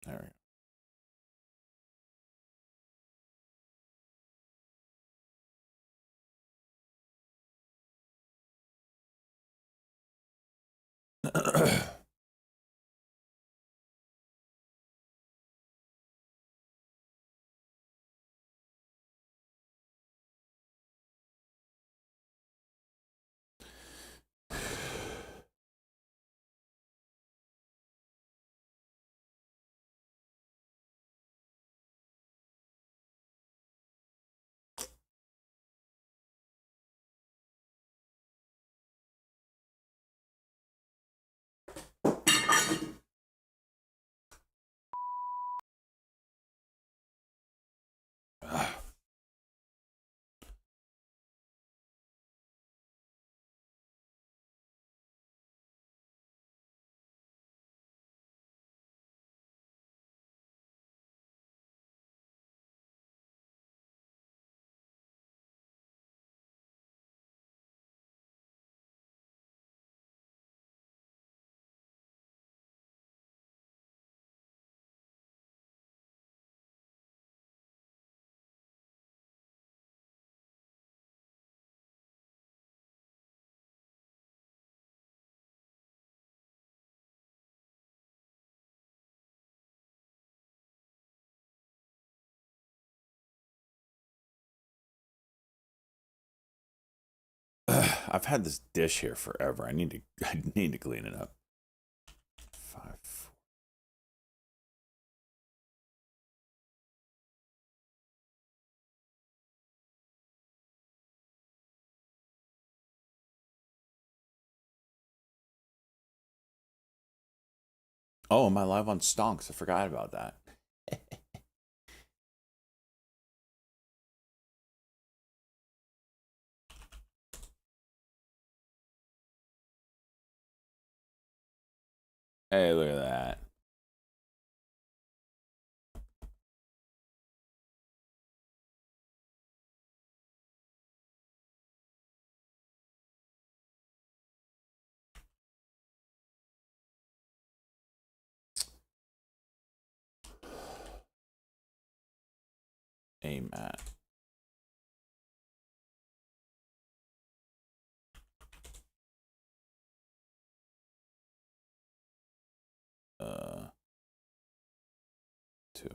There we go. I've had this dish here forever. I need to I need to clean it up. Five. Oh, am I live on Stonks? I forgot about that. Hey, look at that. Hey, Matt. Uh, two.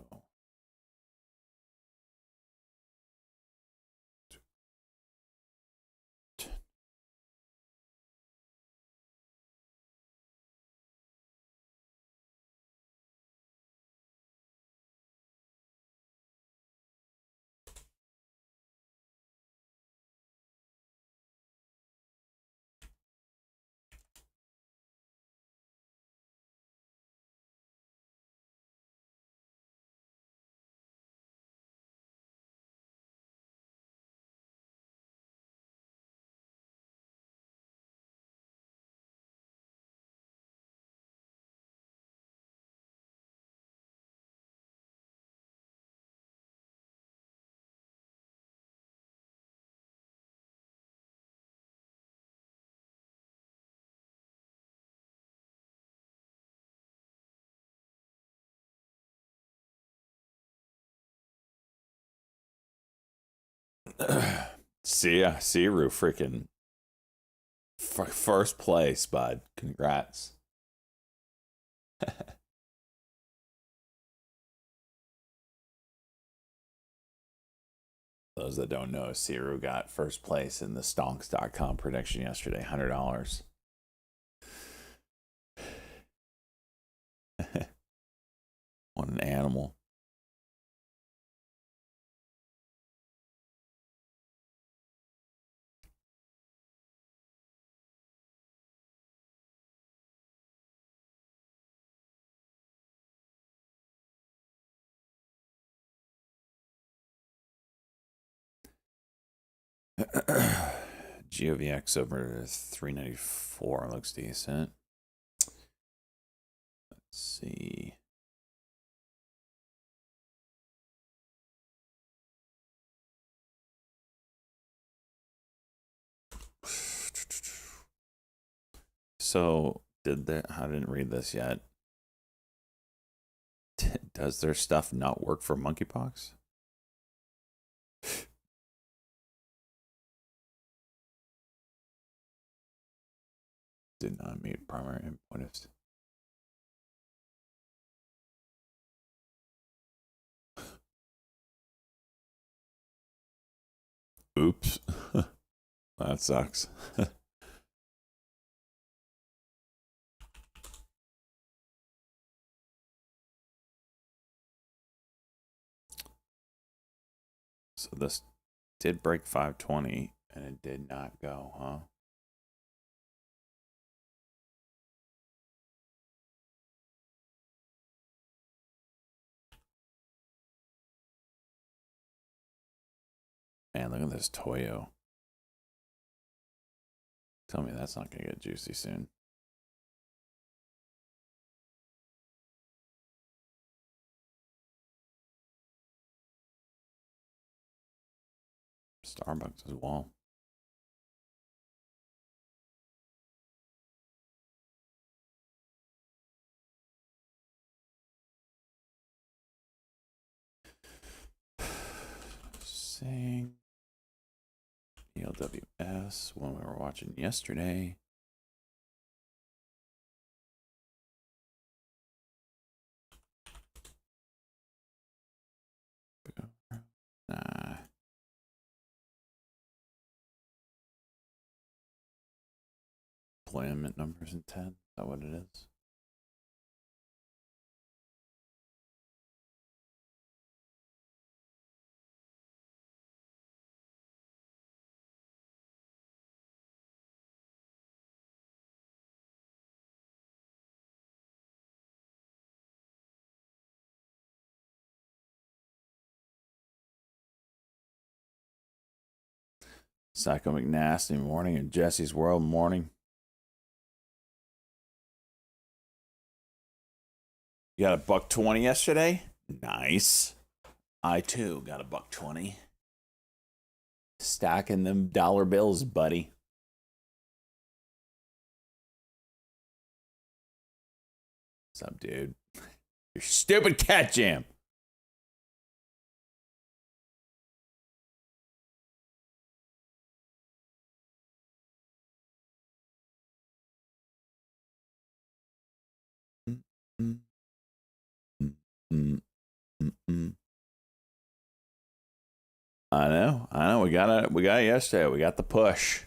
See ya, Siru, freaking first place, bud. Congrats. Those that don't know, Siru got first place in the stonks.com prediction yesterday, $100. What an animal. GOVX over 394 looks decent. Let's see. So did that? I didn't read this yet. Does their stuff not work for monkeypox? Did not meet primary endpoint. Oops. That sucks. So this did break 520 and it did not go, huh? Man, look at this Toyo. Tell me that's not going to get juicy soon. Starbucks as well. Sing. ELWS, one we were watching yesterday. Nah. Employment numbers in 10. Is that what it is? Psycho McNasty morning and Jesse's World morning. You got a $1.20 yesterday? Nice. I too got a $1.20. Stacking them dollar bills, buddy. What's up, dude? Your stupid cat jam. Mm, mm, mm, mm, mm. I know. We got it yesterday. We got the push.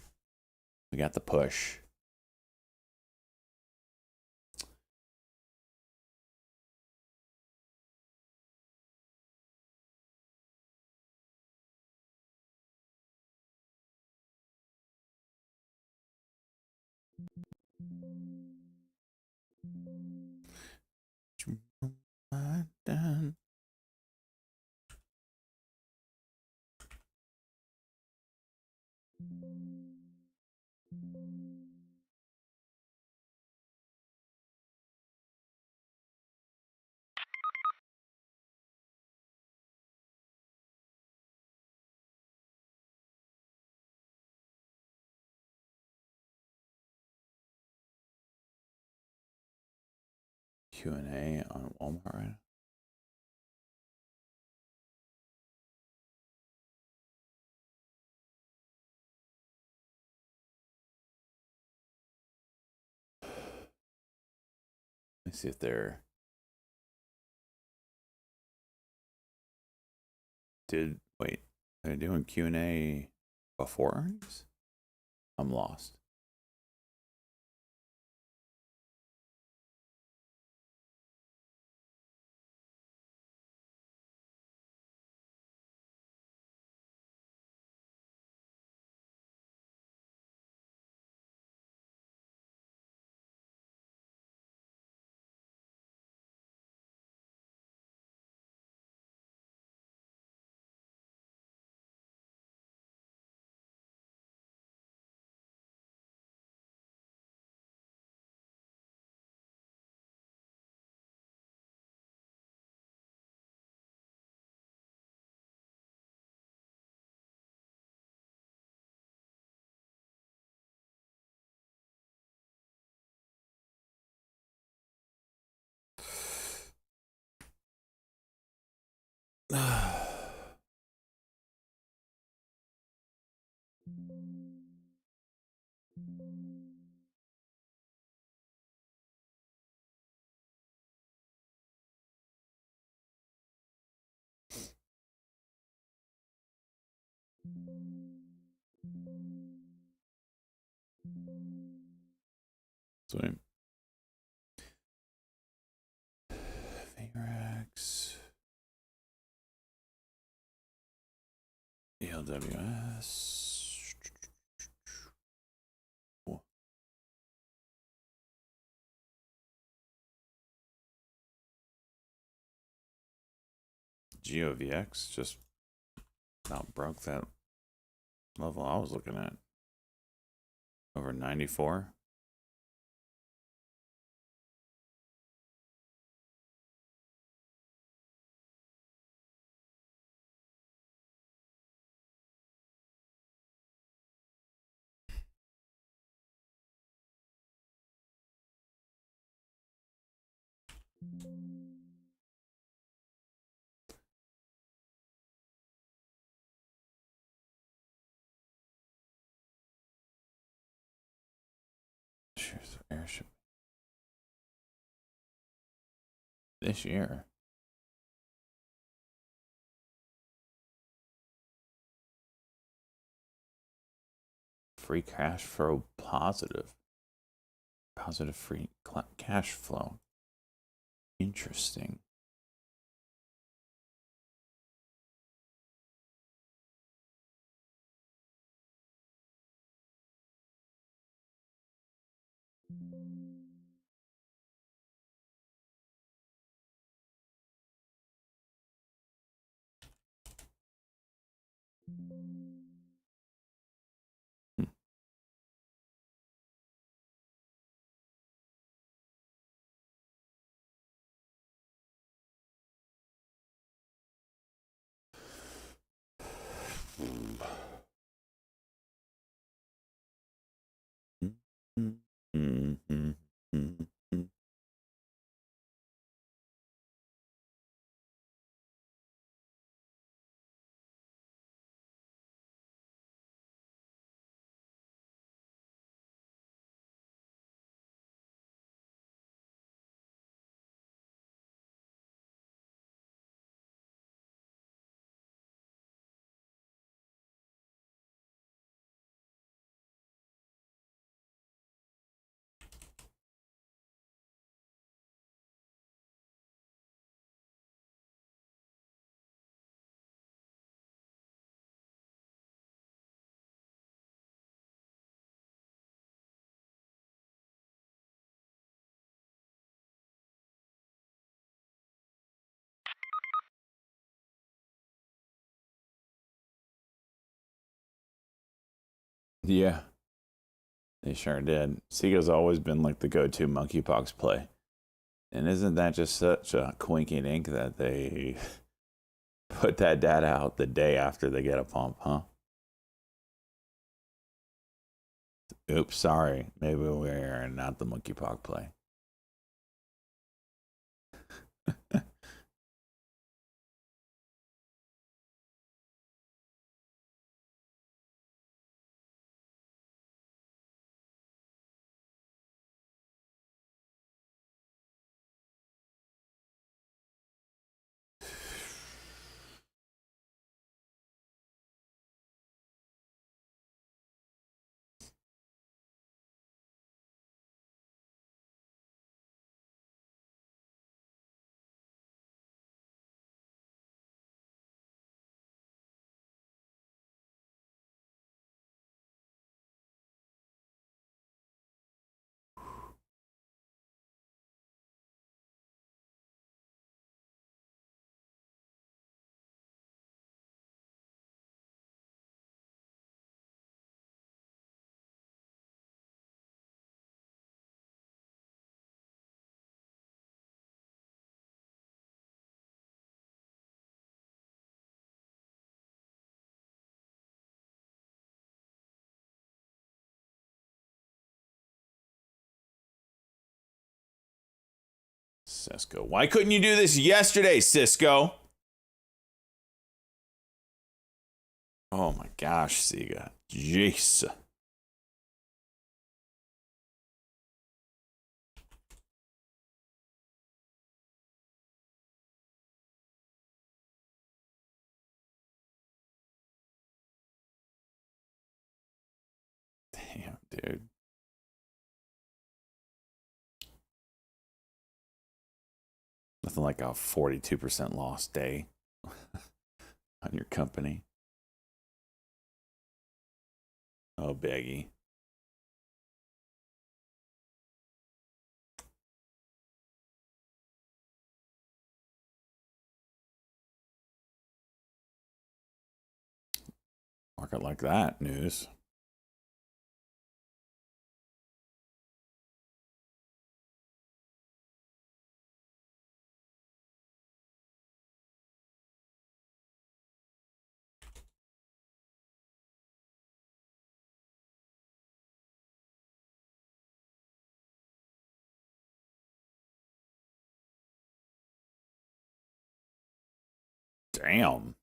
Q&A on Walmart right now. Let me see if they're they're doing Q&A before earnings? I'm lost. Sweet. VRX. ELWS. GOVX just about broke that level I was looking at. Over 94. Shares of airship this year. Free cash flow positive. Positive free cash flow. Interesting. Yeah, they sure did. Sega's always been like the go-to monkeypox play. And isn't that just such a quinky dink that they put that data out the day after they get a pump, huh? Oops, sorry. Maybe we're not the monkeypox play. Cisco. Why couldn't you do this yesterday, Cisco? Oh my gosh, Sega. Jeez. Damn, dude. Nothing like a 42% loss day on your company. Oh, baggy. Market like that, news. Damn.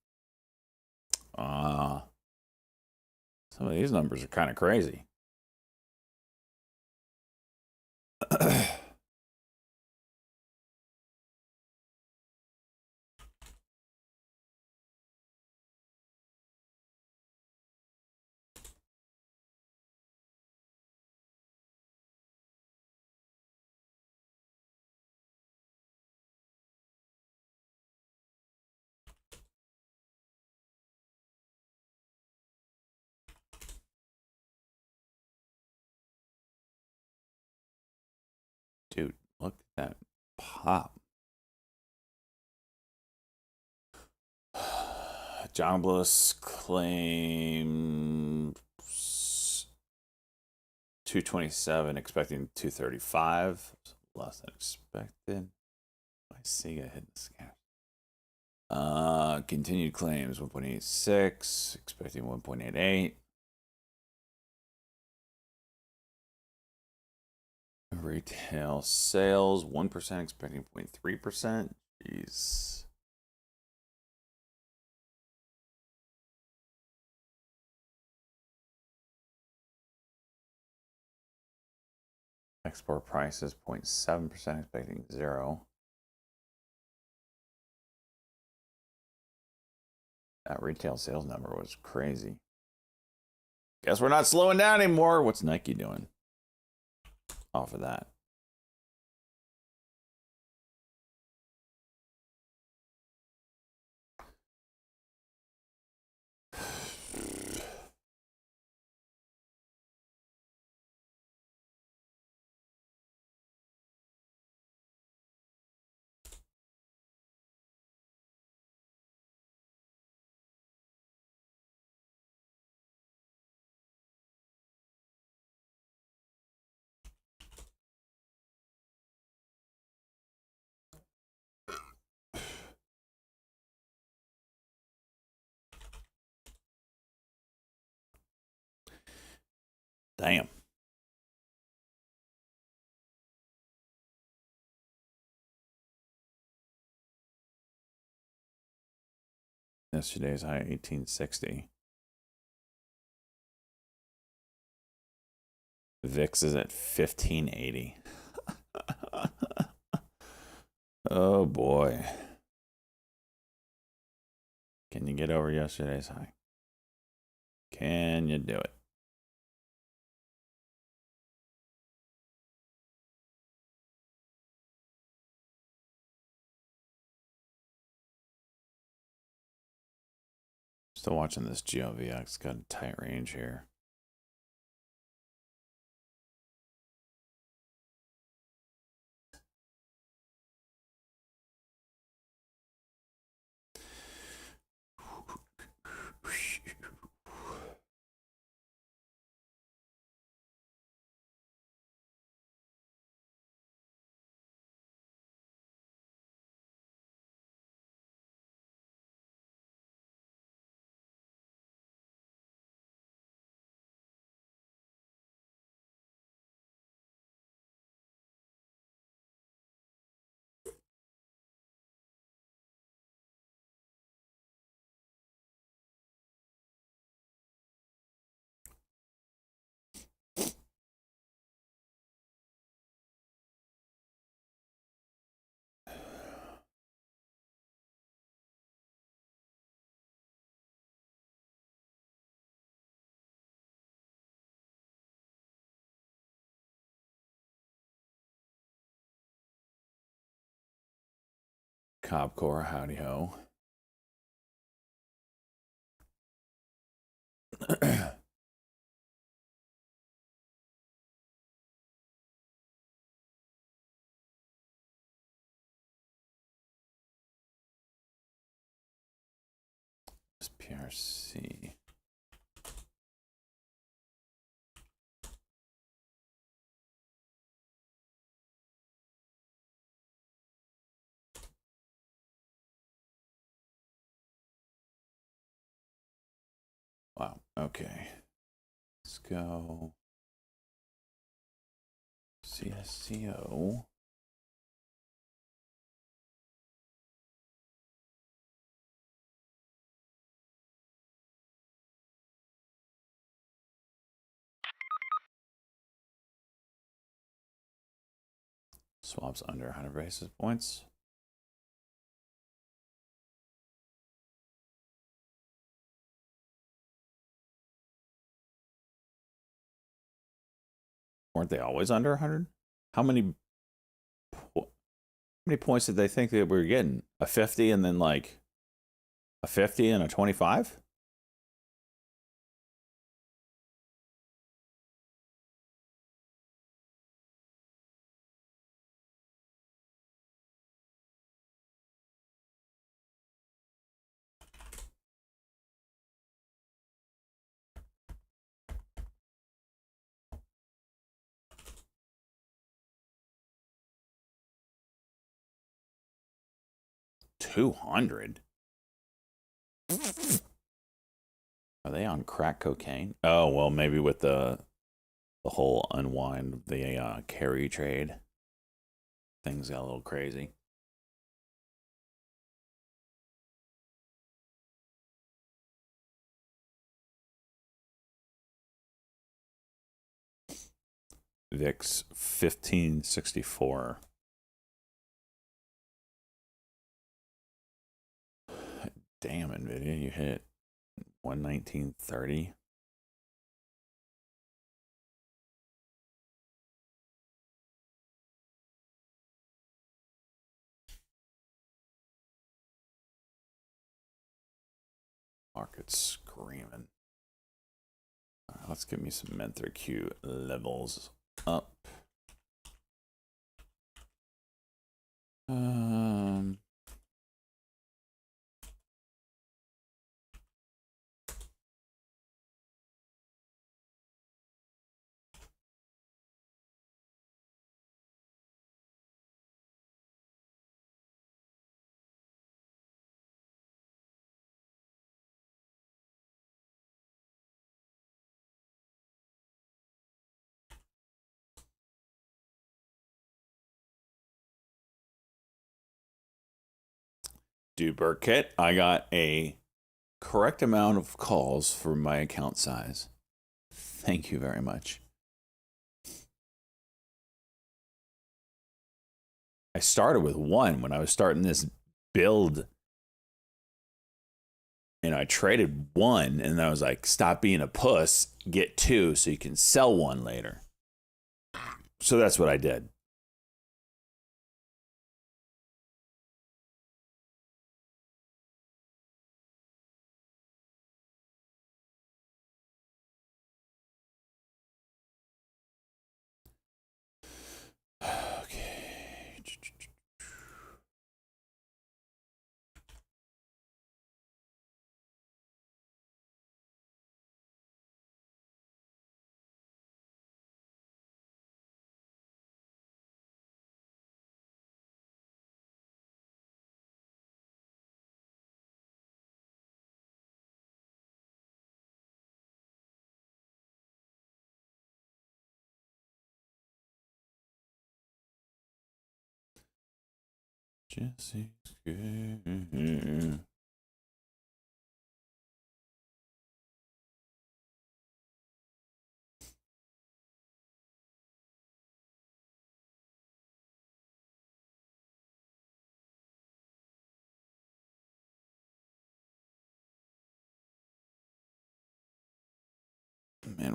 Uh, some of these numbers are kind of crazy. Dude, look at that pop. John Bliss claims 227, expecting 235. Less than expected. I see a hidden scam. Continued claims 1.86, expecting 1.88. Retail sales 1%, expecting 0.3%. Jeez. Export prices 0.7%, expecting 0. That retail sales number was crazy. Guess we're not slowing down anymore. What's Nike doing off of that? Damn. Yesterday's high 1860. VIX is at 1580. Oh boy. Can you get over yesterday's high? Can you do it? Still watching this GeoVX. Got a tight range here. Top Core, howdy ho. PRC. Wow. Okay. Let's go. CSCO. Swaps under 100 basis points. Weren't they always under 100? How many points did they think that we were getting? A 50 and then like a 50 and a 25? $200? Are they on crack cocaine? Oh, well, maybe with the whole unwind of the carry trade. Things got a little crazy. VIX 1564. Damn, NVIDIA, you hit 119.30. Market's screaming. All right, let's give me some Mentor Q levels up. Duberkit, I got a correct amount of calls for my account size. Thank you very much. I started with 1 when I was starting this build. And I traded 1, and I was like, stop being a puss, get 2 so you can sell 1 later. So that's what I did. Okay. Jesse's good. Man,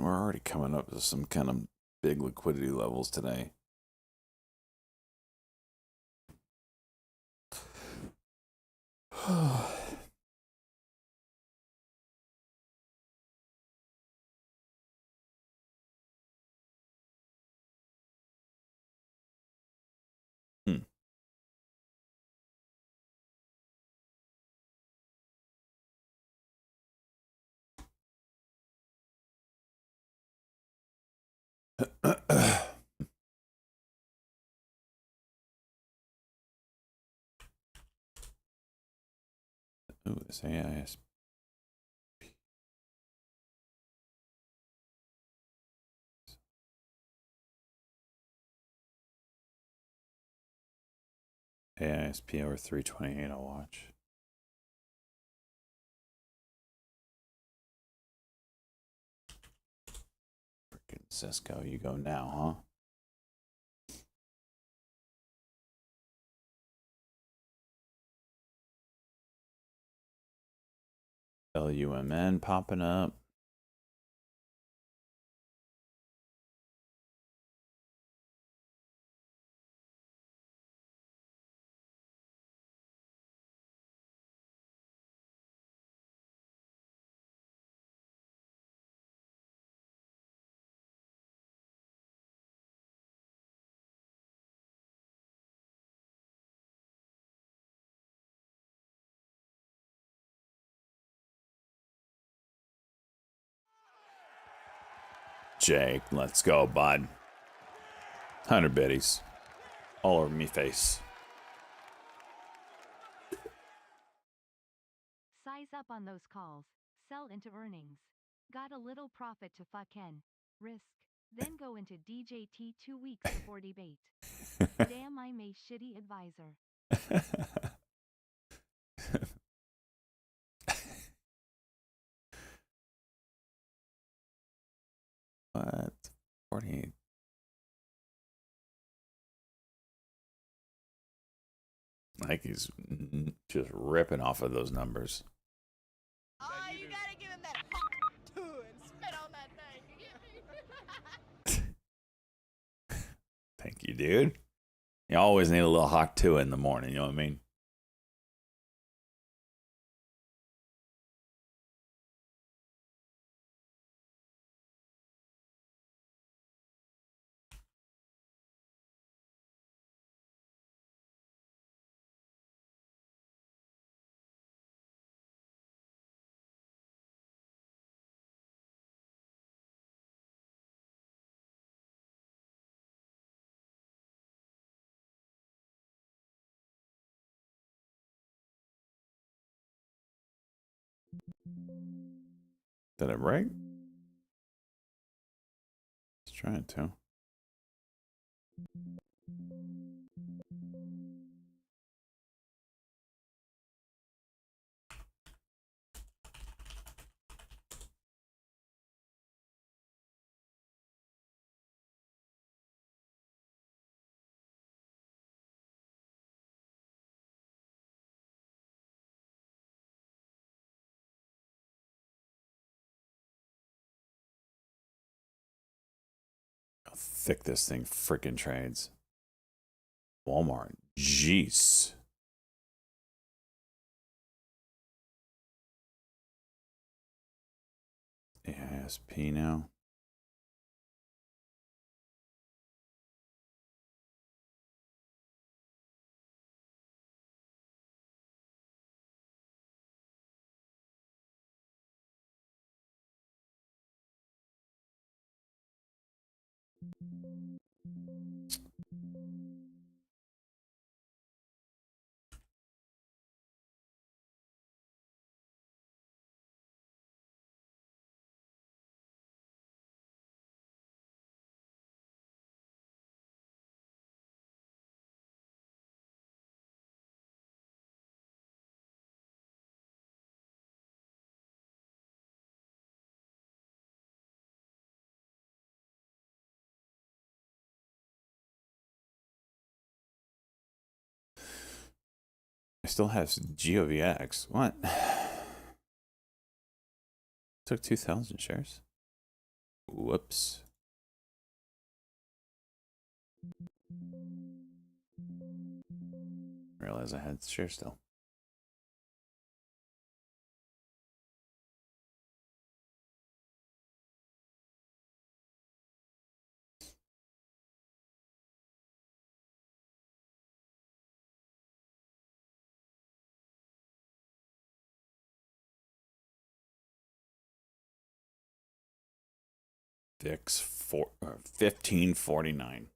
we're already coming up to some kind of big liquidity levels today. Hmm. Ooh, this AIS. AISP over 328, I'll watch. Freaking Cisco, you go now, huh? LUMN popping up. Jake, let's go, bud. 100 biddies. All over me face. Size up on those calls. Sell into earnings. Got a little profit to fucking risk. Then go into DJT 2 weeks before debate. Damn, I'm a shitty advisor. What? 48. Like he's just ripping off of those numbers. Oh, you gotta give him that hawk too and spit on that thing. Thank you, dude. You always need a little hot two in the morning, you know what I mean? Did it break? Let's try it too. How thick this thing freaking trades. Walmart. Jeez. AISP now. I still have GOVX. What? Took 2,000 shares. Whoops. Realize I had shares still. VIX 1549.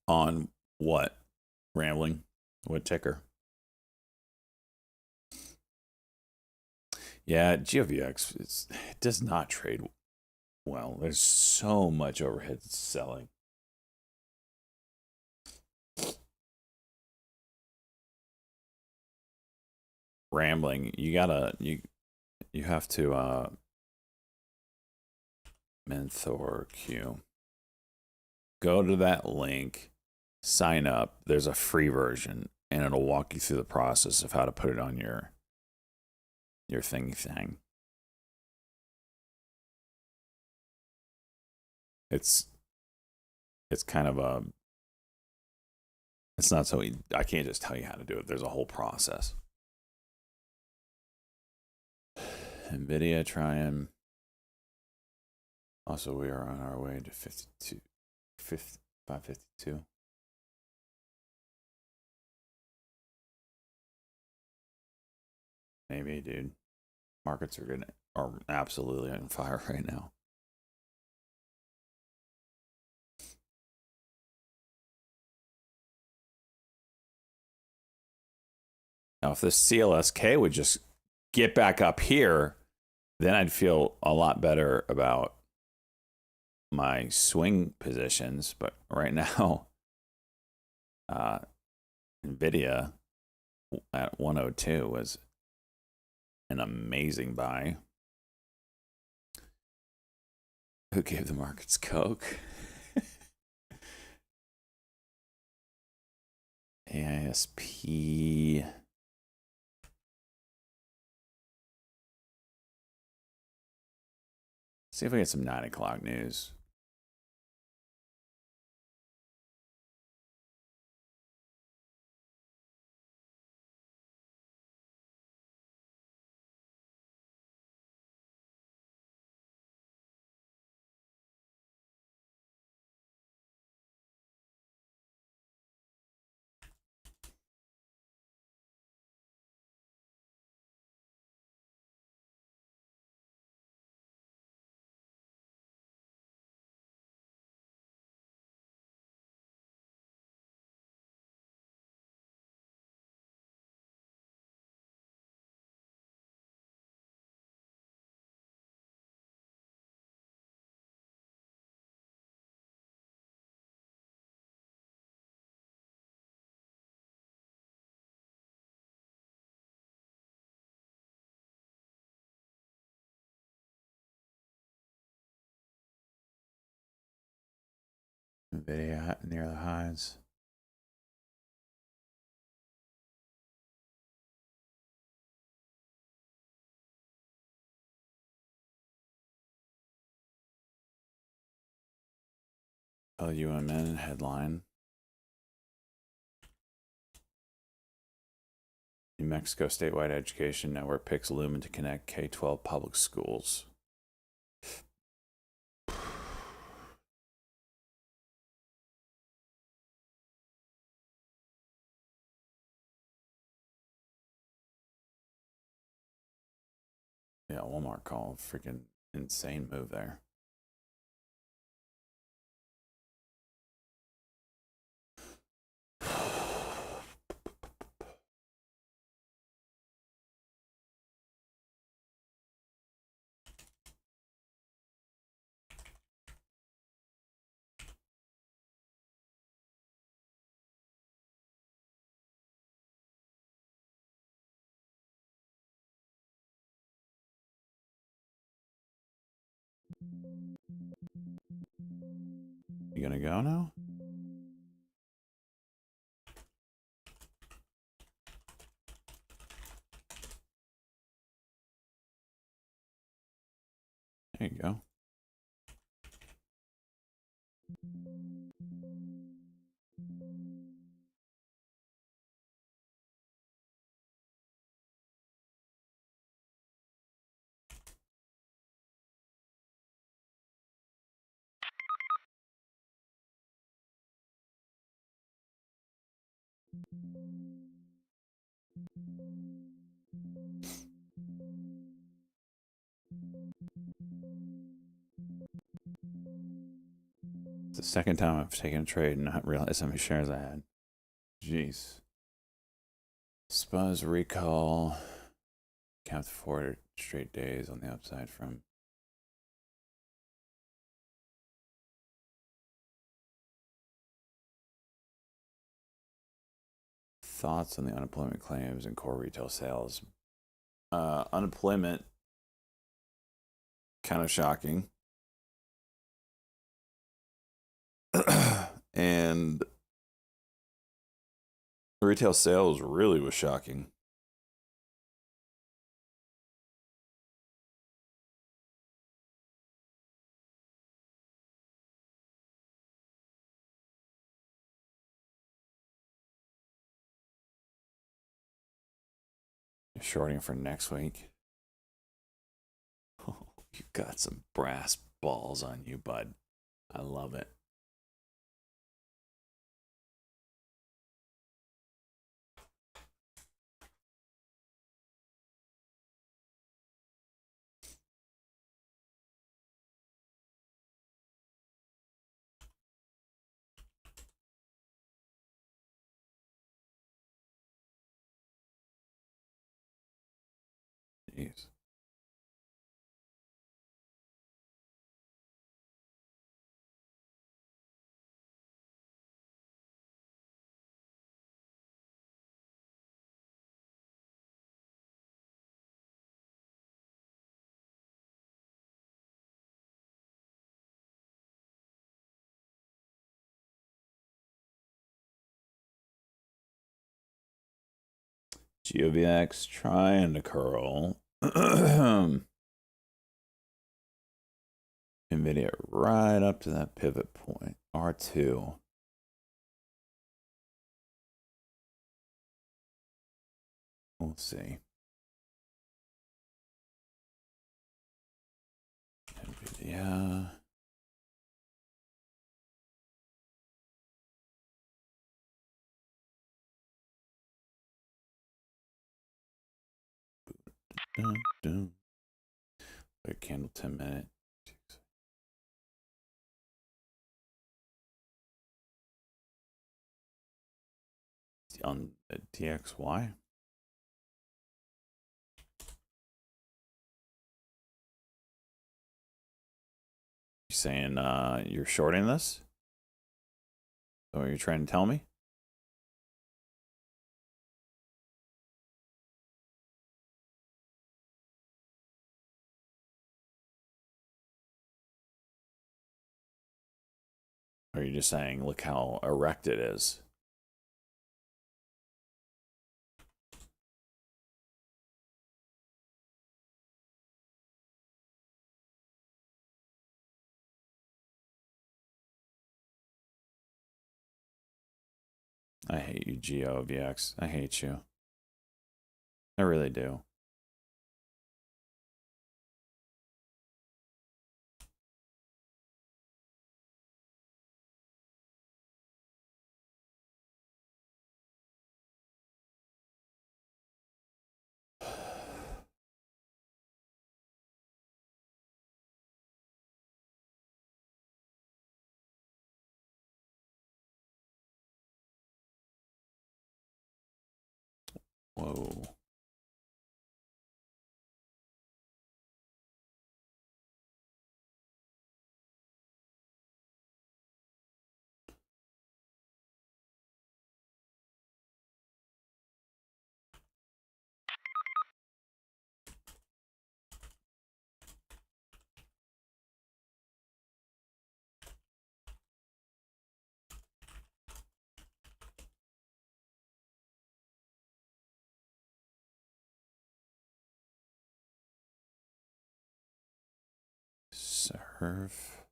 On what? Rambling? What ticker? Yeah, GeoVX, it does not trade well. There's so much overhead selling. Rambling, you have to Mentor Q. Go to that link, sign up. There's a free version, and it'll walk you through the process of how to put it on your thingy thing. It's kind of a, it's not so easy. I can't just tell you how to do it. There's a whole process. NVIDIA trying. Also, we are on our way to 552. Maybe, dude. Markets are absolutely on fire right now. Now, if this CLSK would just get back up here, then I'd feel a lot better about my swing positions. But right now, NVIDIA at 102 was an amazing buy. Who gave the markets Coke? AISP. See if we get some 9 o'clock news. NVIDIA near the highs. LUMN headline. New Mexico statewide education network picks Lumen to connect K-12 public schools. Yeah, Walmart call. Freaking insane move there. You gonna go now? There you go. It's the second time I've taken a trade and not realized how many shares I had. Jeez. Spuzz recall. Capped 4 straight days on the upside from. Thoughts on the unemployment claims and core retail sales. Unemployment, kind of shocking. And retail sales really was shocking. Shorting for next week. Oh, you got some brass balls on you, bud. I love it. Jeez. GeoVX trying to curl. NVIDIA right up to that pivot point. R2. We'll see. NVIDIA. Dun, dun. Wait, candle 10-minute. On the DXY. You saying you're shorting this? Is that what you're trying to tell me? Or are you just saying, look how erect it is? I hate you, GeoVX. I hate you. I really do. Whoa. Serve.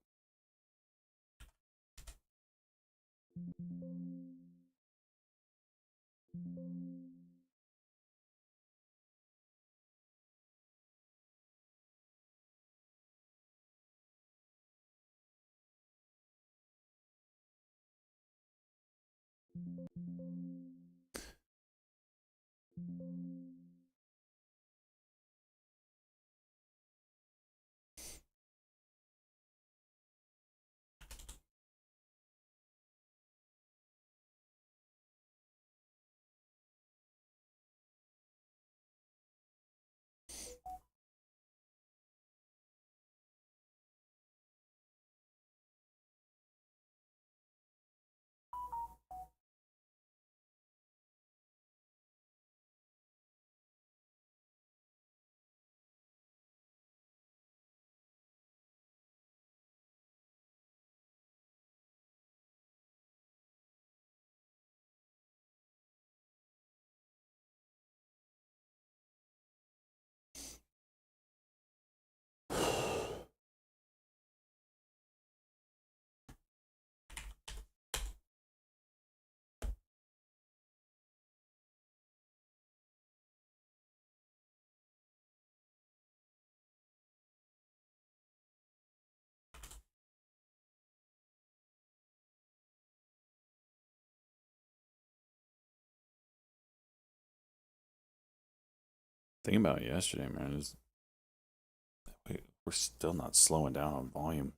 Think about it yesterday, man. We're still not slowing down on volume.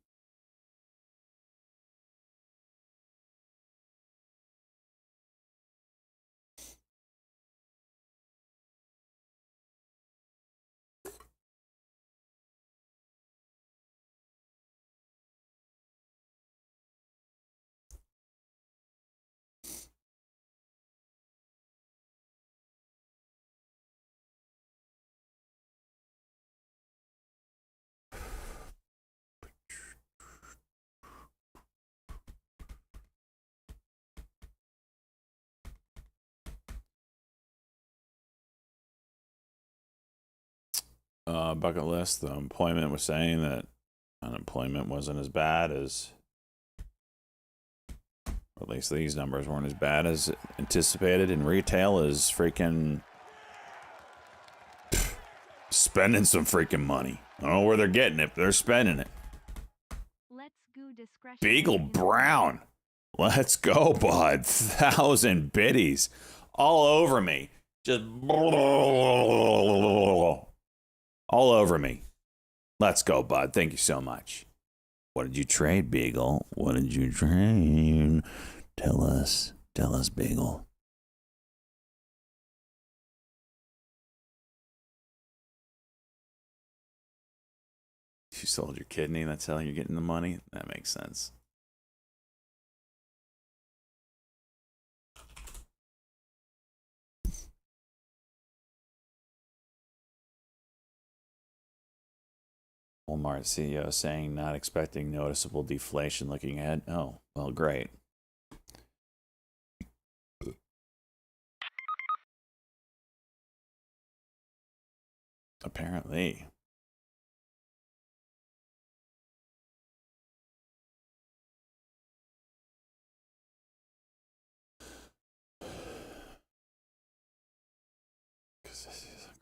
Bucket list. The employment was saying that unemployment wasn't as bad as, or at least these numbers weren't as bad as anticipated. And retail is freaking spending some freaking money. I don't know where they're getting it, but they're spending it. Let's go discretion. Beagle Brown. Let's go, bud. 1,000 biddies all over me. Just all over me. Let's go, bud. Thank you so much. What did you trade, Beagle? What did you trade? Tell us. Tell us, Beagle. You sold your kidney. That's how you're getting the money. That makes sense. Walmart CEO saying not expecting noticeable deflation looking ahead. Oh, well, great. Apparently. Because this is a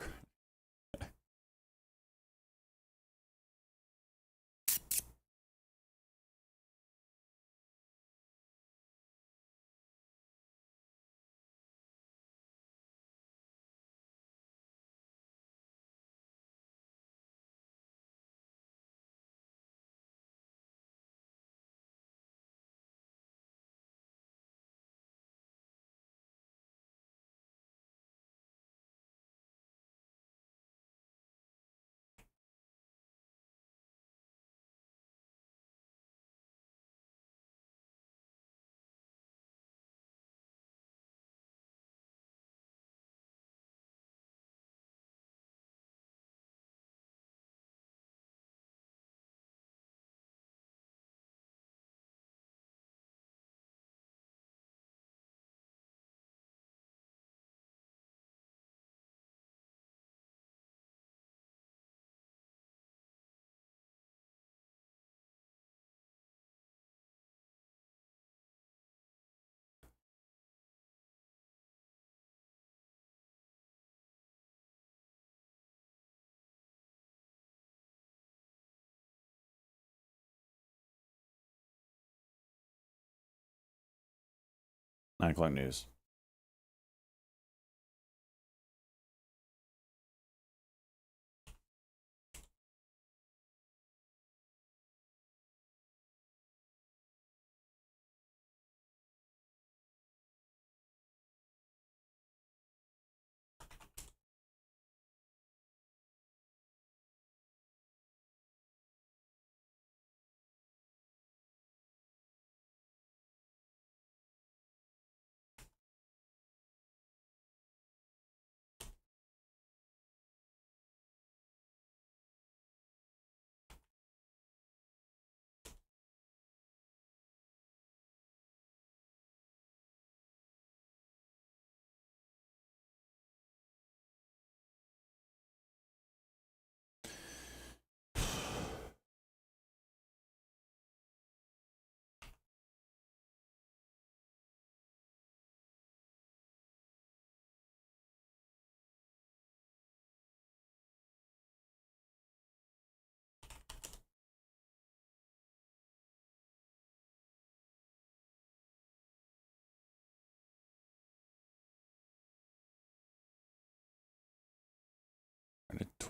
Nine o'clock news.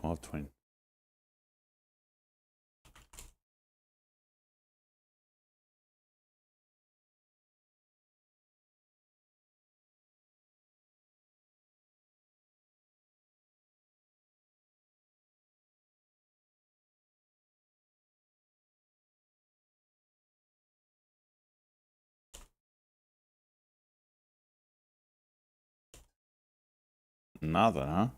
12, 20. Nothing, huh?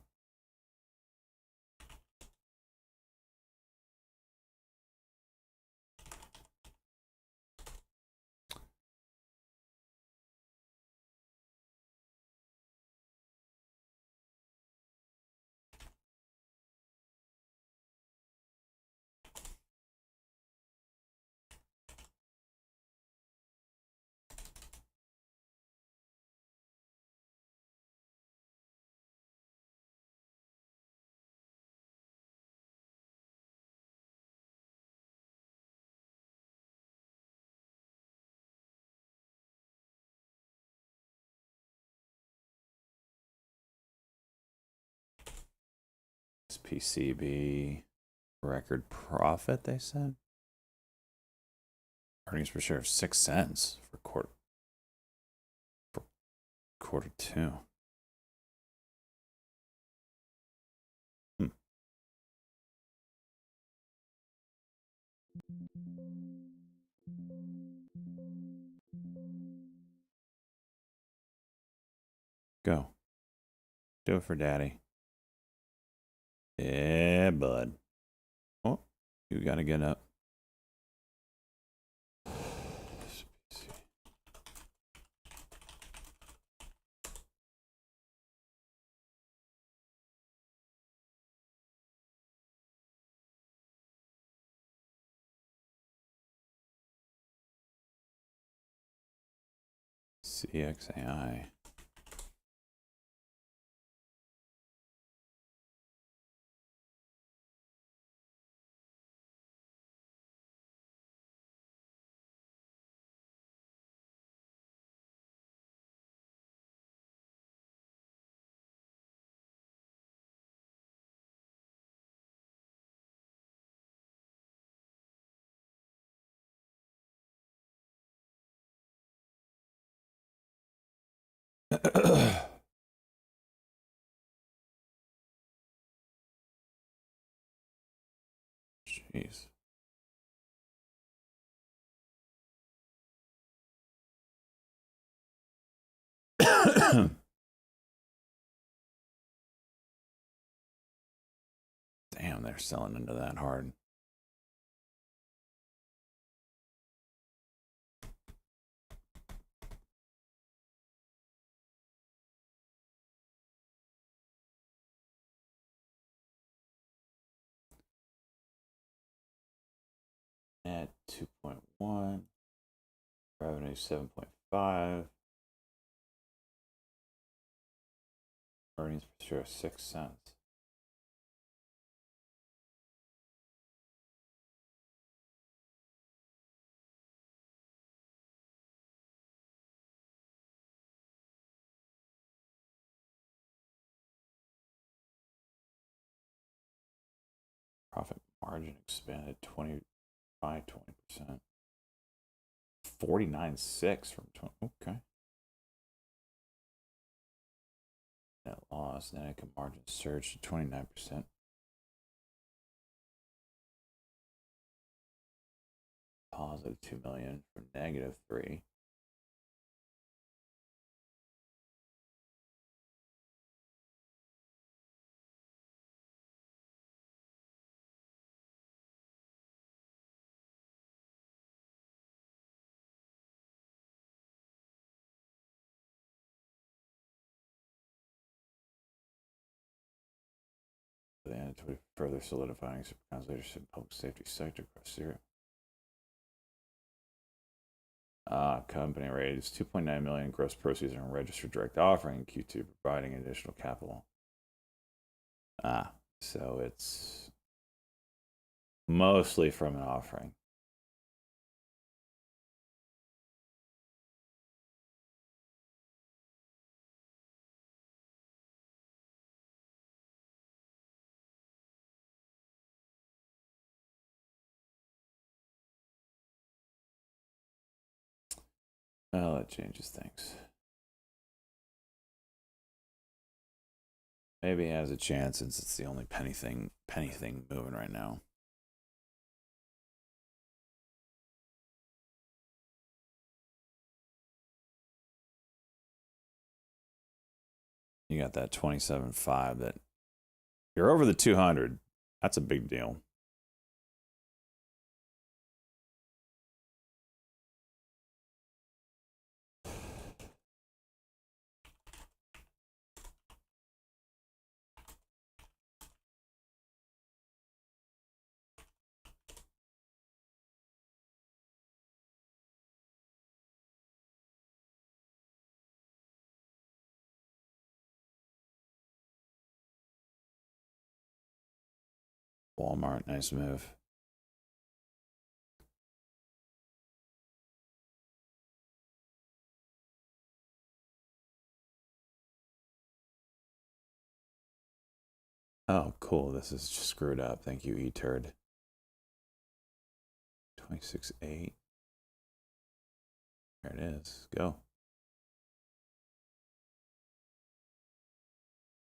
This PCB record profit, they said. Earnings per share of 6 cents for quarter two. Go. Do it for daddy. Yeah, bud. Oh, you gotta get up. CXAI. Jeez. Damn, they're selling into that hard. At 2.1. Revenue 7.5. Earnings per share 6 cents. Profit margin expanded 20% 49.6 from 20. Okay. Net loss, net income margin surged to 29%. Positive 2 million from negative 3. The end to further solidifying Supercon's leadership in public safety sector across Europe. Company raised 2.9 million gross proceeds in a registered direct offering in Q2, providing additional capital. So it's mostly from an offering. Well, that changes things. Maybe he has a chance since it's the only penny thing moving right now. You got that 27.5 that you're over the 200. That's a big deal. Walmart, nice move. Oh, cool. This is just screwed up. Thank you, E-Turd. 26.8. There it is. Go.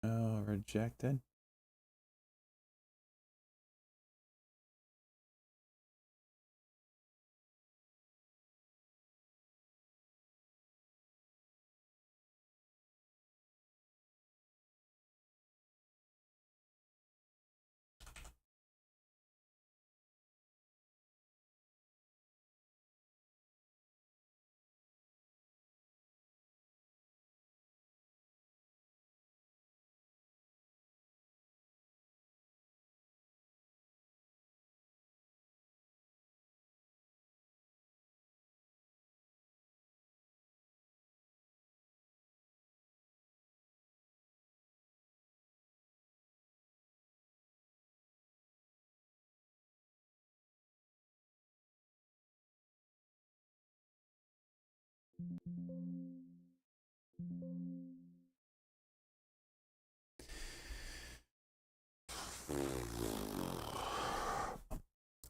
Oh, rejected.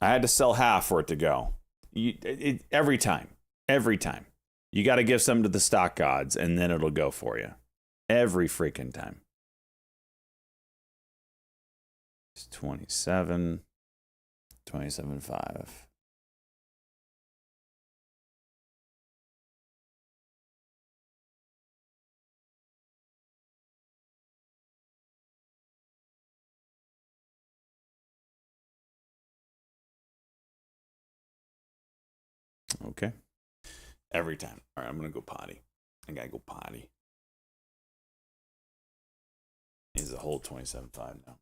I had to sell half for it to go. Every time. You got to give some to the stock gods, and then it'll go for you. Every freaking time. It's 27. 27.5. Okay. Every time. All right, I'm going to go potty. I got to go potty. He's a whole 27.5 now.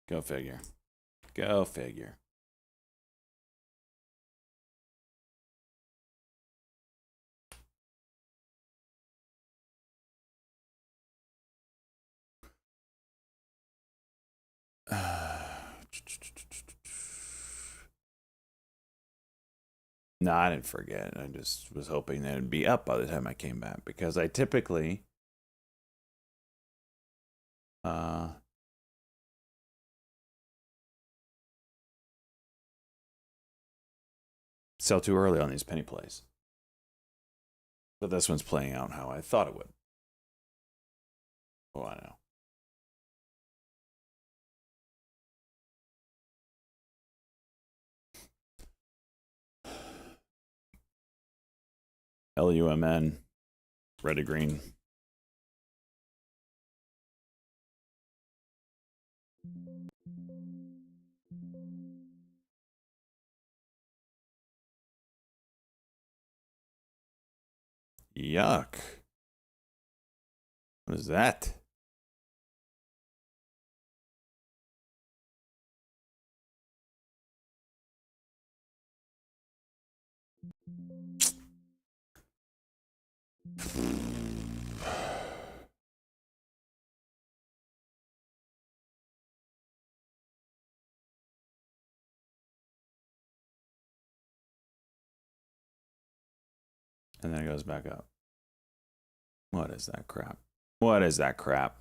Go figure. Go figure. No, I didn't forget. I just was hoping that it'd be up by the time I came back because I typically sell too early on these penny plays. But this one's playing out how I thought it would. Oh, I know. LUMN, red to green. Yuck. What is that? And then it goes back up. What is that crap? What is that crap?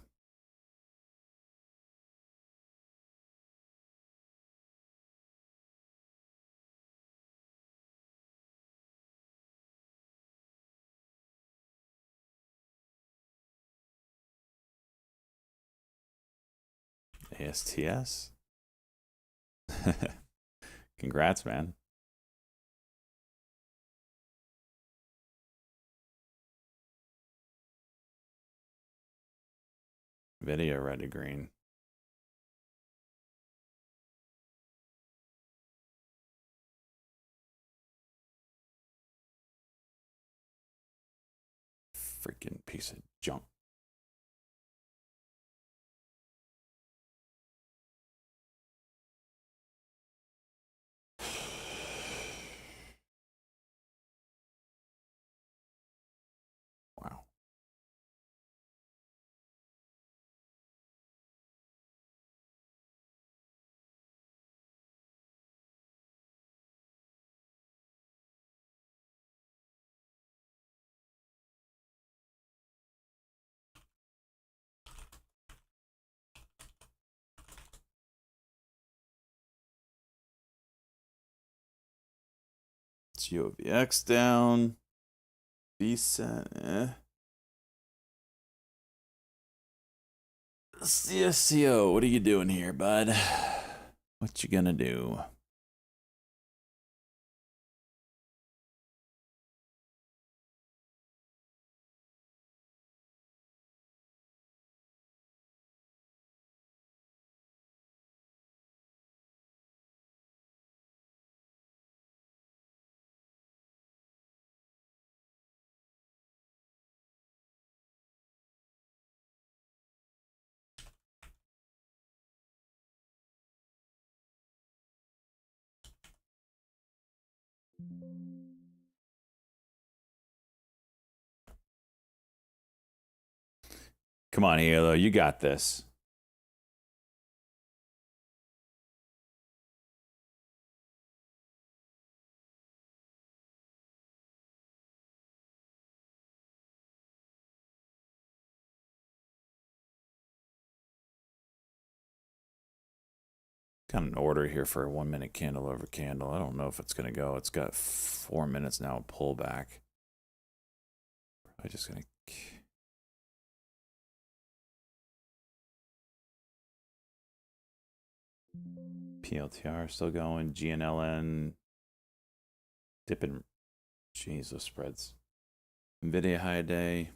ASTS? Congrats, man. Video red to green. Freaking piece of junk. Wow. It's UVX down. VSAT, CSCO, what are you doing here, bud? What you gonna do? Come on, Halo, you got this. Got an order here for a 1 minute candle over candle. I don't know if it's gonna go. It's got 4 minutes now pullback. I'm just gonna. PLTR still going. GNLN dipping. Jeez, those spreads. Nvidia high day.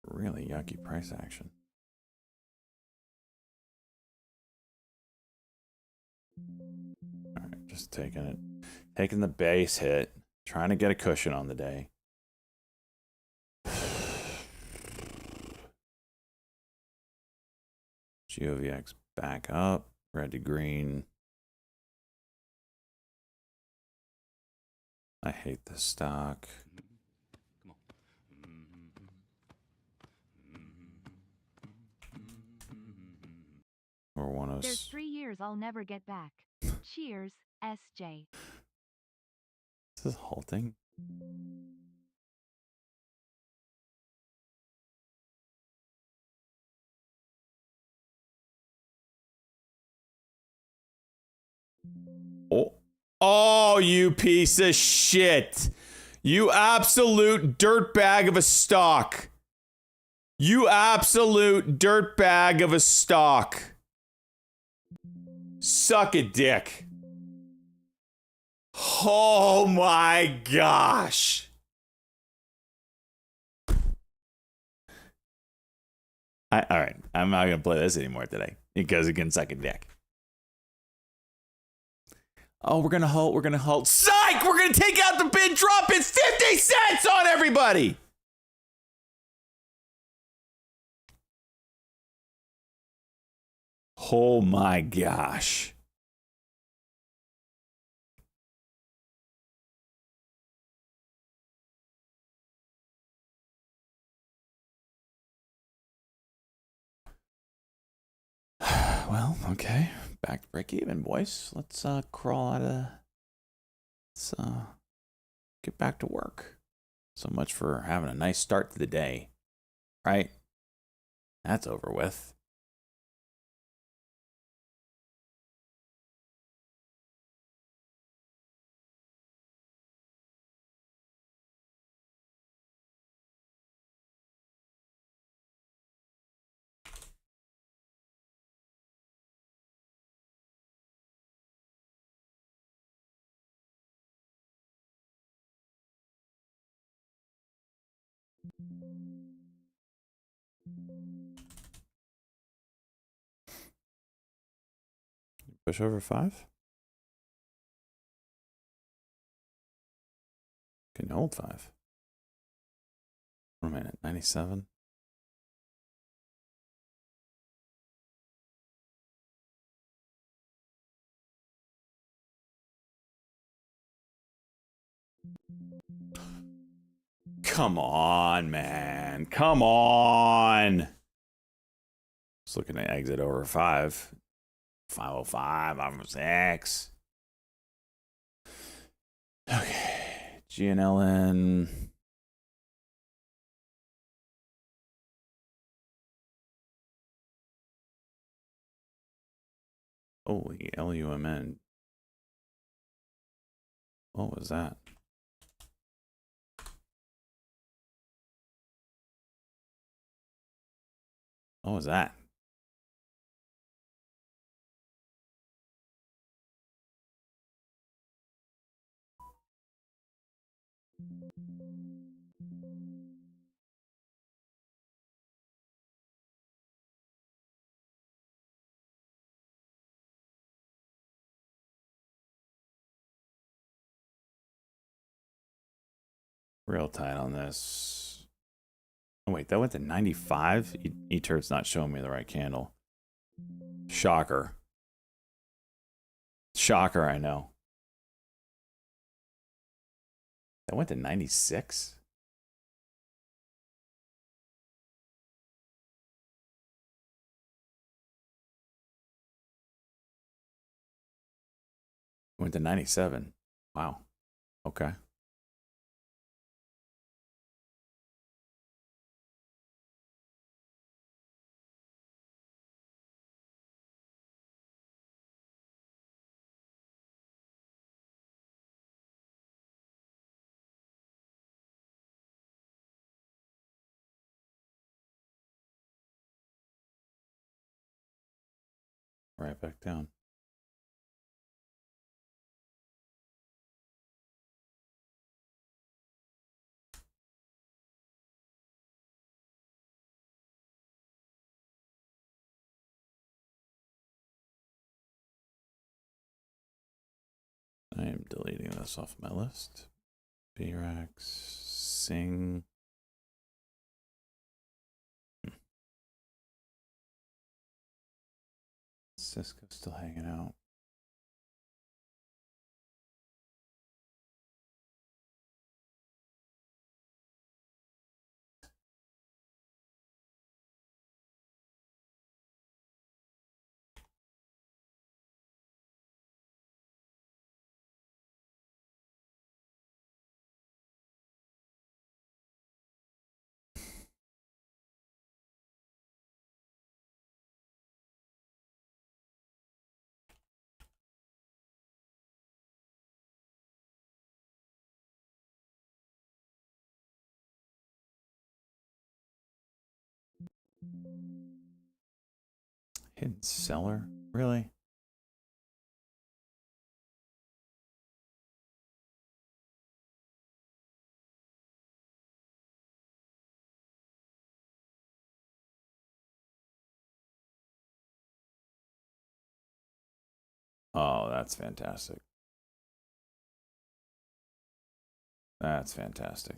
Really yucky price action. All right, just taking it. Taking the base hit. Trying to get a cushion on the day. GOVX back up. Red to green. I hate this stock. Or one of There's 3 years I'll never get back. Cheers, SJ. This is halting. Oh, you piece of shit. You absolute dirtbag of a stock. You absolute dirtbag of a stock. Suck a dick. Oh my gosh. All right, I'm not going to play this anymore today because it can suck a dick. Oh, we're going to halt. We're going to halt. Psych! We're going to take out the bid drop. It's 50 cents on everybody. Oh my gosh. Well, okay. Back to break even, boys. Let's crawl out of. Let's get back to work. So much for having a nice start to the day, right? That's over with. Push over 5? Can hold 5. 1 minute, 97. Come on, man. Come on. Just looking to exit over 5. 505, I'm 6. Okay. GNLN. Holy LUMN. What was that? What was that? Real tight on this. Oh, wait, that went to 95? E-Turt's not showing me the right candle. Shocker. Shocker, I know. That went to 96? Went to 97. Wow. Okay. Right back down. I am deleting this off my list. BRAX, Sing. Cisco still hanging out. Hidden seller? Really? Oh, that's fantastic. That's fantastic.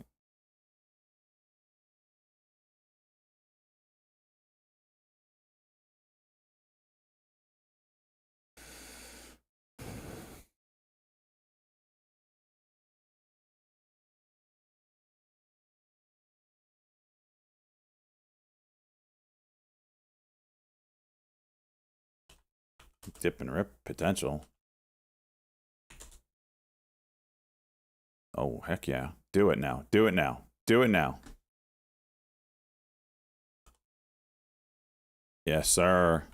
Dip and rip potential. Oh, heck yeah. Do it now. Do it now. Do it now. Yes, sir.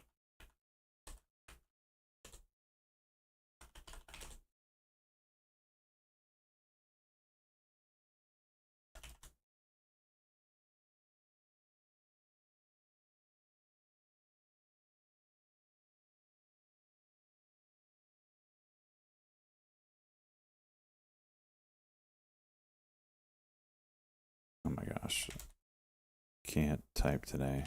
Oh my gosh. Can't type today.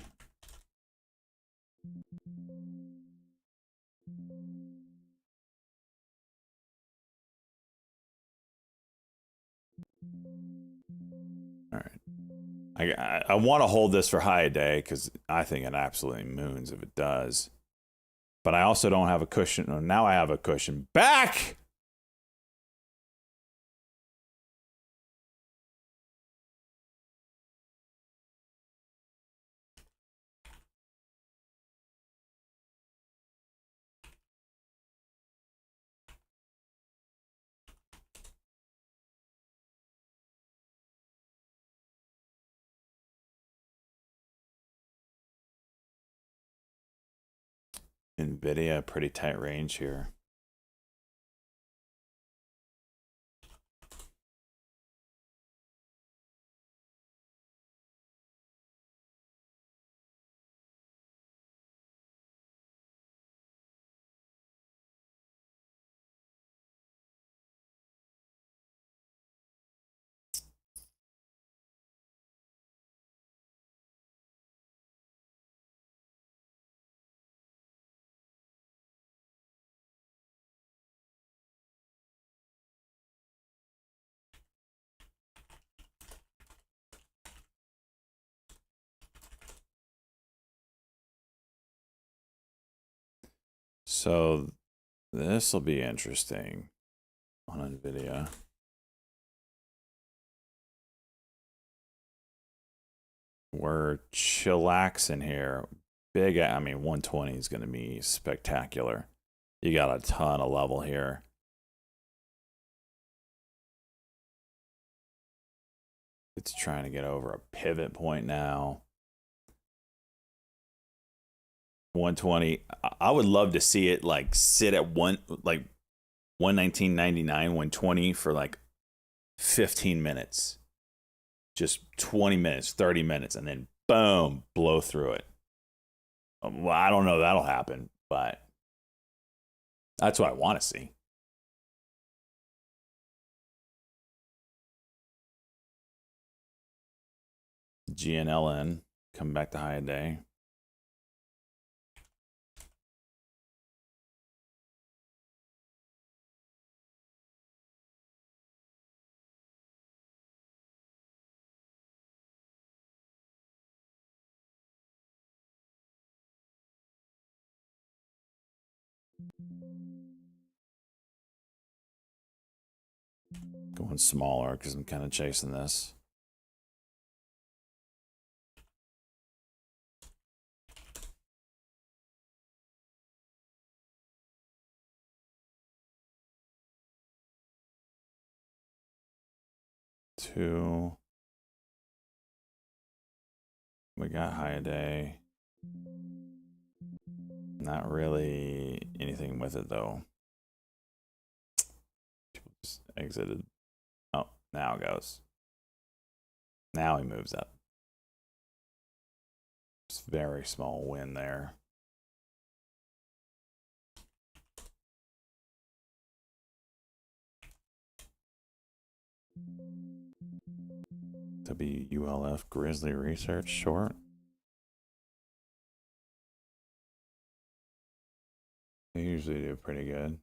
All right. I want to hold this for high day because I think it absolutely moons if it does. But I also don't have a cushion. Oh, now I have a cushion. Back! NVIDIA, pretty tight range here. So this will be interesting on NVIDIA. We're chillaxing here. Big, I mean, 120 is going to be spectacular. You got a ton of level here. It's trying to get over a pivot point now. 120. I would love to see it like sit at 119.99, 120 for like 15 minutes. Just 20 minutes, 30 minutes, and then boom, blow through it. Well, I don't know that'll happen, but That's what I want to see. GNLN come back to high a day. Going smaller because I'm kind of chasing this. Two. We got high a day. Not really anything with it though. People just exited. Oh, now it goes. Now he moves up. Just very small win there. WULF Grizzly Research short. They usually do pretty good.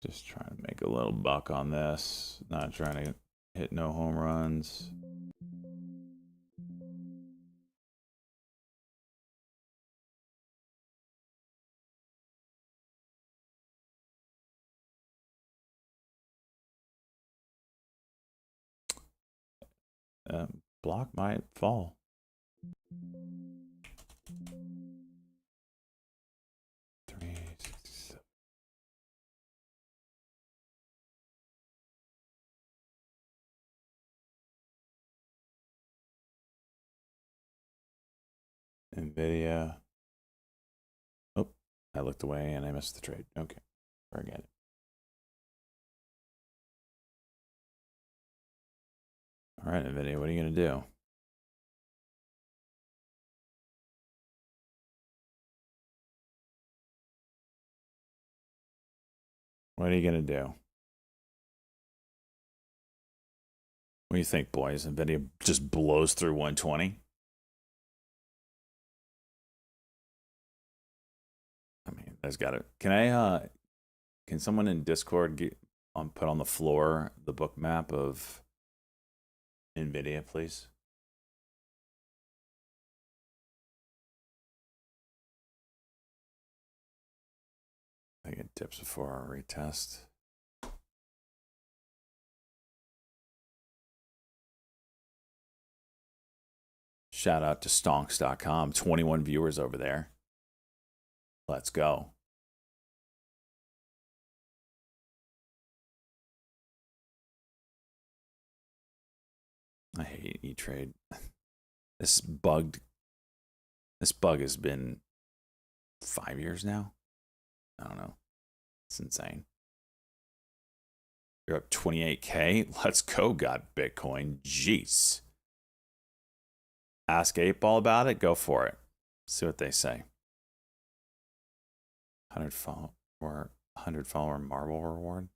Just trying to make a little buck on this. Not trying to hit no home runs. Block might fall. NVIDIA. Oh, I looked away and I missed the trade. Okay, forget it. All right, NVIDIA, what are you going to do? What are you going to do? What do you think, boys? NVIDIA just blows through 120? I mean, there's got to. Can someone in Discord put on the floor the book map of NVIDIA, please? I get tips before our retest. Shout out to stonks.com. 21 viewers over there. Let's go. I hate E-Trade. This bug has been 5 years now. I don't know. It's insane. You're up 28K. Let's go, got Bitcoin. Jeez. Ask 8Ball about it. Go for it. See what they say. 100 follower marble reward.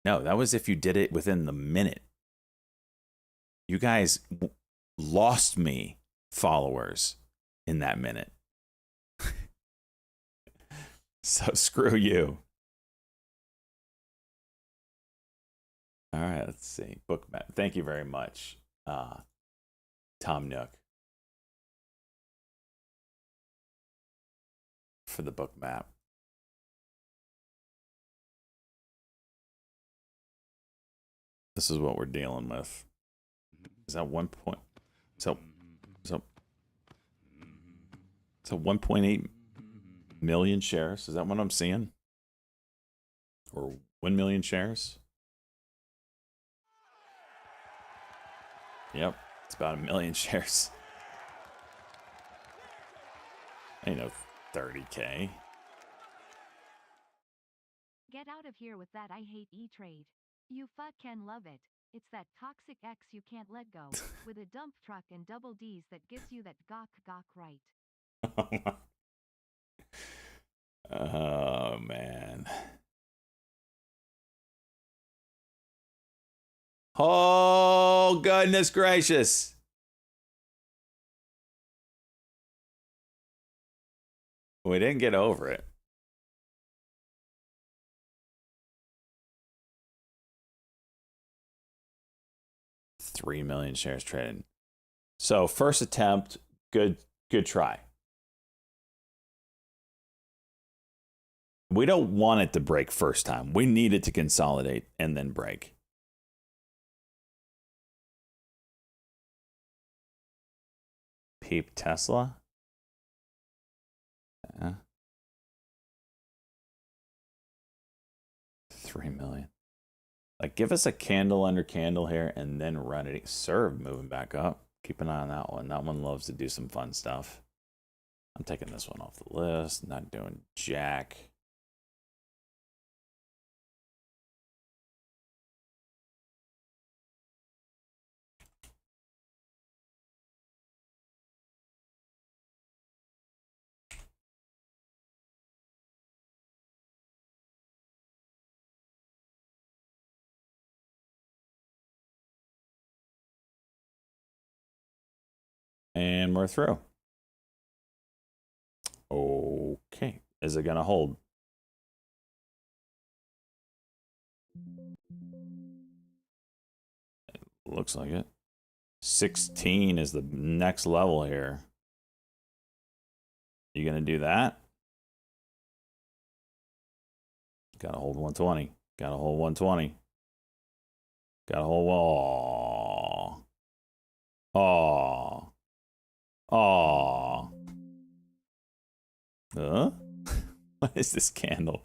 No, that was if you did it within the minute. You guys lost me followers in that minute. So screw you. All right, let's see. Book map. Thank you very much, Tom Nook, for the book map. This is what we're dealing with. Is that 1.8 million shares? Is that what I'm seeing? Or 1 million shares? Yep, it's about 1 million shares. I know, 30K. Get out of here with that I hate E-Trade. You fuck can love it. It's that toxic ex you can't let go, with a dump truck and double D's that gives you that gawk right. Oh, man. Oh, goodness gracious. We didn't get over it. $3 million shares traded. So first attempt, good try. We don't want it to break first time. We need it to consolidate and then break. Peep Tesla. 3 million. Like, give us a candle under candle here and then run it. Serve moving back up. Keep an eye on that one. That one loves to do some fun stuff. I'm taking this one off the list. Not doing jack. And we're through. Okay. Is it going to hold? Looks like it. 16 is the next level here. You going to do that? Got to hold 120. Got to hold 120. Got to hold. Oh. Huh? What is this candle?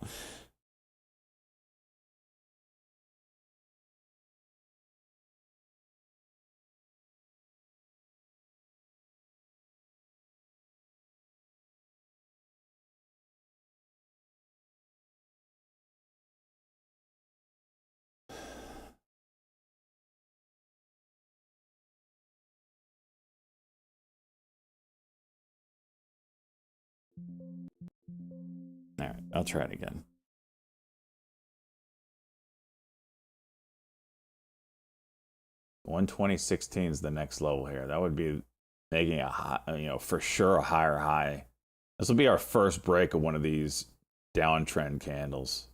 All right, I'll try it again. $120.16 is the next level here. That would be making a high, for sure a higher high. This will be our first break of one of these downtrend candles.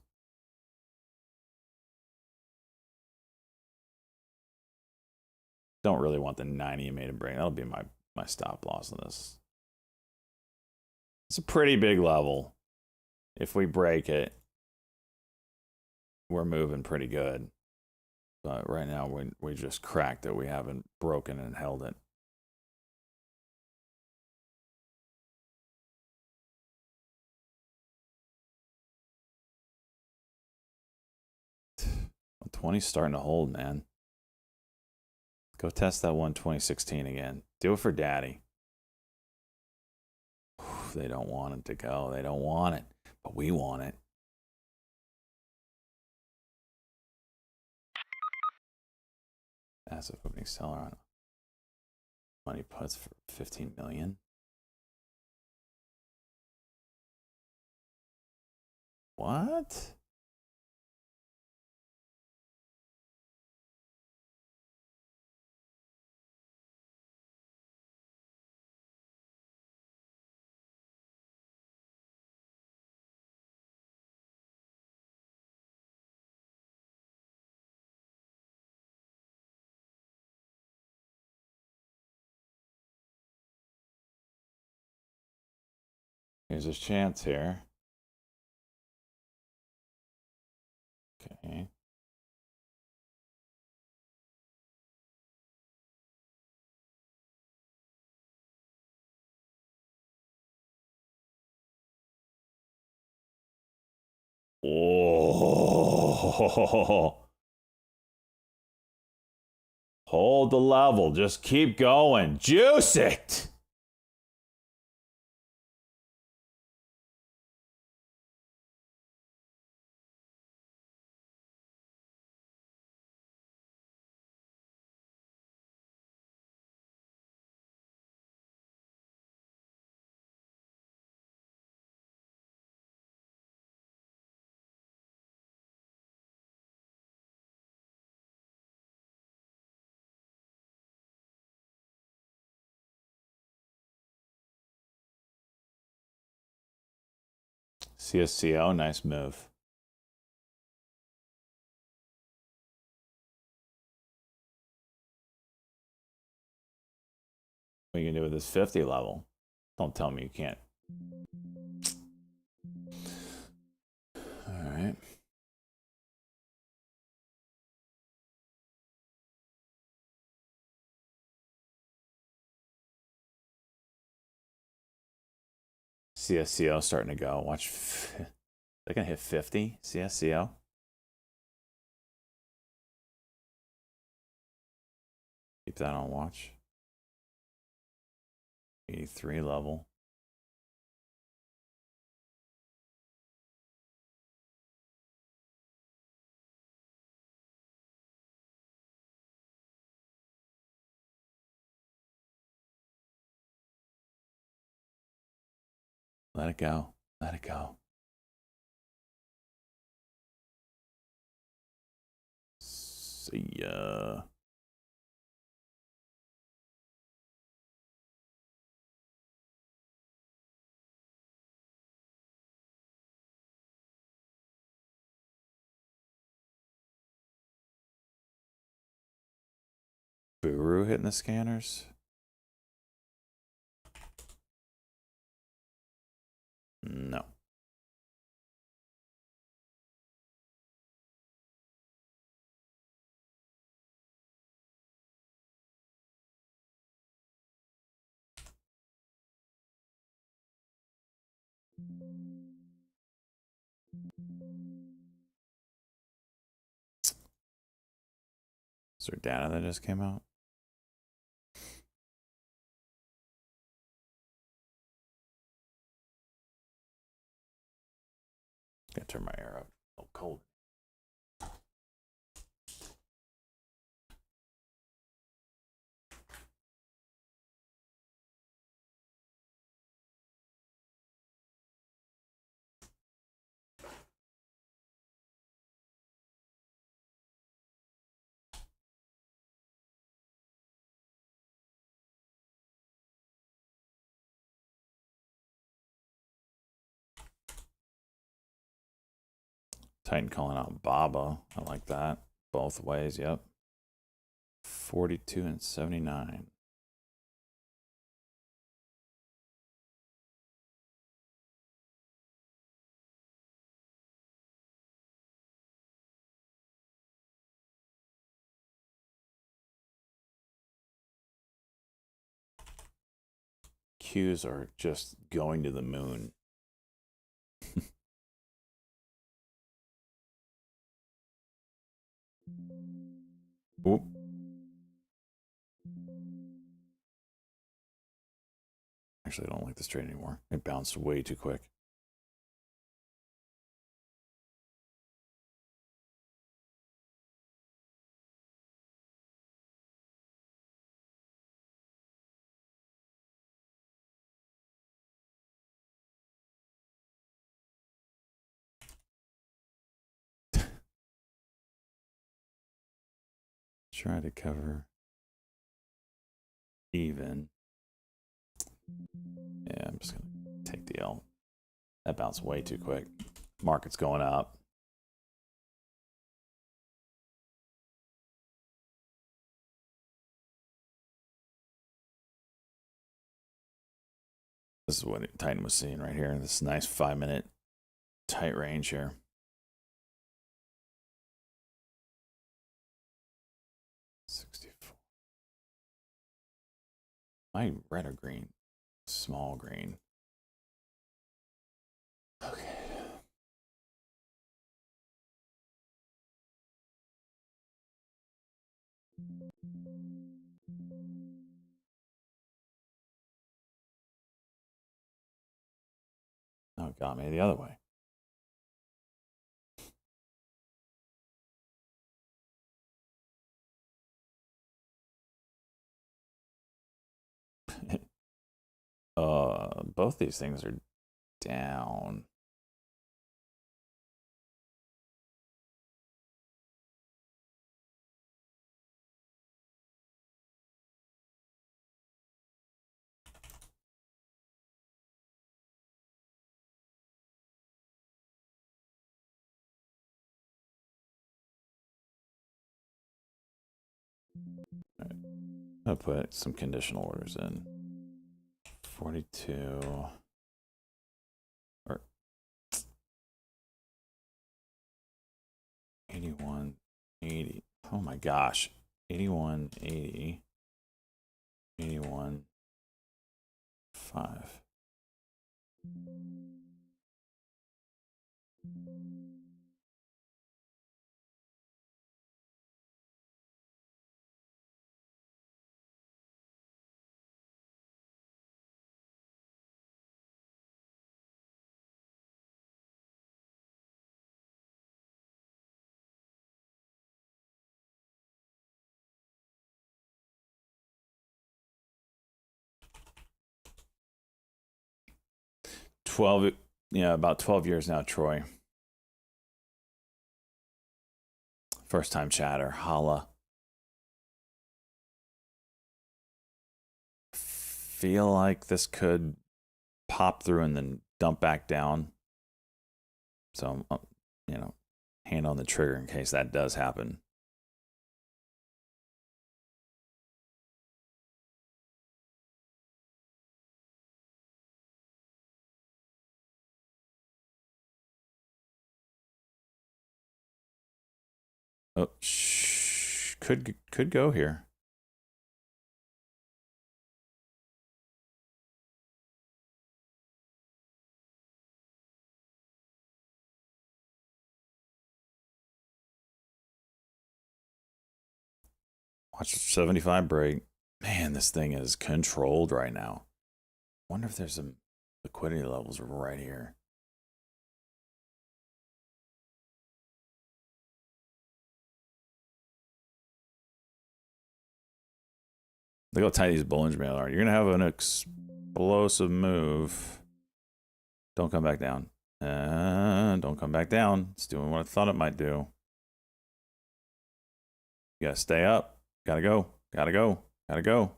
Don't really want the 90 EMA to break. That'll be my stop loss on this. It's a pretty big level. If we break it, we're moving pretty good. But right now, we just cracked it. We haven't broken and held it. $120's starting to hold, man. Go test that 120.16 again. Do it for daddy. They don't want it to go. They don't want it. But we want it. Massive opening seller on money puts for 15 million. What? Here's his chance here. Okay. Oh. Hold the level. Just keep going. Juice it. CSCO, nice move. What are you gonna do with this 50 level? Don't tell me you can't. All right. CSCO starting to go. Watch. They're gonna hit 50. CSCO. Keep that on watch. 83 level. Let it go. Let it go. See ya. Buru hitting the scanners. No. Is there data that just came out? Gotta turn my air up. Oh, cold. Titan calling out Baba. I like that. Both ways, yep. 42 and 79. Qs are just going to the moon. Oop. Actually, I don't like this trade anymore. It bounced way too quick. Try to cover even. Yeah, I'm just gonna take the L. That bounced way too quick. Market's going up. This is what Titan was seeing right here. This nice 5-minute tight range here. My red or green? Small green. Okay. Oh, it got me the other way. Both these things are down. Right. I'll put some conditional orders in. 42 or 81, 80. Oh my gosh. 81, 80, 81, 5. About 12 years now, Troy. First time chatter, holla. Feel like this could pop through and then dump back down. So, hand on the trigger in case that does happen. Oh, could go here. Watch 75 break. Man, this thing is controlled right now. Wonder if there's some liquidity levels right here. Look how tight these Bollinger Bands are. You're going to have an explosive move. Don't come back down. Don't come back down. It's doing what I thought it might do. You got to stay up. Gotta go. Gotta go. Gotta go.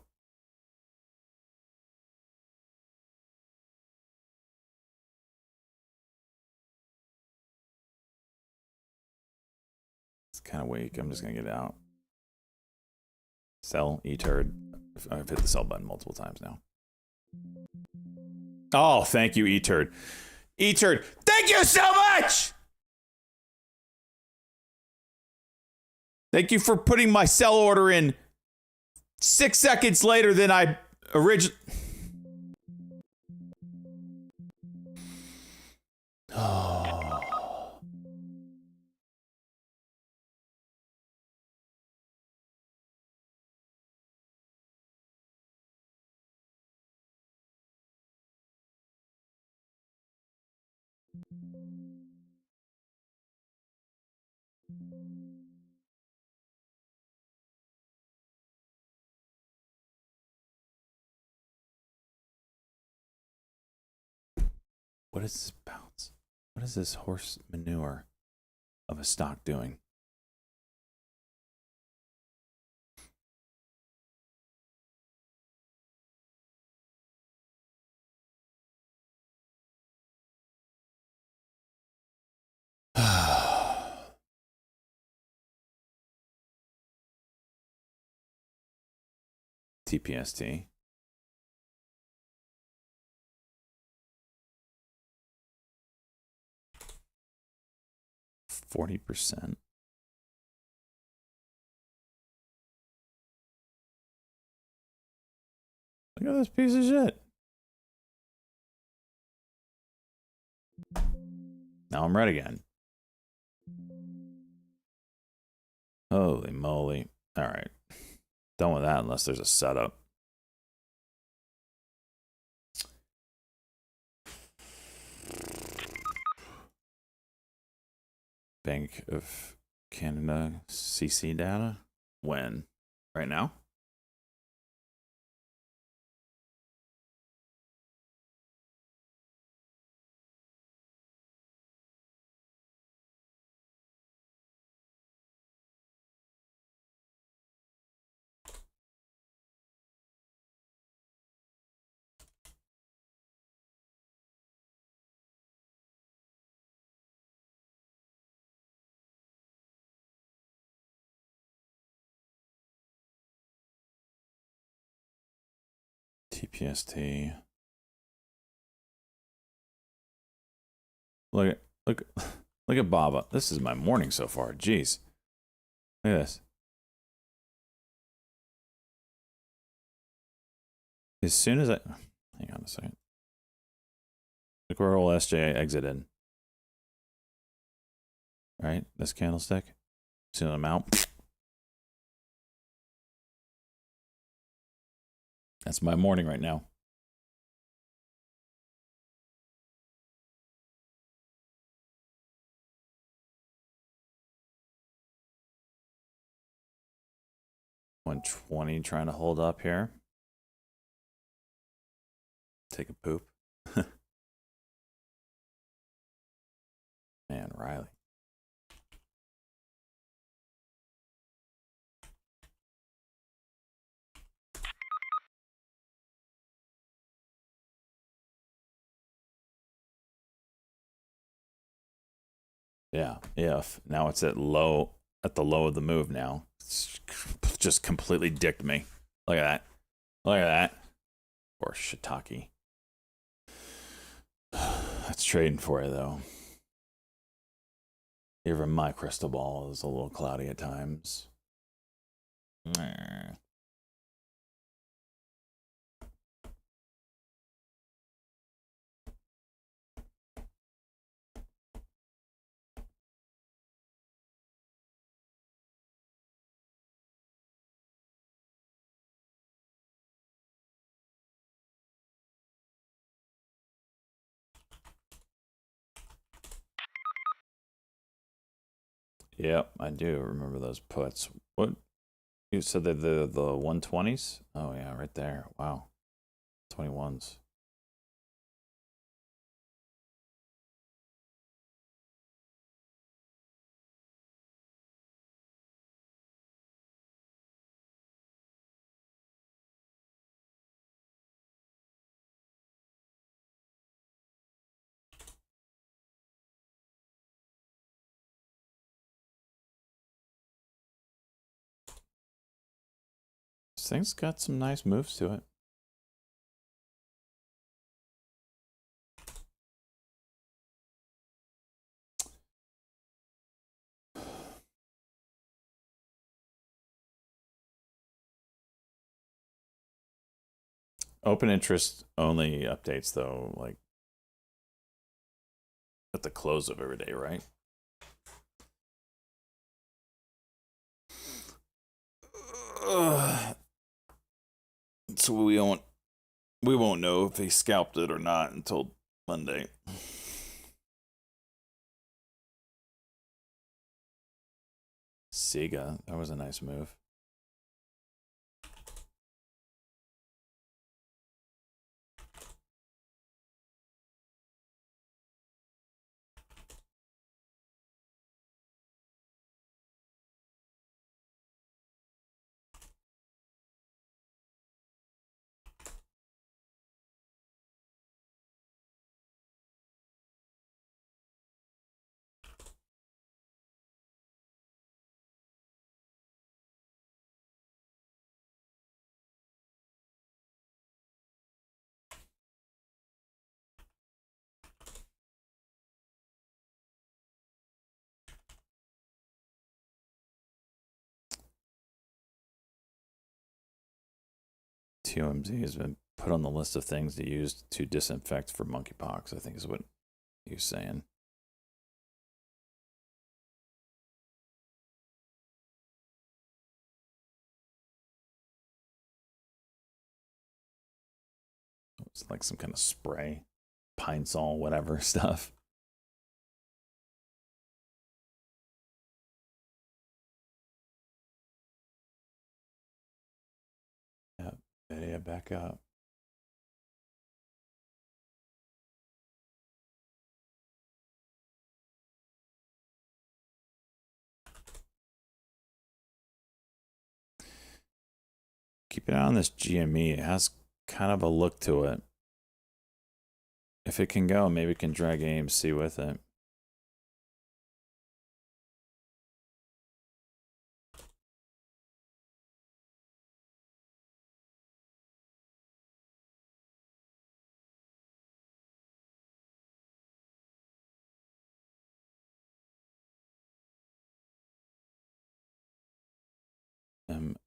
It's kind of weak. I'm just going to get it out. Sell, E-turd. I've hit the sell button multiple times now. Oh, thank you, E-turd. E-turd, thank you so much! Thank you for putting my sell order in 6 seconds later than I originally... Oh. What is this bounce? What is this horse manure of a stock doing? TPST. %. Look at this piece of shit. Now I'm red again. Holy moly. All right. Done with that unless there's a setup. Bank of Canada CC data? When? Right now? TPST. Look, look, look at Baba. This is my morning so far. Jeez. Look at this. As soon as hang on a second. Look where old SJ exited. Right? This candlestick. As soon as I'm out. That's my morning right now. $120 trying to hold up here. Take a poop. Man, Riley. Yeah, if. Now it's at the low of the move now. It's just completely dicked me. Look at that. Look at that. Or shiitake. That's trading for you, though. Even my crystal ball is a little cloudy at times. Yep, I do remember those puts. What? You said that the 120s? Oh, yeah, right there. Wow. 21s. This thing's got some nice moves to it. Open interest only updates, though, like at the close of every day, right? So we won't know if he scalped it or not until Monday. Sega, that was a nice move. TOMZ has been put on the list of things to use to disinfect for monkeypox, I think is what he was saying. It's like some kind of spray, Pine Sol, whatever stuff. Yeah, back up. Keep an eye on this GME. It has kind of a look to it. If it can go, maybe it can drag AMC with it.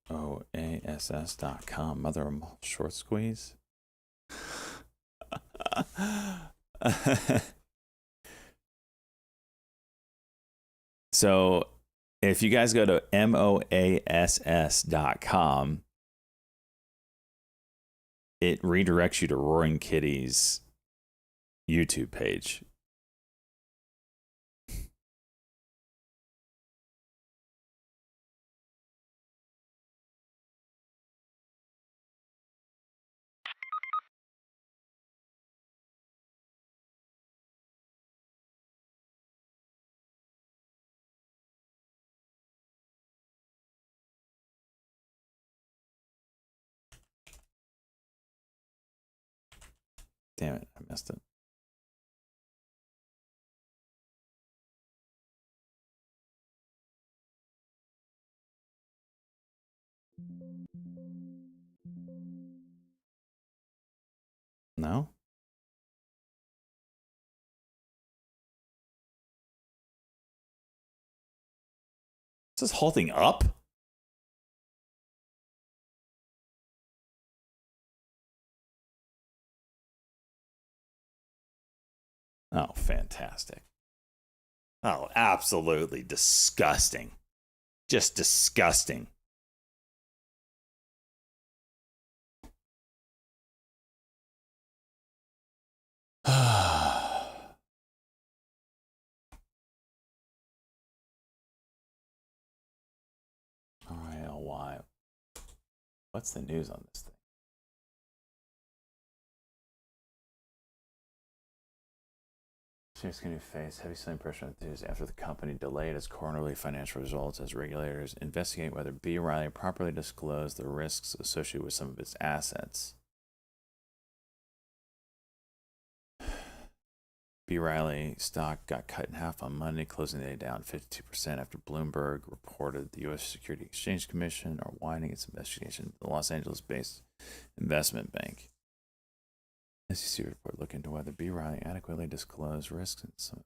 MOASS.com. Mother of short squeeze. So if you guys go to MOASS.com, it redirects you to Roaring Kitty's YouTube page. Damn it, I missed it. No? Is this halting up? Oh, fantastic. Oh, absolutely disgusting. Just disgusting. RILY. What's the news on this thing? Shares going to face heavy selling pressure on Tuesday after the company delayed its quarterly financial results as regulators investigate whether B. Riley properly disclosed the risks associated with some of its assets. B. Riley stock got cut in half on Monday, closing the day down 52% after Bloomberg reported the U.S. Securities Exchange Commission are winding its investigation into the Los Angeles-based investment bank. SEC report looking into whether B. Riley adequately disclosed risks and some.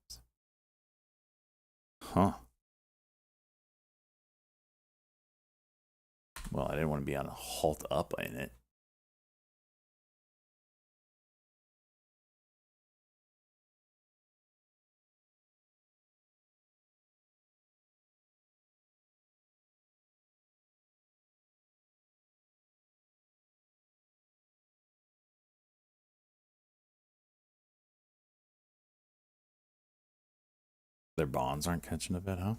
Huh. Well, I didn't want to be on a halt up in it. Their bonds aren't catching a bit, huh?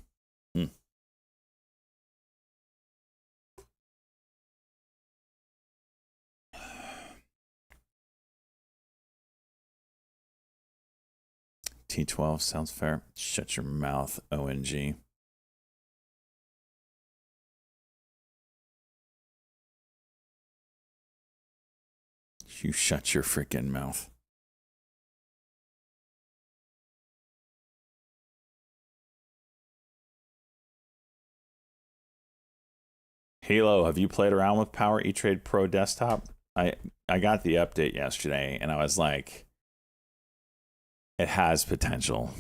T12 sounds fair. Shut your mouth, ONG. You shut your freaking mouth. Halo, have you played around with Power E-Trade Pro Desktop? I got the update yesterday, and I was like, it has potential.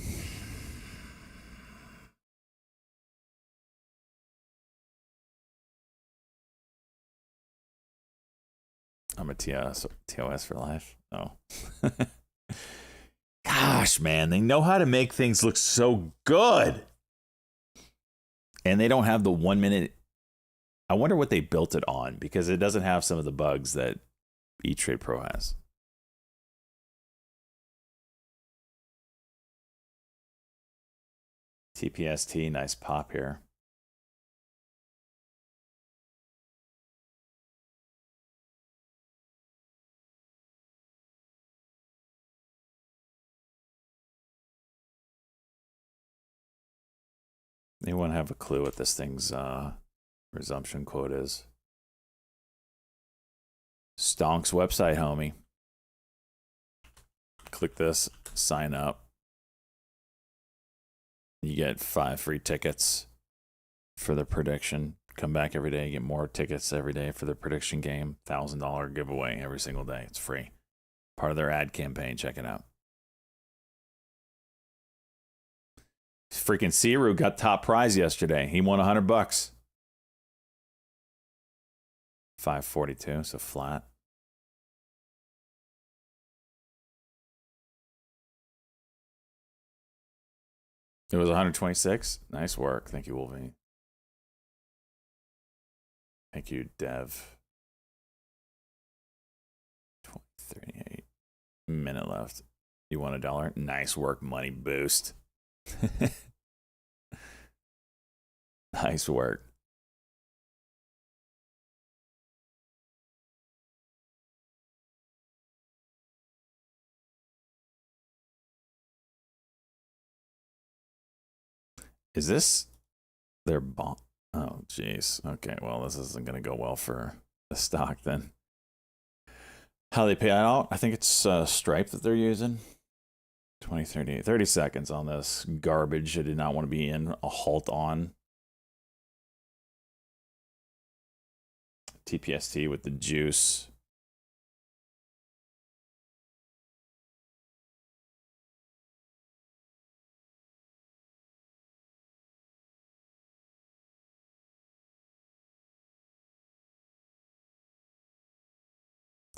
I'm a TOS for life. Oh. Gosh, man, they know how to make things look so good. And they don't have the 1 minute. I wonder what they built it on, because it doesn't have some of the bugs that E-Trade Pro has. TPST, nice pop here. Anyone have a clue what this thing's resumption quote is? Stonk's website, homie. Click this, sign up. You get 5 free tickets for the prediction. Come back every day, get more tickets every day for the prediction game. $1,000 giveaway every single day. It's free. Part of their ad campaign. Check it out. Freaking Siru got top prize yesterday. He won $100. 542, so flat. It was 126. Nice work. Thank you, Wolverine. Thank you, Dev. 38. Minute left. You want $1? Nice work, money boost. Nice work. Is this their bomb? Oh, jeez. Okay, well, this isn't going to go well for the stock then. How they pay out? I think it's Stripe that they're using. 20, 30 seconds on this garbage I did not want to be in. A halt on. TPST with the juice.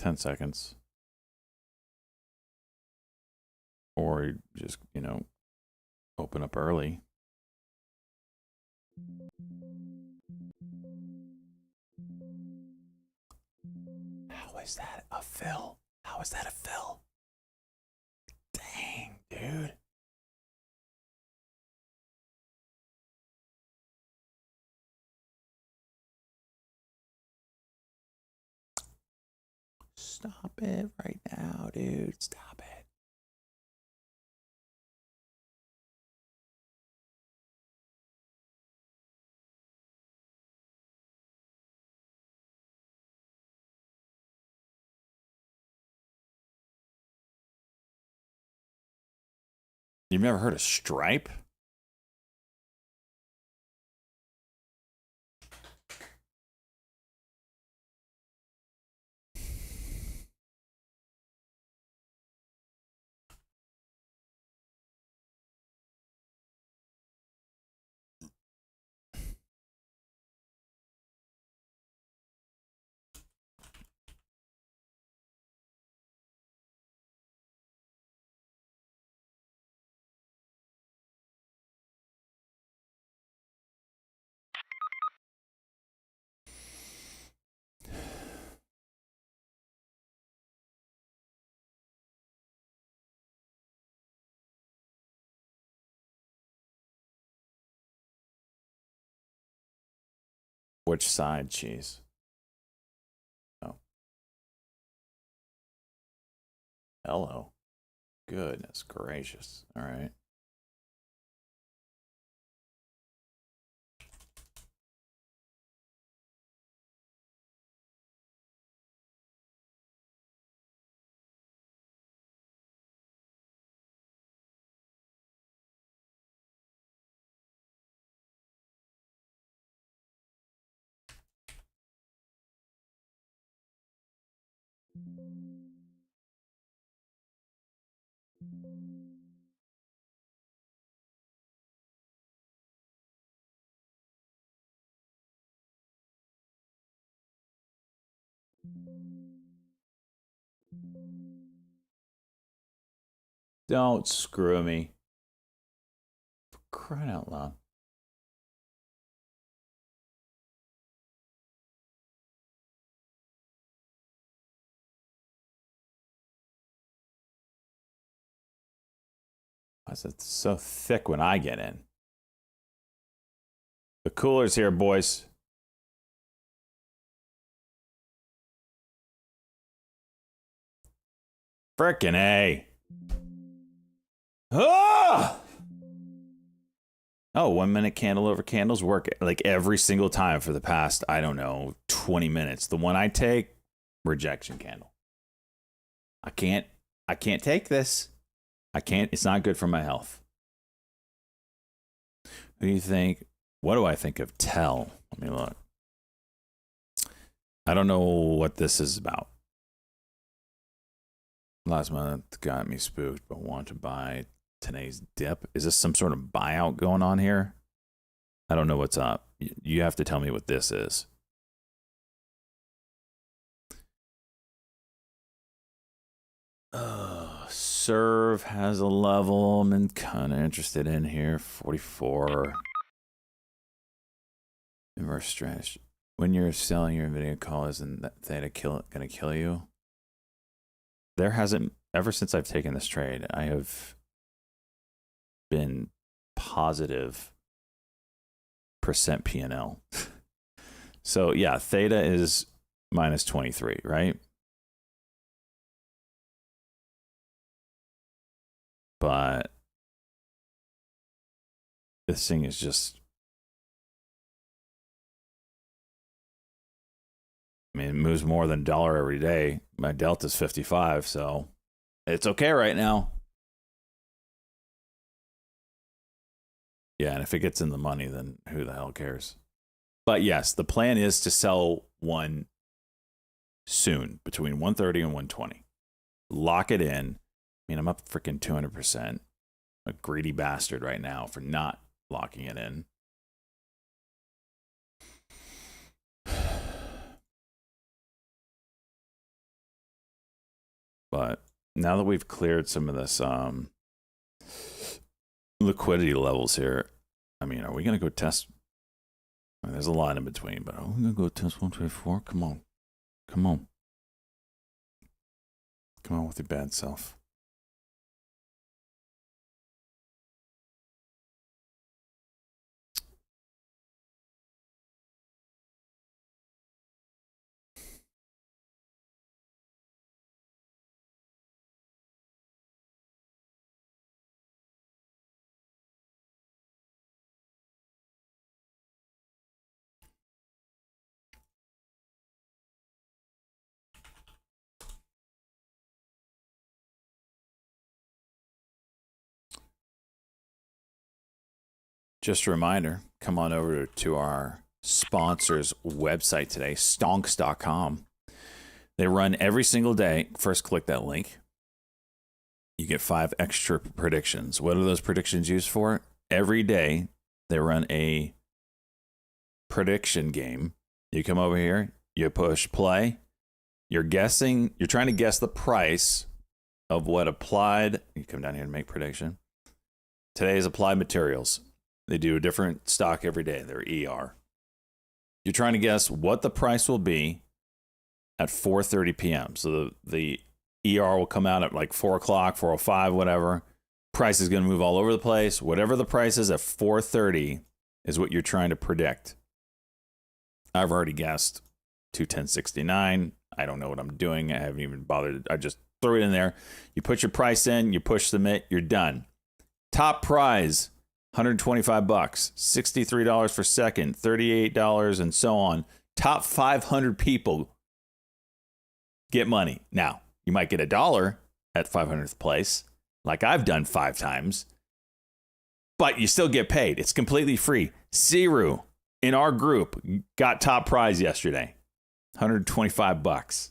$10 seconds. Or just, open up early. How is that a fill? How is that a fill? Dang, dude. Stop it right now, dude. Stop it. You've never heard of Stripe? Which side, cheese? Oh. Hello. Goodness gracious. All right. Don't screw me. For crying out loud. Why is it so thick when I get in? The cooler's here, boys. Frickin' A. Ah! Oh, 1 minute candle over candles work like every single time for the past, I don't know, 20 minutes. The one I take, rejection candle. I can't take this. I can't, it's not good for my health. Who do you think? What do I think of Tell? Let me look. I don't know what this is about. Last month got me spooked, but want to buy today's dip. Is this some sort of buyout going on here? I don't know what's up. You have to tell me what this is. Serve has a level I'm kind of interested in here. 44. Inverse strategy. When you're selling your video call, isn't that theta gonna kill you? There hasn't, ever since I've taken this trade, I have been positive percent P&L. So yeah, theta is minus 23, right? But this thing is just, I mean, it moves more than $1 every day. My delta's 55, so it's okay right now. Yeah, and if it gets in the money, then who the hell cares? But yes, the plan is to sell one soon, between 130 and 120. Lock it in. I mean, I'm up freaking 200%. A greedy bastard right now for not locking it in. But now that we've cleared some of this liquidity levels here, I mean, are we going to go test? I mean, there's a line in between, but are we going to go test 124? Come on. Come on. Come on with your bad self. Just a reminder, come on over to our sponsor's website today, stonks.com. They run every single day. First, click that link. You get 5 extra predictions. What are those predictions used for? Every day, they run a prediction game. You come over here, you push play. You're guessing, you're trying to guess the price of what applied. You come down here and make prediction. Today is Applied Materials. They do a different stock every day. They're ER. You're trying to guess what the price will be at 4:30 p.m. So the ER will come out at like 4 o'clock, 4:05, whatever. Price is going to move all over the place. Whatever the price is at 4:30 is what you're trying to predict. I've already guessed 210.69. I don't know what I'm doing. I haven't even bothered. I just threw it in there. You put your price in, you push submit, you're done. Top prize, $125, $63 for second, $38, and so on. Top 500 people get money. Now, you might get $1 at 500th place, like I've done 5 times, but you still get paid. It's completely free. Siru in our group got top prize yesterday, $125.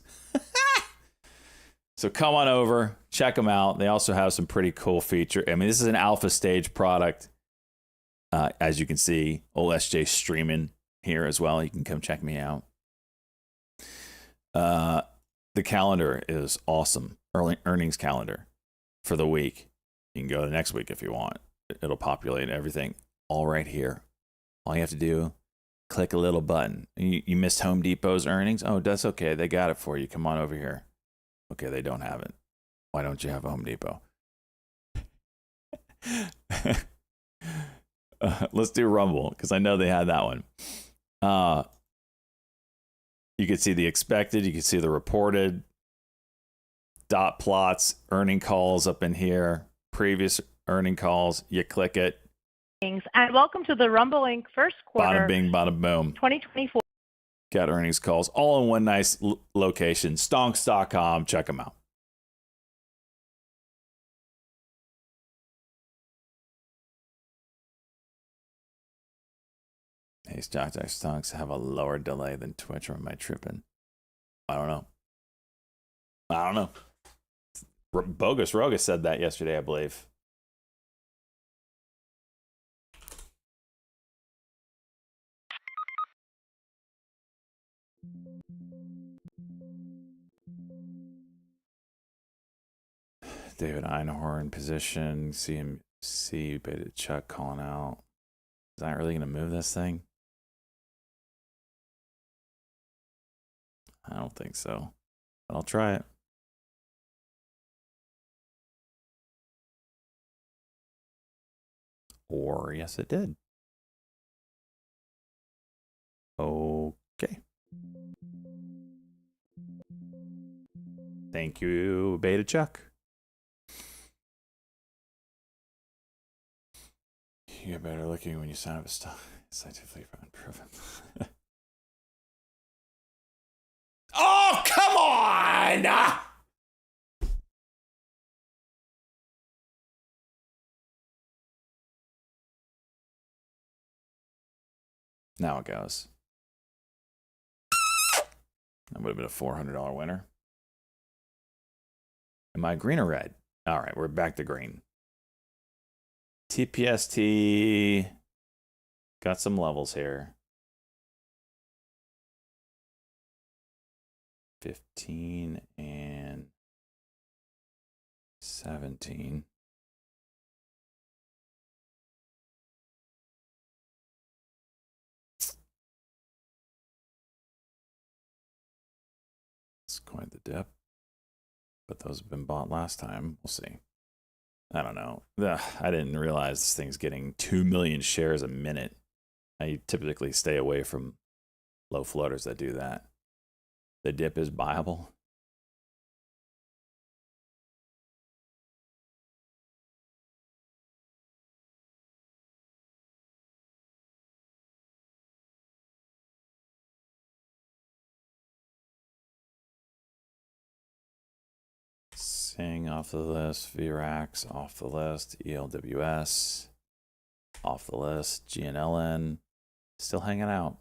So come on over, check them out. They also have some pretty cool feature. I mean, this is an alpha stage product. As you can see, old SJ streaming here as well. You can come check me out. The calendar is awesome. Early earnings calendar for the week. You can go to next week if you want. It'll populate everything all right here. All you have to do, click a little button. You missed Home Depot's earnings? Oh, that's okay. They got it for you. Come on over here. Okay, they don't have it. Why don't you have a Home Depot? Let's do Rumble, because I know they had that one. You can see the expected. You can see the reported. Dot plots, earning calls up in here. Previous earning calls. You click it. And welcome to the Rumble Inc. first quarter. Bada bing, bada boom. 2024. Got earnings calls all in one nice location. Stonks.com. Check them out. Hey, Stonks have a lower delay than Twitch, or am I tripping? I don't know. Bogus Rogus said that yesterday, I believe. David Einhorn position. CMC beta Chuck calling out. Is that really going to move this thing? I don't think so. But I'll try it. Or yes, it did. Okay. Thank you, Beta Chuck. You get better looking when you sign up a stock. Scientifically unproven. Oh, come on! Now it goes. That would have been a $400 winner. Am I green or red? All right, we're back to green. TPST. Got some levels here. 15 and 17. It's quite the dip. But those have been bought last time. We'll see. I don't know. I didn't realize this thing's getting 2 million shares a minute. I typically stay away from low floaters that do that. The dip is buyable. Sing off the list, VRAX off the list, ELWS off the list, GNLN still hanging out.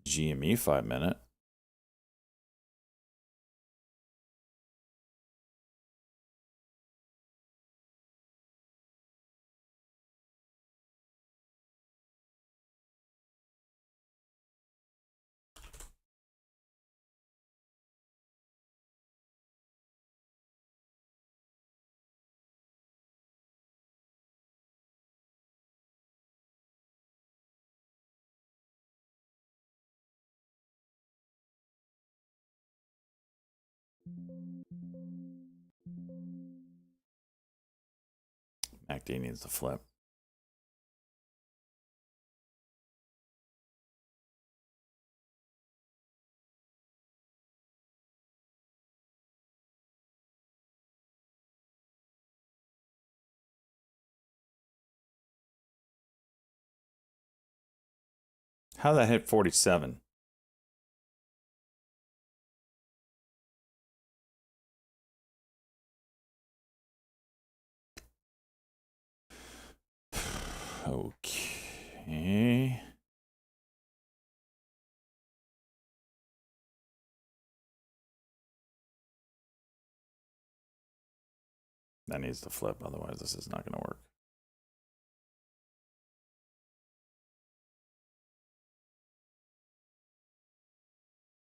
GME 5-minute. MACD needs to flip. How did that hit 47? Okay. That needs to flip, otherwise this is not going to work.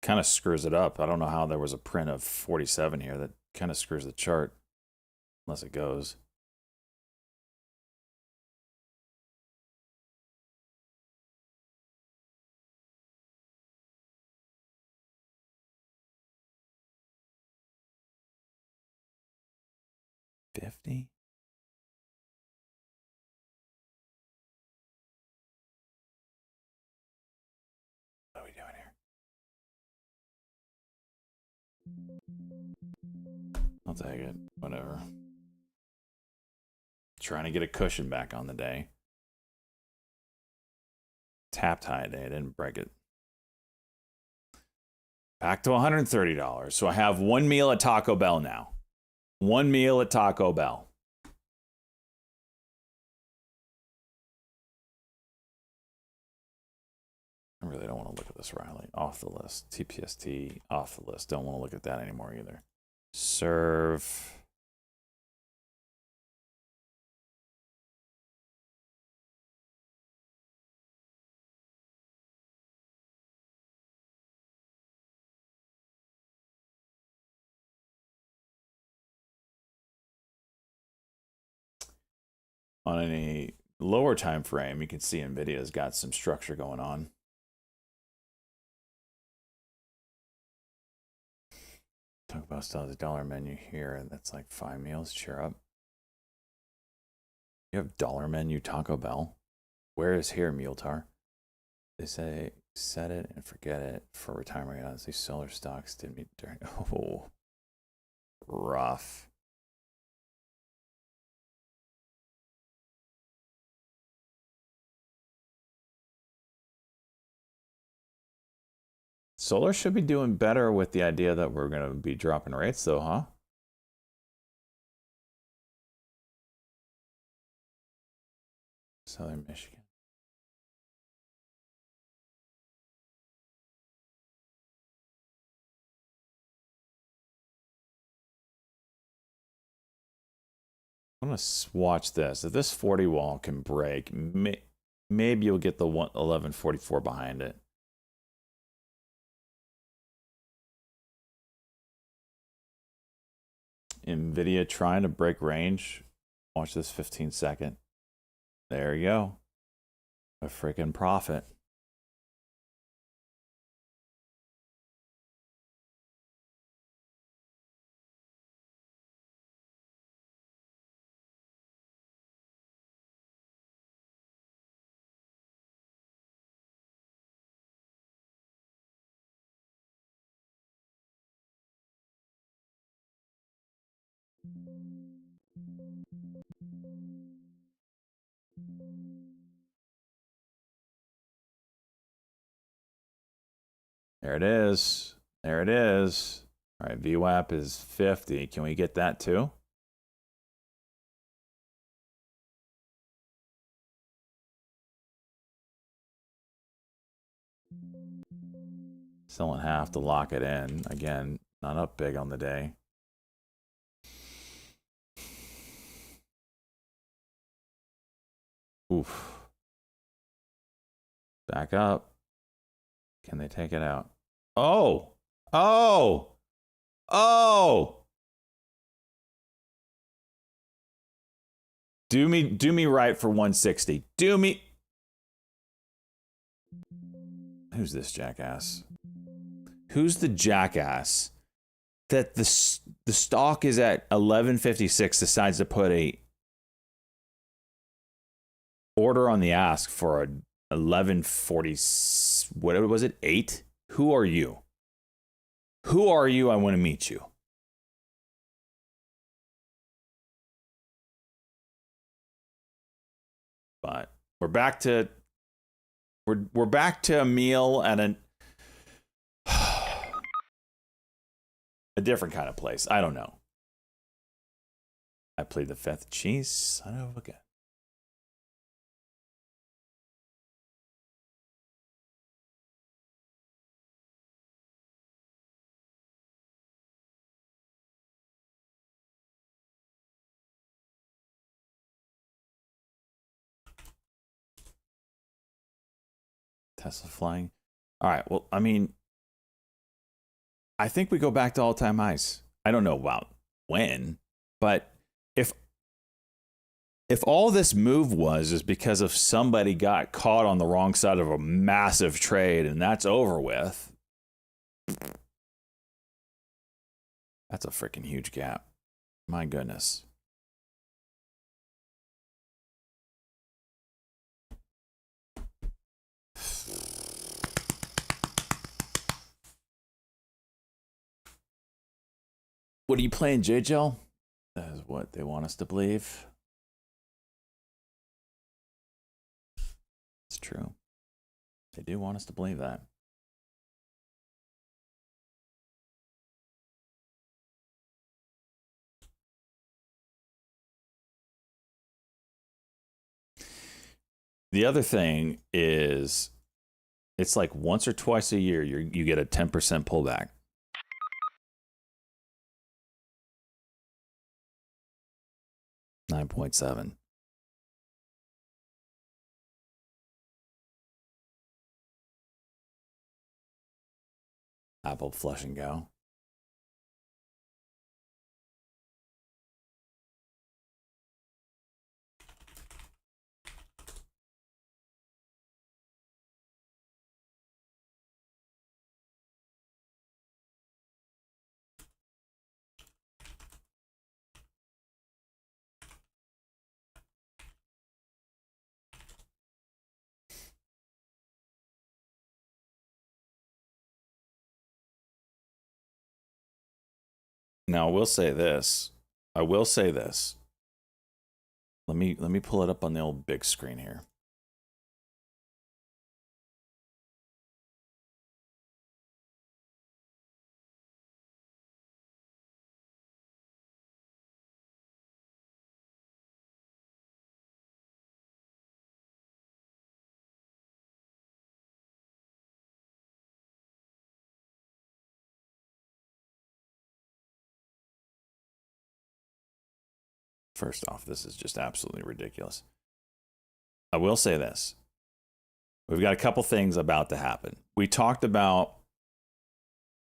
Kind of screws it up. I don't know how there was a print of 47 here. That kind of screws the chart, unless it goes. $50? What are we doing here? I'll take it. Whatever. Trying to get a cushion back on the day. Tapped high day. Didn't break it. Back to $130. So I have one meal at Taco Bell now. One meal at Taco Bell. I really don't want to look at this, Riley. Off the list. TPST, off the list. Don't want to look at that anymore either. Serve. on any lower time frame, you can see NVIDIA's got some structure going on. Talk about still has a dollar menu here, and that's like 5 meals. Cheer up. You have dollar menu Taco Bell. Where is here, Muletar? They say set it and forget it for retirement. Honestly, solar stocks did me during. Oh, rough. Solar should be doing better with the idea that we're going to be dropping rates, though, huh? Southern Michigan. I'm going to watch this. If this 40 wall can break, maybe you'll get the 1144 behind it. NVIDIA trying to break range. Watch this 15-second. There you go. A freaking profit. There it is. There it is. All right, VWAP is 50. Can we get that too? Selling half to lock it in. Again, not up big on the day. Oof. Back up. Can they take it out? Oh! Oh! Oh! Do me right for 160. Do me. Who's this jackass? Who's the jackass that the stock is at 1156 decides to put a order on the ask for a 1140, what was it, 8? Who are you? Who are you? I want to meet you. But we're back to a meal at a different kind of place. I don't know. I played the fifth. Jeez, son of a gun. Tesla flying. All right. Well, I mean, I think we go back to all-time highs. I don't know about when, but if all this move is because of somebody got caught on the wrong side of a massive trade and that's over with, that's a freaking huge gap. My goodness. What are you playing, JJL? That is what they want us to believe. It's true. They do want us to believe that. The other thing is, it's like once or twice a year you get a 10% pullback. $9.7. Apple flush and go. Now, I will say this. Let me pull it up on the old big screen here. First off, this is just absolutely ridiculous. I will say this. We've got a couple things about to happen. We talked about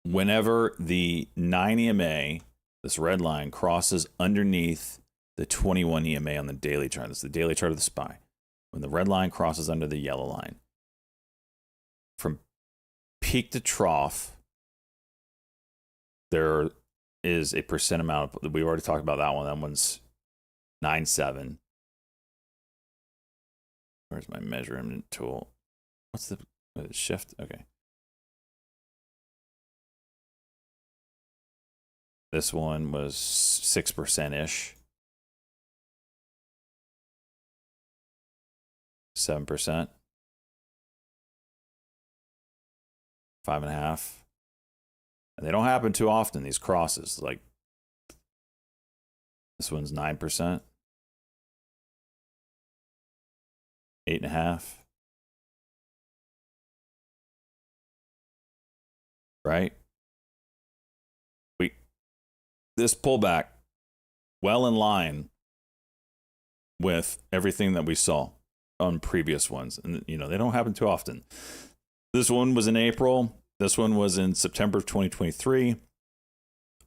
whenever the 9 EMA, this red line, crosses underneath the 21 EMA on the daily chart. That's the daily chart of the SPY. When the red line crosses under the yellow line, from peak to trough, there is a percent amount. We already talked about that one. That one's 9.7. Where's my measurement tool? What's the shift? Okay. This one was 6%-ish. 7%. 5.5%. And they don't happen too often, these crosses. Like, this one's 9%. 8.5%. Right? This pullback, well in line with everything that we saw on previous ones. And, you know, they don't happen too often. This one was in April. This one was in September of 2023.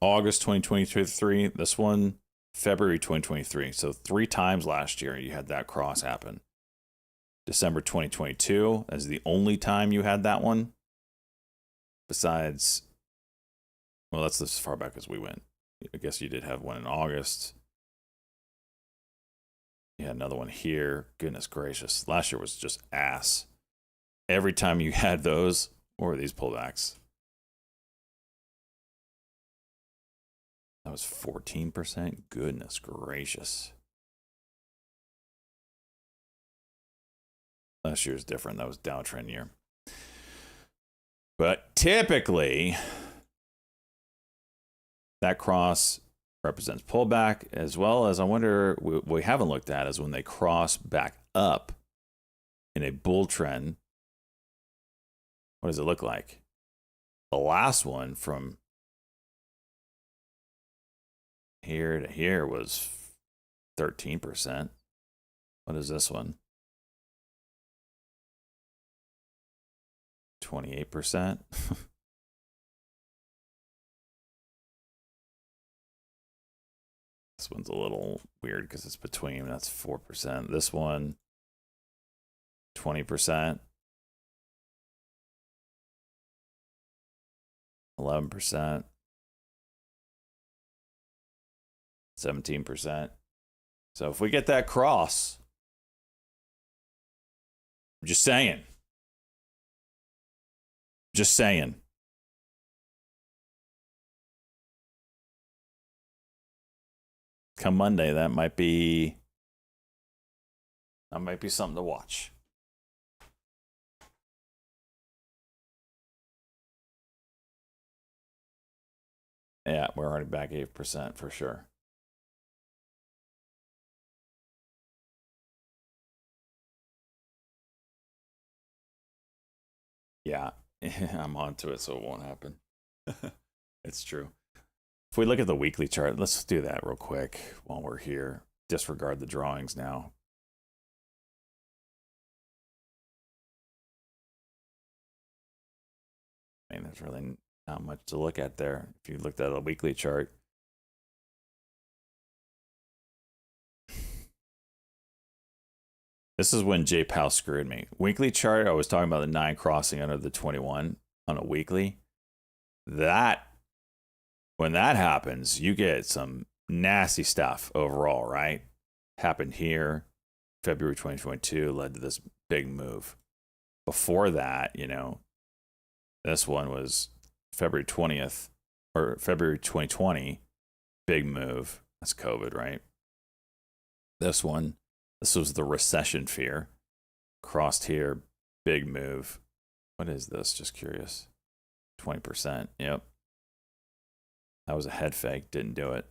August 2023. This one, February 2023. So 3 times last year you had that cross happen. December 2022 as the only time you had that one. Besides, well, that's as far back as we went. I guess you did have one in August. You had another one here. Goodness gracious. Last year was just ass. Every time you had those, or these pullbacks. That was 14%. Goodness gracious. Last year's different. That was downtrend year. But typically, that cross represents pullback, as well as I wonder, what we haven't looked at is when they cross back up in a bull trend, what does it look like? The last one from here to here was 13%. What is this one? 28%. This one's a little weird because it's between. That's 4%. This one, 20%. 11%. 17%. So if we get that cross, I'm just saying. Just saying. Come Monday, that might be something to watch. Yeah, we're already back 8% for sure. Yeah, I'm onto it, so it won't happen. It's true. If we look at the weekly chart, let's do that real quick while we're here. Disregard the drawings now. I mean, there's really not much to look at there. If you looked at a weekly chart, this is when Jay Powell screwed me. Weekly chart, I was talking about the 9 crossing under the 21 on a weekly. When that happens, you get some nasty stuff overall, right? Happened here, February 2022, led to this big move. Before that, you know, this one was February 20th, or February 2020, big move. That's COVID, right? This one, this was the recession fear. Crossed here, big move. What is this? Just curious. 20%. Yep. That was a head fake. Didn't do it.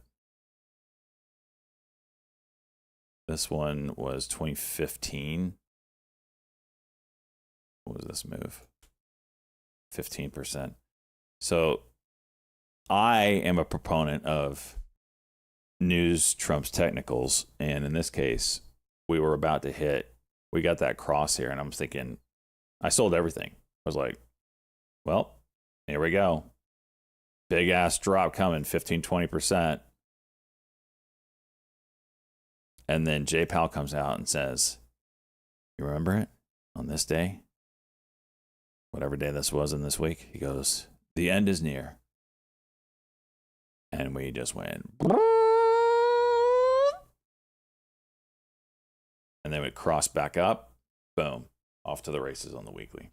This one was 2015. What was this move? 15%. So I am a proponent of news trumps technicals. And in this case, we were about to hit. We got that cross here. And I'm thinking, I sold everything. I was like, well, here we go. Big ass drop coming, 15, 20%. And then Jay Powell comes out and says, you remember it on this day? Whatever day this was in this week. He goes, the end is near. And we just went. And then we crossed back up. Boom. Off to the races on the weekly.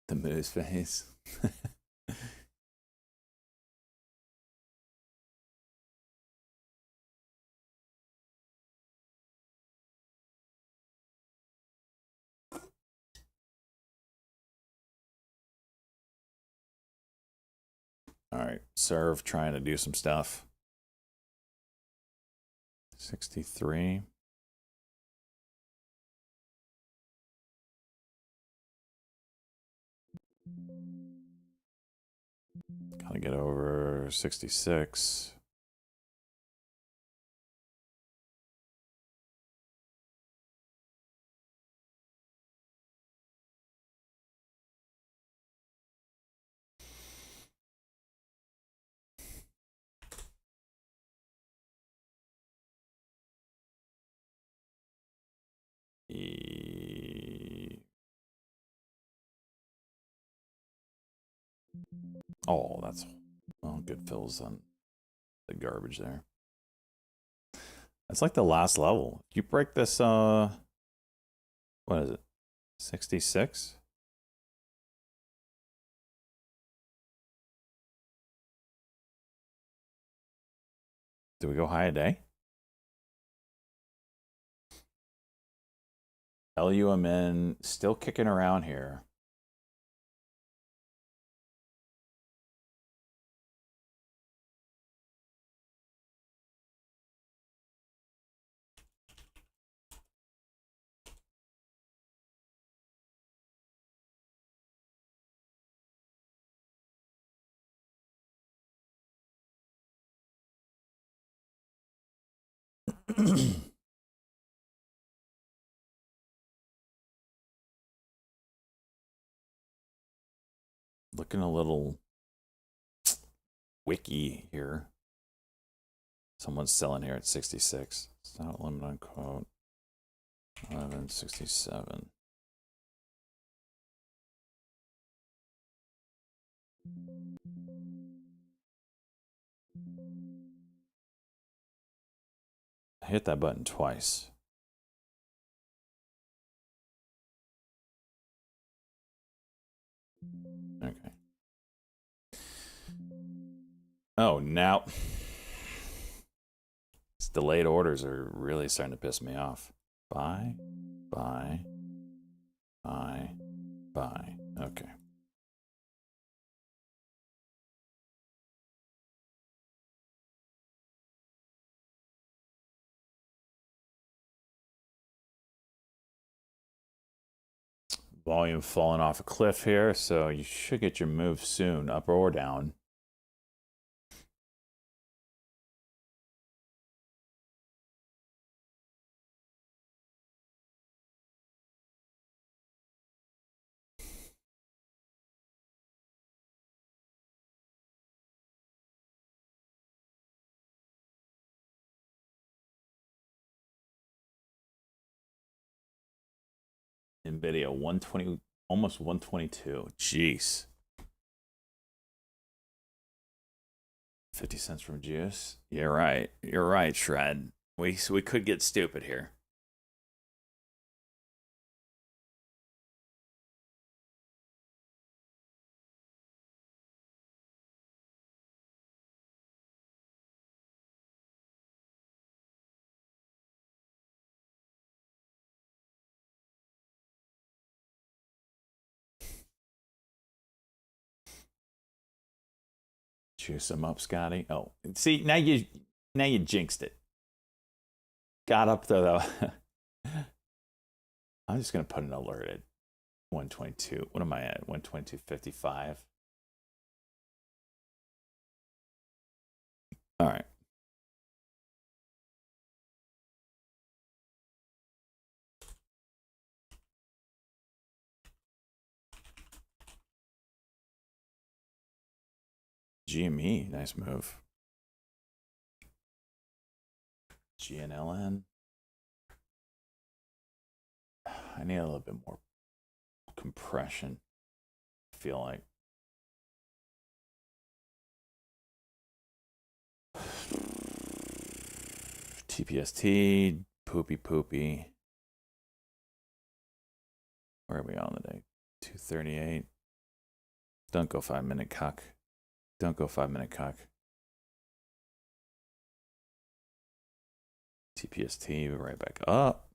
The moose face. All right, serve trying to do some stuff. 63. Gotta get over 66. Oh, that's good fills on the garbage there. That's like the last level. If you break this, what is it? 66? Do we go high a day? LUMN still kicking around here. Looking a little wiki here. Someone's selling here at 66. It's not limit on quote. 1167. I hit that button twice. Okay. Oh, now these delayed orders are really starting to piss me off. Buy. Okay. Volume falling off a cliff here, so you should get your move soon, up or down. NVIDIA 120, almost 122. Jeez. 50 cents from juice. You're right. You're right, Shred. We could get stupid here. Juice him up, Scotty. Oh, see, now you jinxed it. Got up there though. I'm just gonna put an alert at 122. What am I at? 122.55. All right. GME, nice move. GNLN. I need a little bit more compression, I feel like. TPST, poopy. Where are we on the day? 238. Don't go 5-minute cock. Don't go 5-minute cock. TPST, right back up.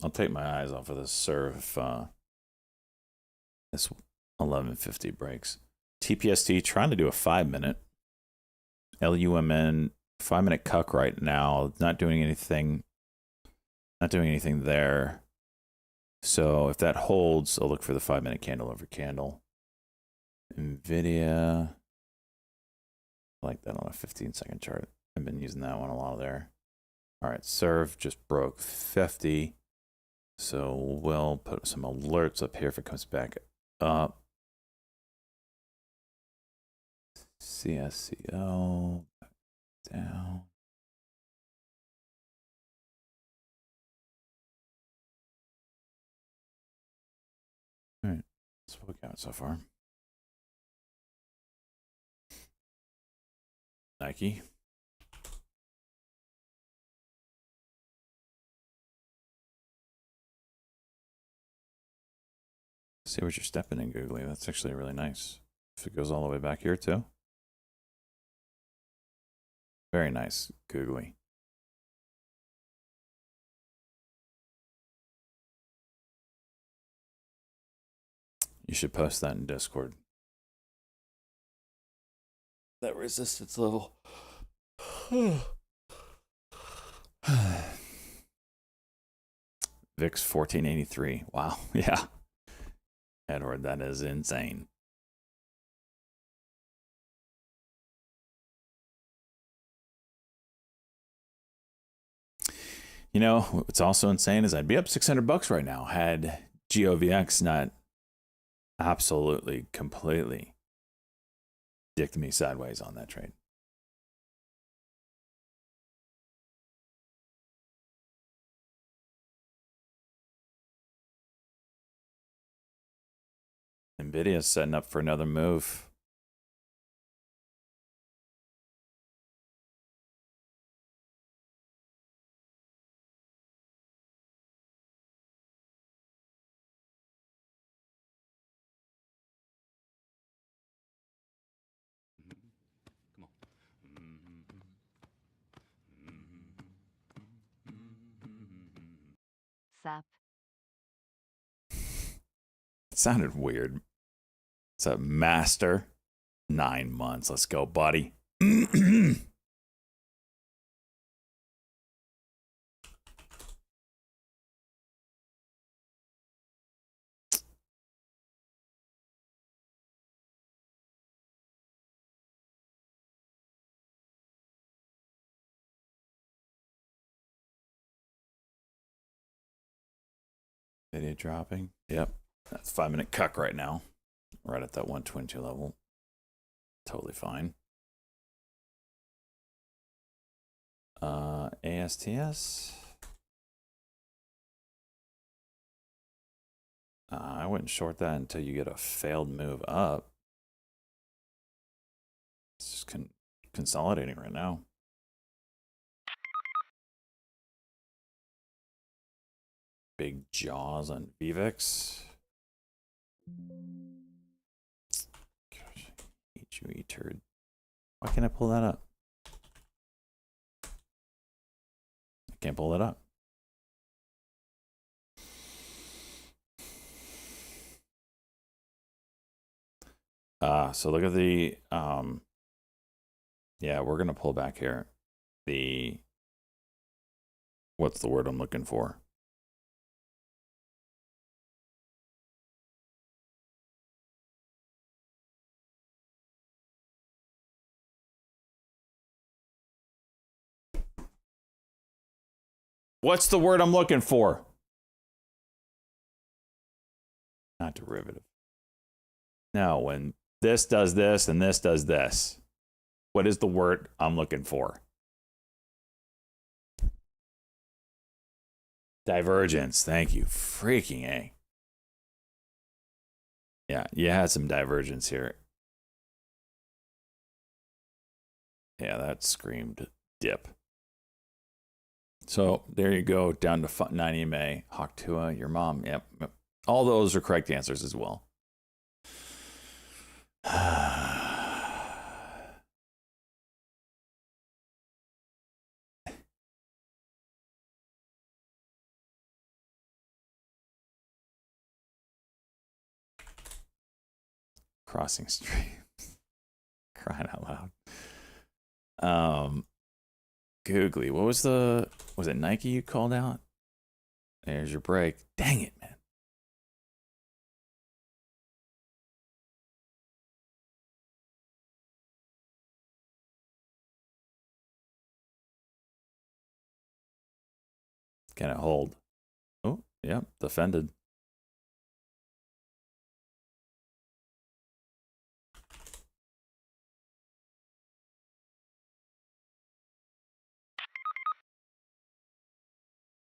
I'll take my eyes off of this serve. This 1150 breaks. TPST trying to do a 5-minute. LUMN 5-minute cuck right now. Not doing anything. Not doing anything there. So if that holds, I'll look for the 5-minute candle over candle. Nvidia. I like that on a 15-second chart. I've been using that one a lot there. All right, serve just broke 50. So we'll put some alerts up here if it comes back up. CSCO down. All right, that's what we got so far. Nike. See what you're stepping in, Googly. That's actually really nice. If it goes all the way back here too. Very nice, Googly. You should post that in Discord. That resistance level. VIX 1483. Wow. Yeah. Edward, that is insane. You know, what's also insane is I'd be up $600 right now had GOVX not absolutely, completely dicked me sideways on that trade. Nvidia's setting up for another move. Sup. It sounded weird. It's a master. 9 months. Let's go, buddy. Video dropping. Yep. That's 5-minute cuck right now. Right at that 122 level. Totally fine. ASTS. I wouldn't short that until you get a failed move up. It's just consolidating right now. Big jaws on VVIX. Gosh, I hate you, E-turd. Why can't I pull that up? I can't pull it up. So look at the, yeah, we're going to pull back here. What's the word I'm looking for? What's the word I'm looking for? Not derivative. Now, when this does this and this does this, what is the word I'm looking for? Divergence. Thank you. Freaking A. Yeah, you had some divergence here. Yeah, that screamed dip. So there you go, down to 9 EMA. Hawktua, your mom. Yep. All those are correct answers as well. Crossing streams. Crying out loud. Googly, what was it Nike you called out? There's your break. Dang it, man. Can it hold? Oh, yep, defended.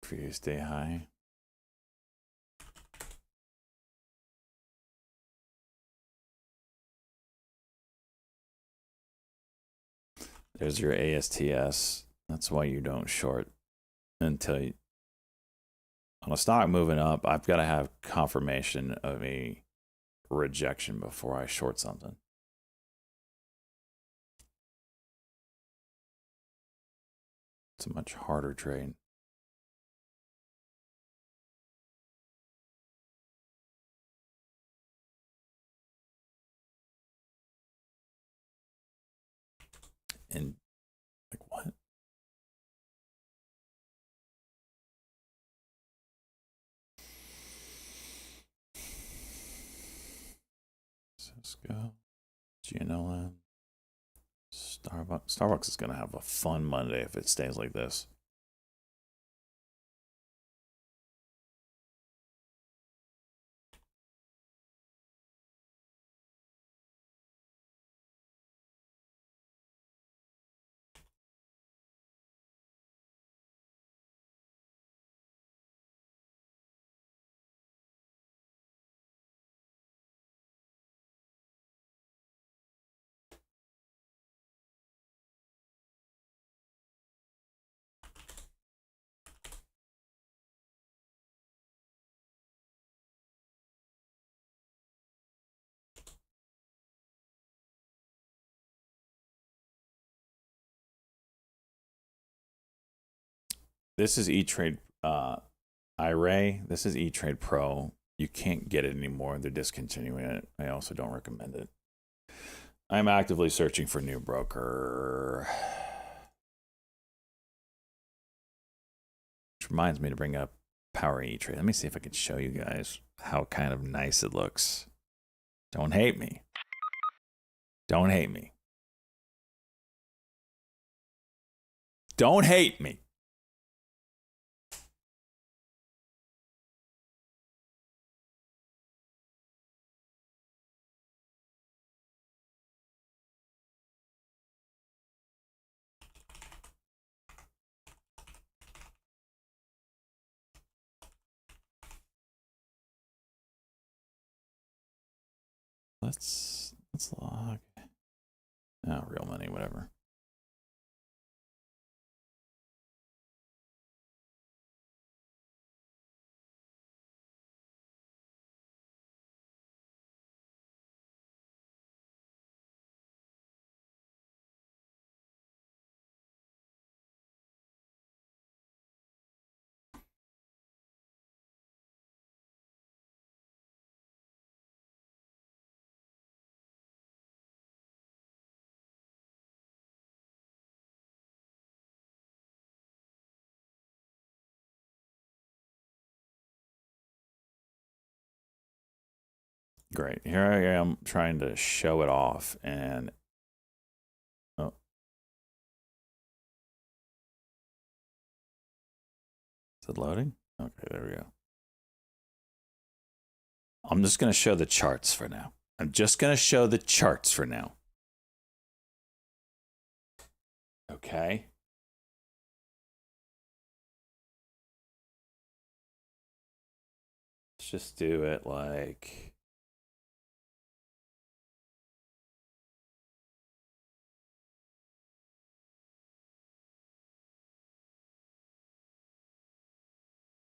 Previous day high. There's your ASTS. That's why you don't short until you, on a stock moving up, I've got to have confirmation of a rejection before I short something. It's a much harder trade. And like what? Cisco, GNLM, Starbucks. Starbucks is going to have a fun Monday if it stays like this. This is E-Trade iRay. This is E-Trade Pro. You can't get it anymore. They're discontinuing it. I also don't recommend it. I'm actively searching for new broker. Which reminds me to bring up Power E-Trade. Let me see if I can show you guys how kind of nice it looks. Don't hate me. Don't hate me. Don't hate me. let's log. Oh, real money, whatever. Great. Here I am trying to show it off, and oh, is it loading? Okay, there we go. I'm just going to show the charts for now. Okay. Let's just do it like...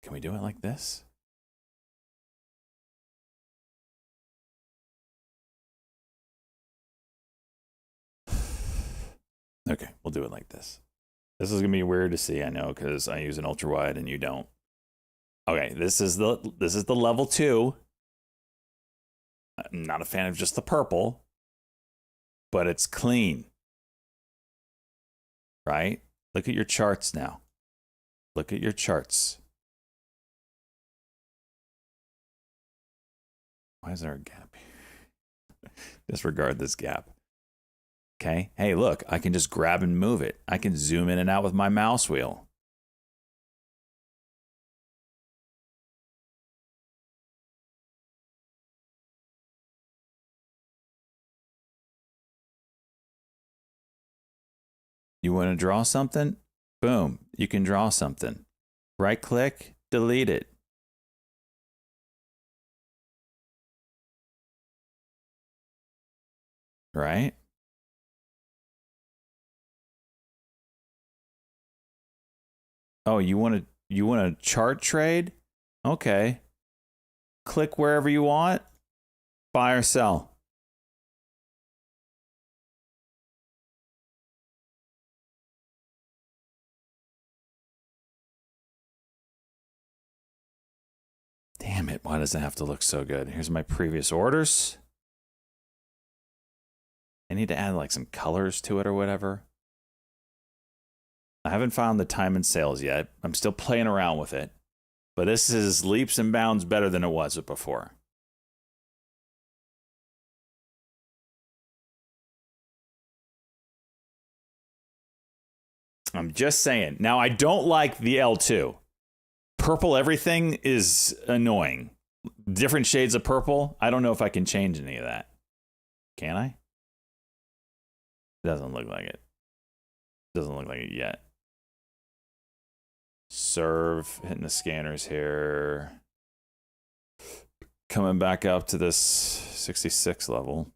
Can we do it like this? Okay, we'll do it like this. This is gonna be weird to see, I know, because I use an ultra wide and you don't. Okay, this is the level 2. I'm not a fan of just the purple, but it's clean. Right? Look at your charts now. Look at your charts. Why is there a gap here? Disregard this gap. Okay. Hey, look, I can just grab and move it. I can zoom in and out with my mouse wheel. You want to draw something? Boom, you can draw something. Right click, delete it. Right? Oh, you want to chart trade? Okay. Click wherever you want. Buy or sell. Damn it, why does it have to look so good? Here's my previous orders. I need to add like some colors to it or whatever. I haven't found the time and sales yet. I'm still playing around with it. But this is leaps and bounds better than it was before. I'm just saying. Now, I don't like the L2. Purple everything is annoying. Different shades of purple. I don't know if I can change any of that. Can I? It doesn't look like it. Doesn't look like it yet. Serve, hitting the scanners here. Coming back up to this 66 level.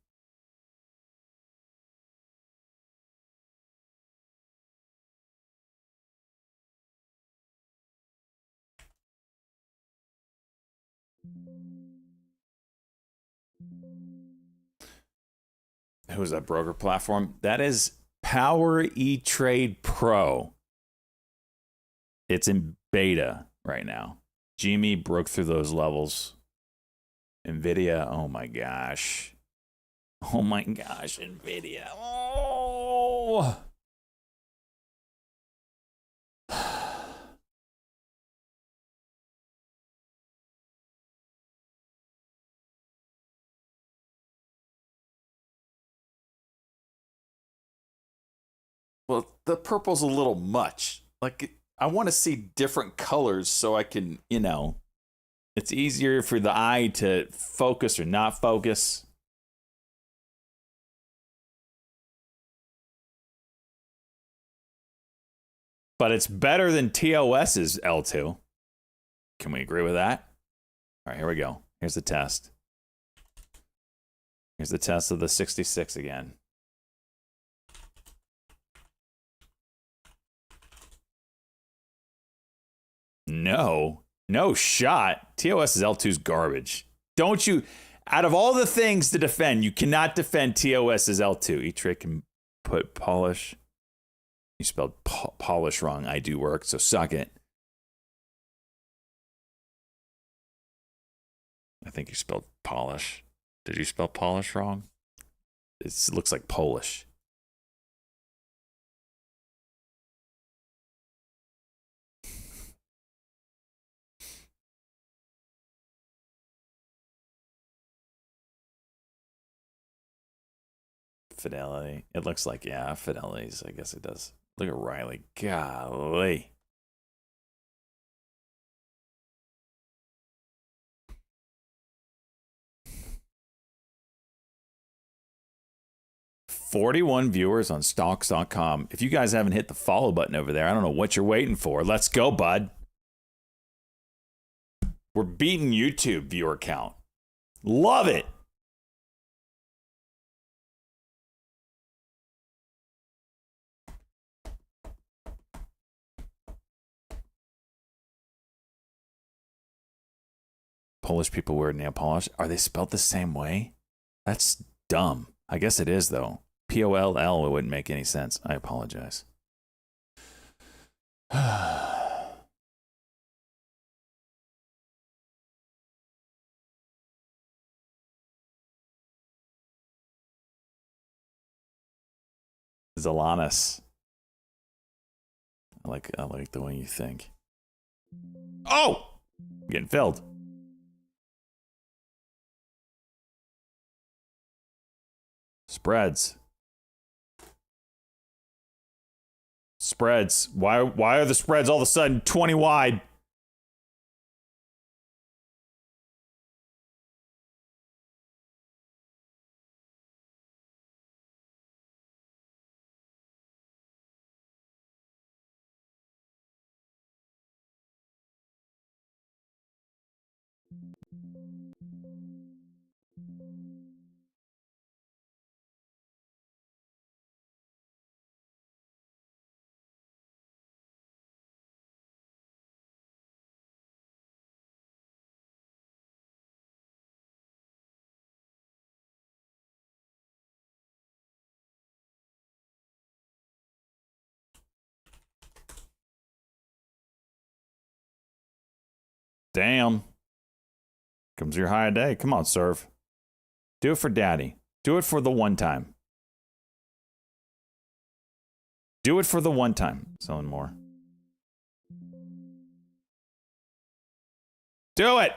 Who's that broker platform? That is Power E-Trade Pro. It's in beta right now. Gme broke through those levels. NVIDIA, oh my gosh. Oh my gosh, NVIDIA. Oh! Well, the purple's a little much. Like, I want to see different colors so I can, you know, it's easier for the eye to focus or not focus. But it's better than TOS's L2. Can we agree with that? All right, here we go. Here's the test. Here's the test of the 66 again. No shot. TOS's L2's garbage. Don't you? Out of all the things to defend, you cannot defend TOS's L2. E-Trick can put polish. You spelled polish wrong. I do work, so suck it. I think you spelled polish. Did you spell polish wrong? It looks like Polish. Fidelity. It looks like, yeah, Fidelity's. I guess it does. Look at Riley. Golly. $41 viewers on stocks.com. If you guys haven't hit the follow button over there, I don't know what you're waiting for. Let's go, bud. We're beating YouTube viewer count. Love it. Polish people wear nail polish. Are they spelled the same way? That's dumb. I guess it is, though. P-O-L-L, it wouldn't make any sense. I apologize. Zalanis. I like the way you think. Oh! I'm getting filled. Spreads. Why are the spreads all of a sudden 20 wide? Damn. Comes your high day. Come on, serve. Do it for daddy. Do it for the one time. Do it for the one time. Selling more. Do it.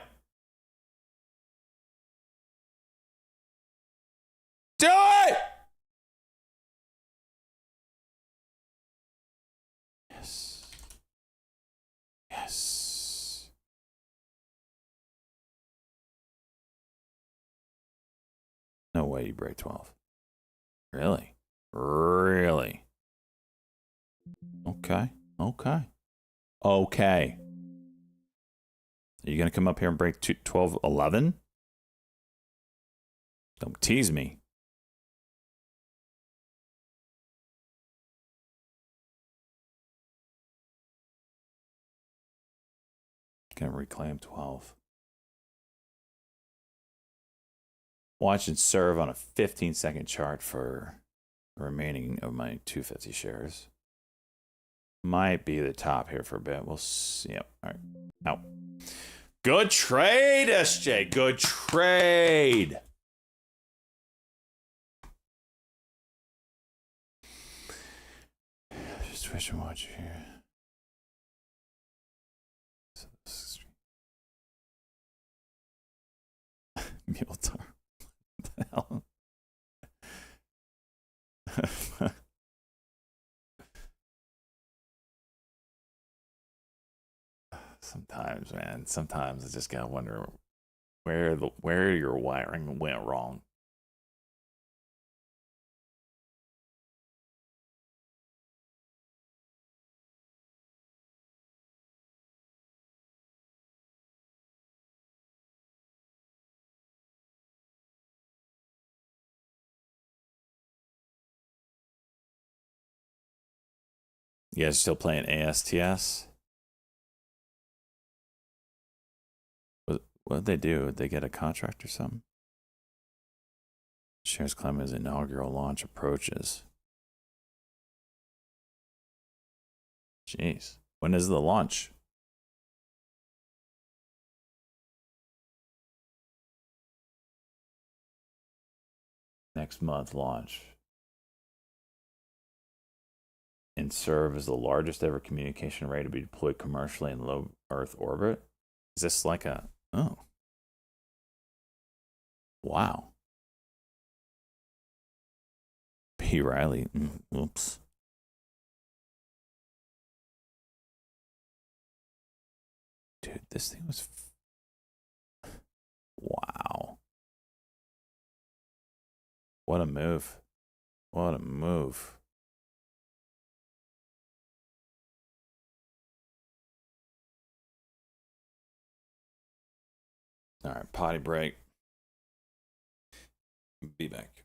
Do it. Yes. Yes. No way you break 12. Really? Really? Okay. Okay. Okay. Are you going to come up here and break 12, 11? Don't tease me. Going to reclaim 12. Watch and serve on a 15-second chart for the remaining of my 250 shares. Might be the top here for a bit. We'll see. Yep. All right. Out. Good trade, SJ. Good trade. Just switch and watch here. Muletar. What the hell? Sometimes, man. Sometimes I just gotta wonder where your wiring went wrong. You guys still playing ASTS? What did they do? Did they get a contract or something? Shares claim his inaugural launch approaches. Jeez. When is the launch? Next month launch. And serve as the largest ever communication array to be deployed commercially in low Earth orbit. Is this like a... Oh. Wow. P. Riley. Whoops. Dude, this thing was... Wow. What a move. What a move. All right, potty break. Be back.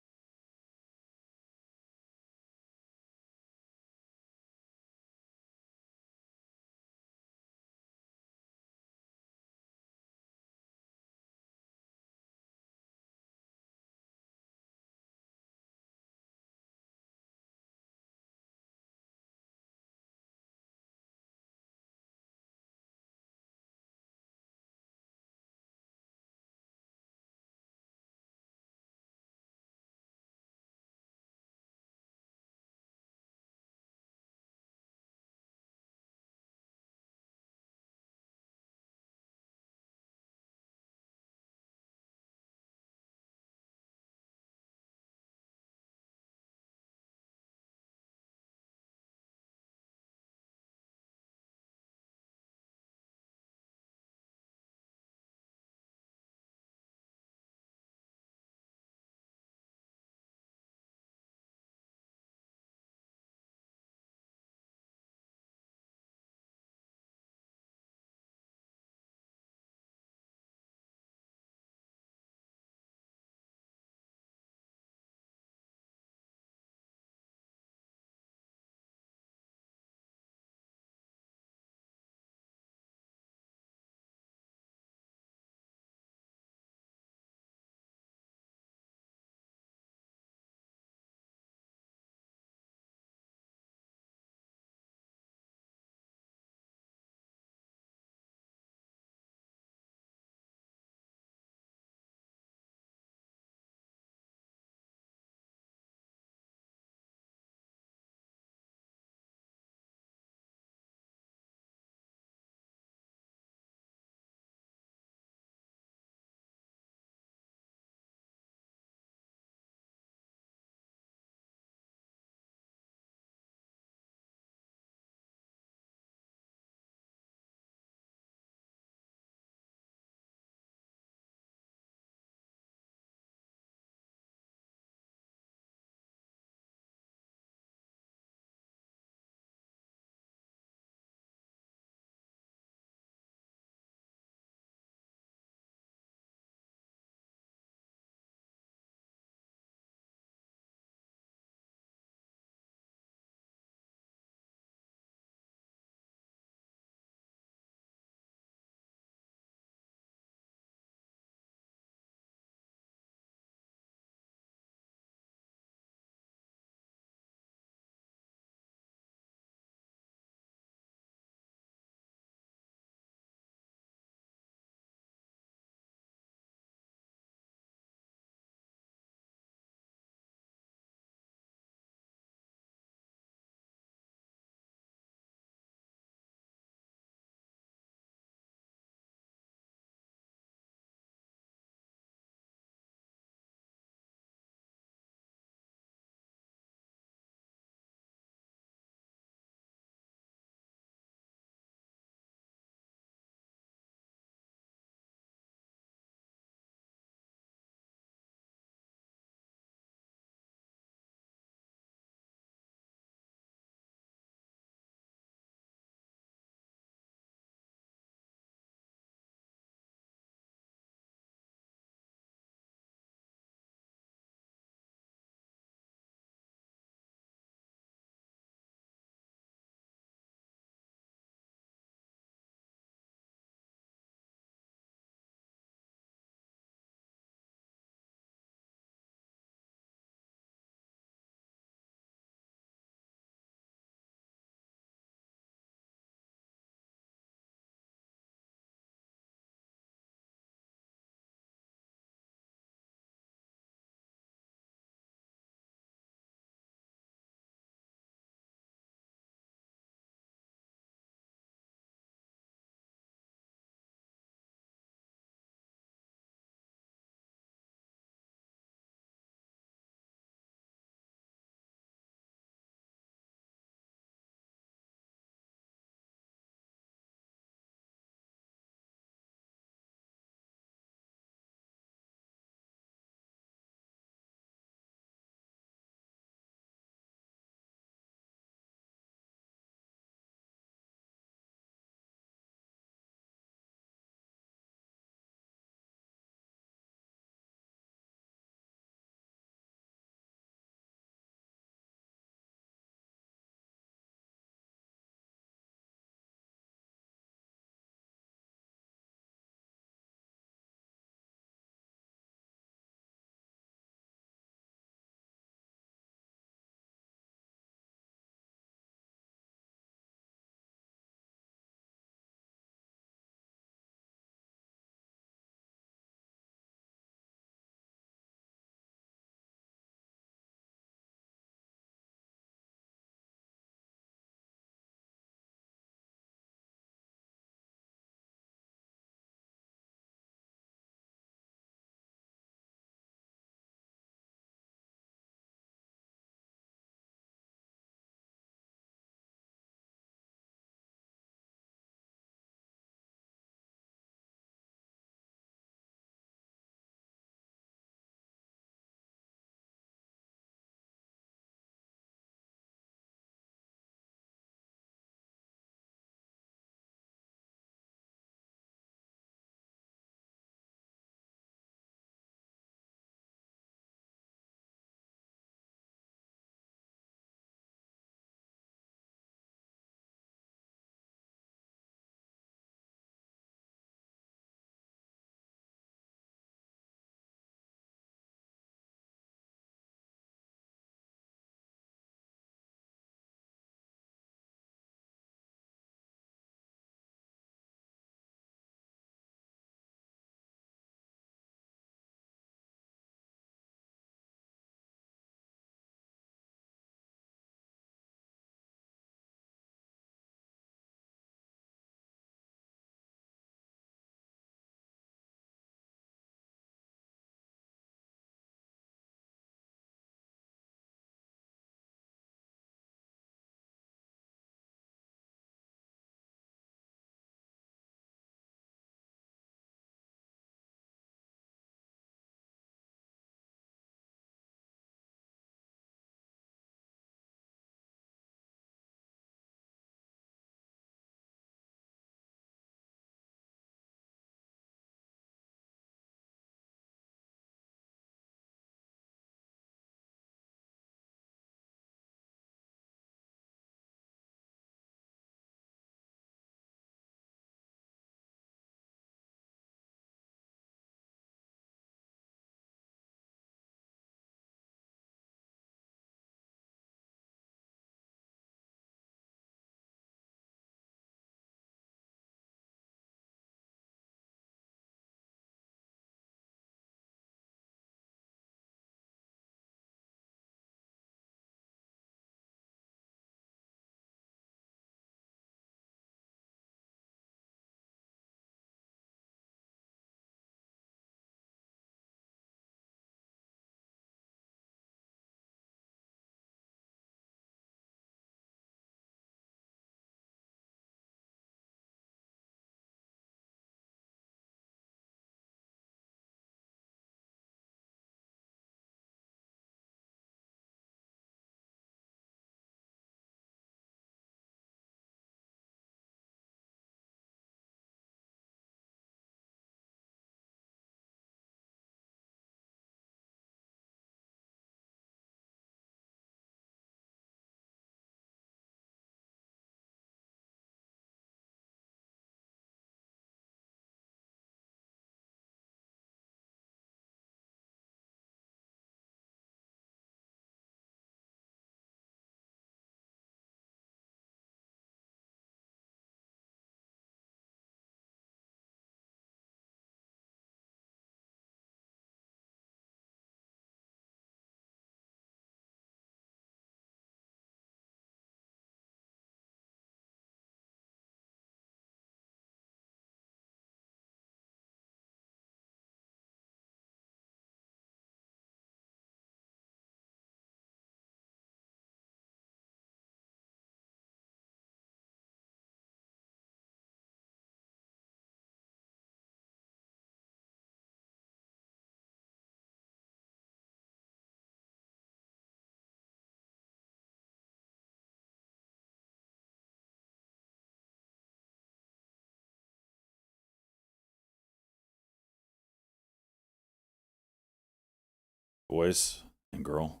boys and girl,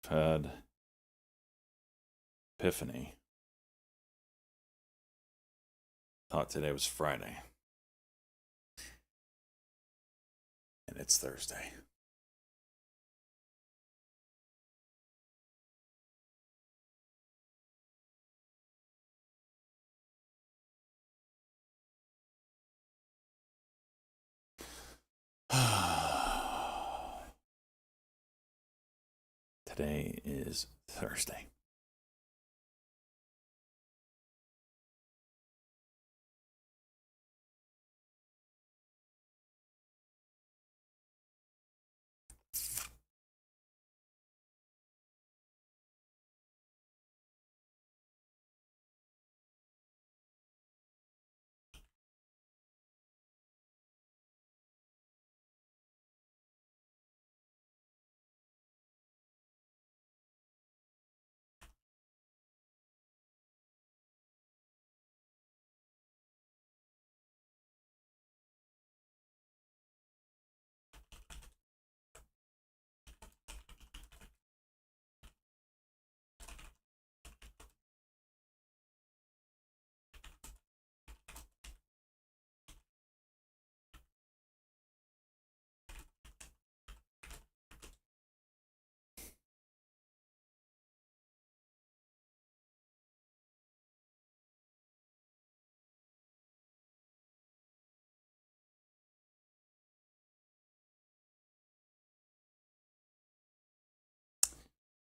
have had epiphany. Thought today was Friday. And it's Thursday. Today is Thursday.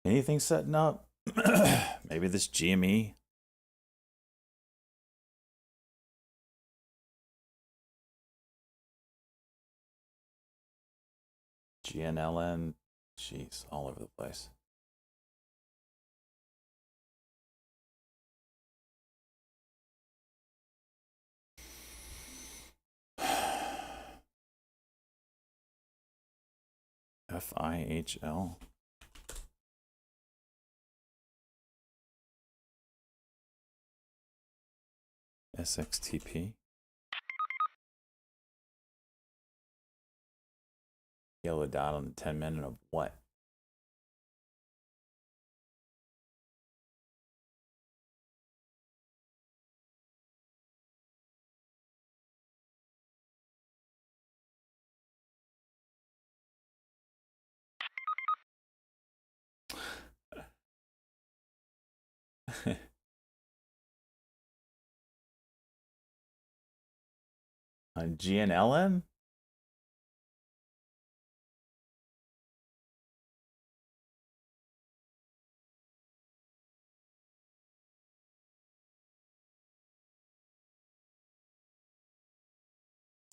Anything setting up? Maybe this GME. GNLN. Jeez, all over the place. FIHL. SXTP. Yellow dot on the 10-minute of what? On GNLM?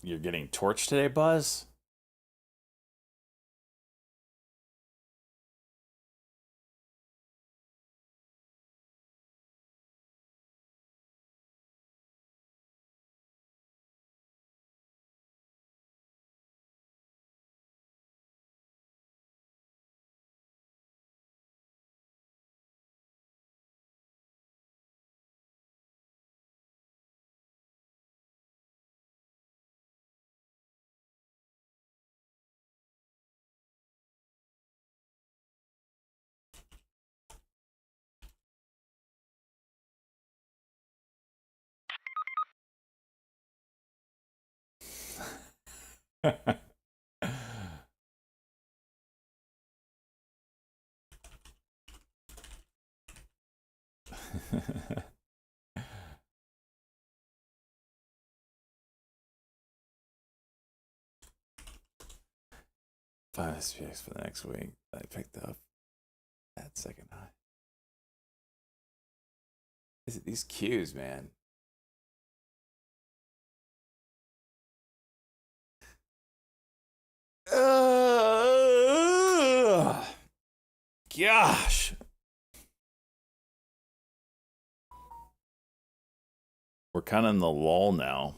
You're getting torched today, Buzz? Five SPX for the next week. I picked up that second high. Is it these cues, man? Gosh. We're kind of in the lull now.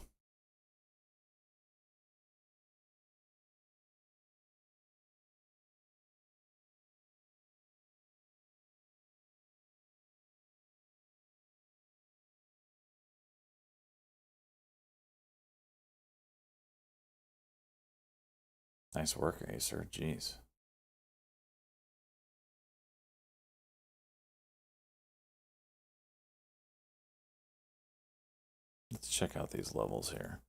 Nice work, Acer. Jeez. Let's check out these levels here.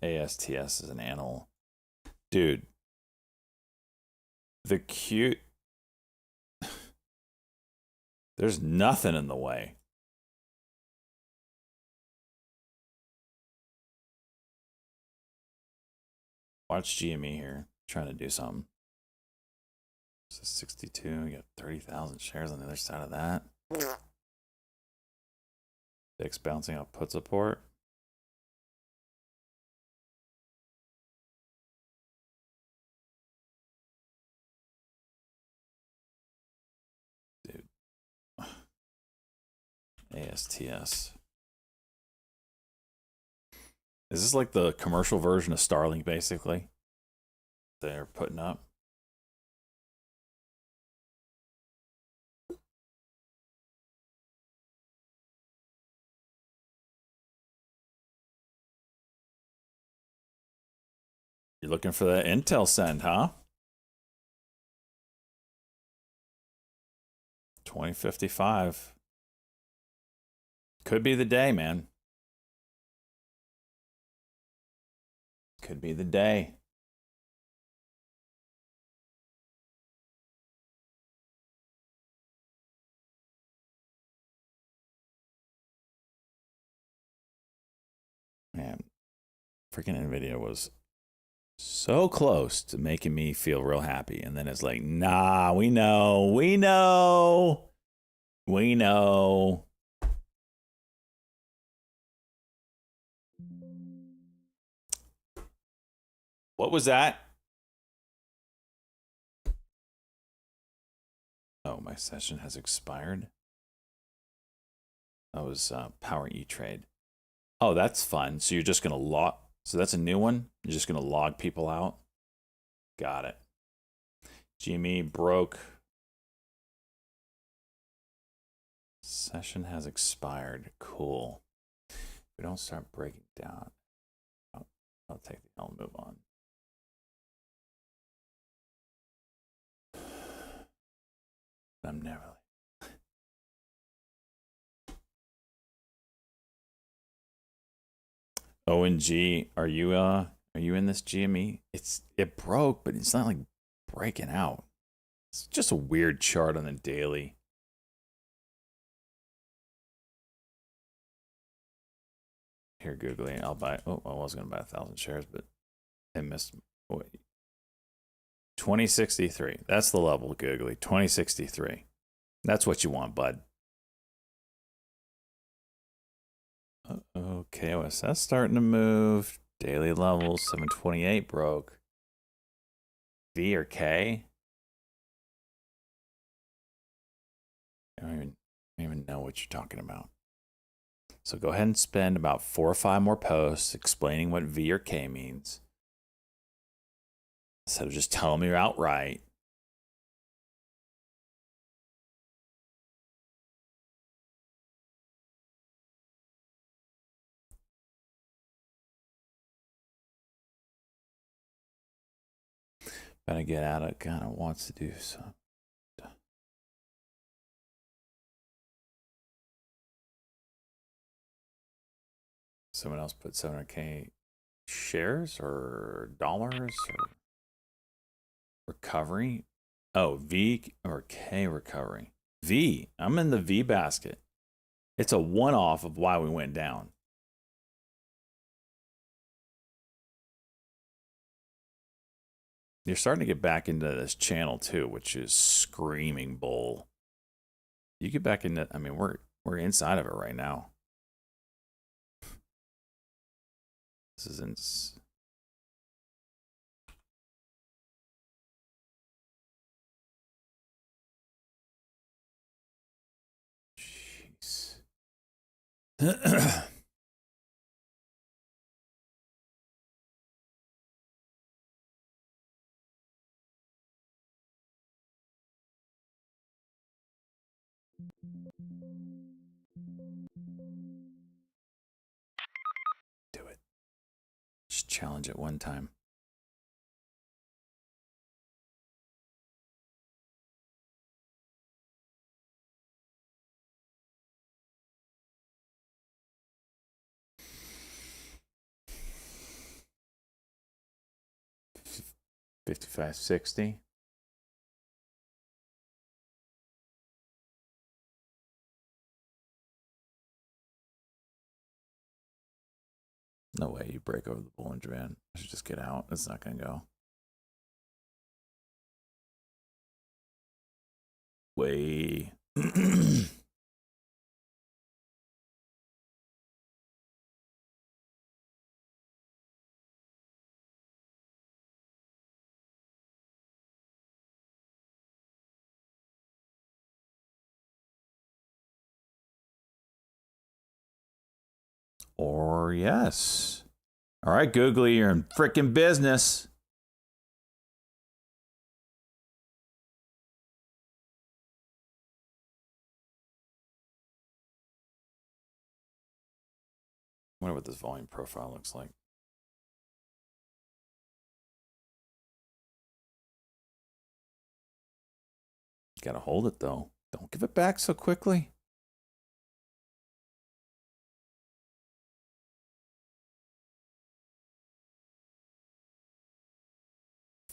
ASTS is an animal. Dude. The cute. There's nothing in the way. Watch GME here, trying to do something. So 62, you got 30,000 shares on the other side of that. VIX bouncing off put support. Dude. ASTS. Is this like the commercial version of Starlink, basically? They're putting up. You're looking for that Intel send, huh? 2055. Could be the day, man. Could be the day. Man, freaking NVIDIA was so close to making me feel real happy. And then it's like, nah, we know. What was that? Oh, my session has expired. That was Power E-Trade. Oh, that's fun. So you're just going to log. So that's a new one. You're just going to log people out. Got it. GME broke. Session has expired. Cool. We don't start breaking down. I'll take the L and move on. I'm never. ONG, are you in this GME? It broke, but it's not like breaking out. It's just a weird chart on the daily. Here, googling. I'll buy. Oh, I was gonna buy 1,000 shares, but I missed. Wait. 2063. That's the level, googly. 2063. That's what you want, bud. Okay, OSS starting to move. Daily levels, 728 broke. V or K? I don't even know what you're talking about. So go ahead and spend about 4 or 5 more posts explaining what V or K means. Instead of just telling me outright. Gotta get out of kind of wants to do so. Someone else put 700K shares or dollars or recovery. Oh, V or K recovery. V. I'm in the V basket. It's a one-off of why we went down. You're starting to get back into this channel too, which is screaming bull. You get back into. I mean, we're inside of it right now. This isn't. Jeez. Do it. Just challenge it one time. 5560. No way you break over the Bollinger Band. I should just get out. It's not going to go. Way. Or yes. All right, Googly, you're in frickin' business. I wonder what this volume profile looks like. Gotta hold it though. Don't give it back so quickly.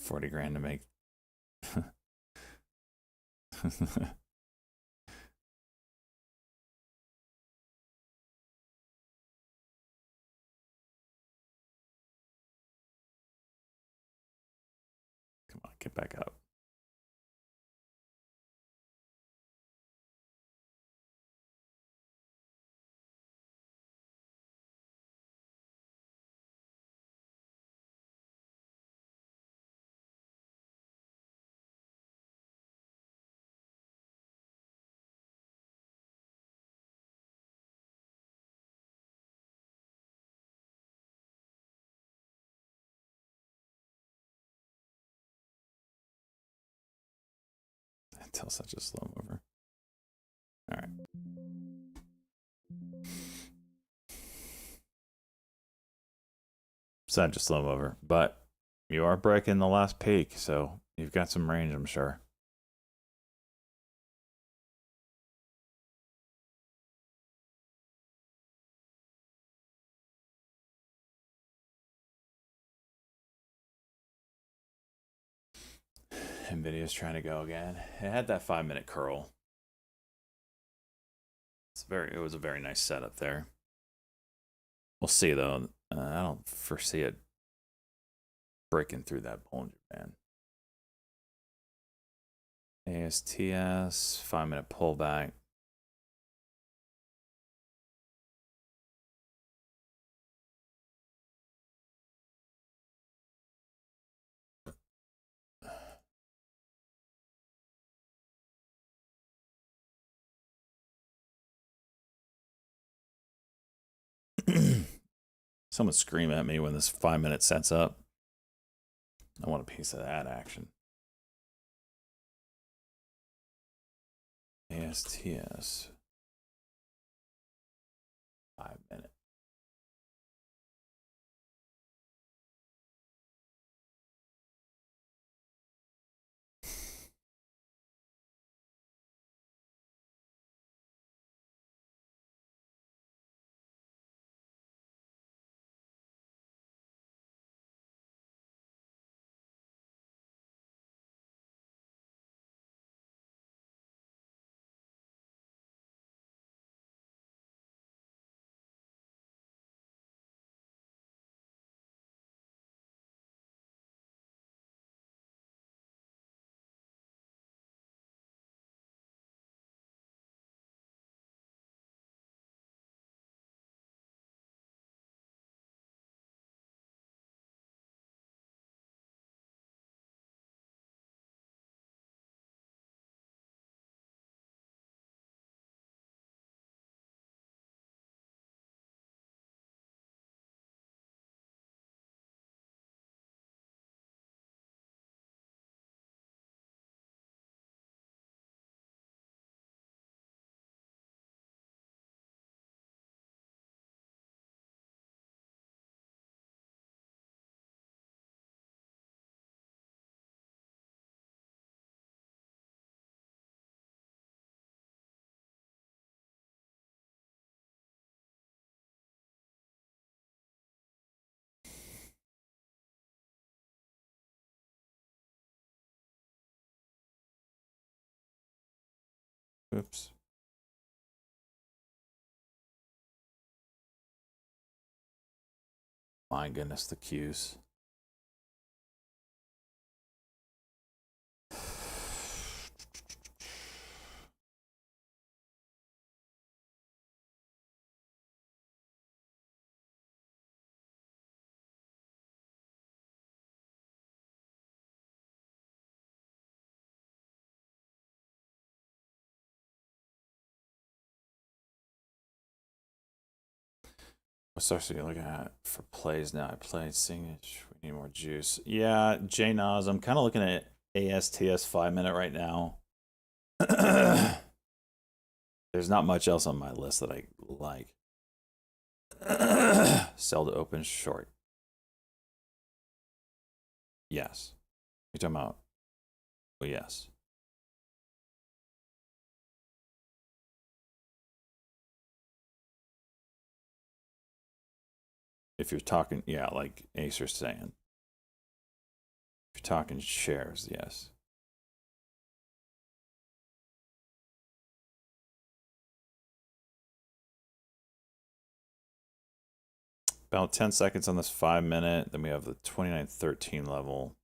$40,000 to make. Come on, get back up. Until such a slow mover. All right. Such a slow mover, but you are breaking the last peak, so you've got some range, I'm sure. Nvidia's trying to go again. It had that 5-minute curl. It was a very nice setup there. We'll see though. I don't foresee it breaking through that Bollinger Band. ASTS 5-minute pullback. Someone scream at me when this 5-minute sets up. I want a piece of that action. ASTS 5-minute. Oops. My goodness, the cues. What's actually looking at for plays now? I played Singage. We need more juice. Yeah, J Nas. I'm kind of looking at ASTS 5-minute right now. There's not much else on my list that I like. Sell to open short. Yes. You're talking about? Well, yes. If you're talking, yeah, like Acer's saying. If you're talking shares, yes. About 10 seconds on this 5-minute. Then we have the 29.13 level.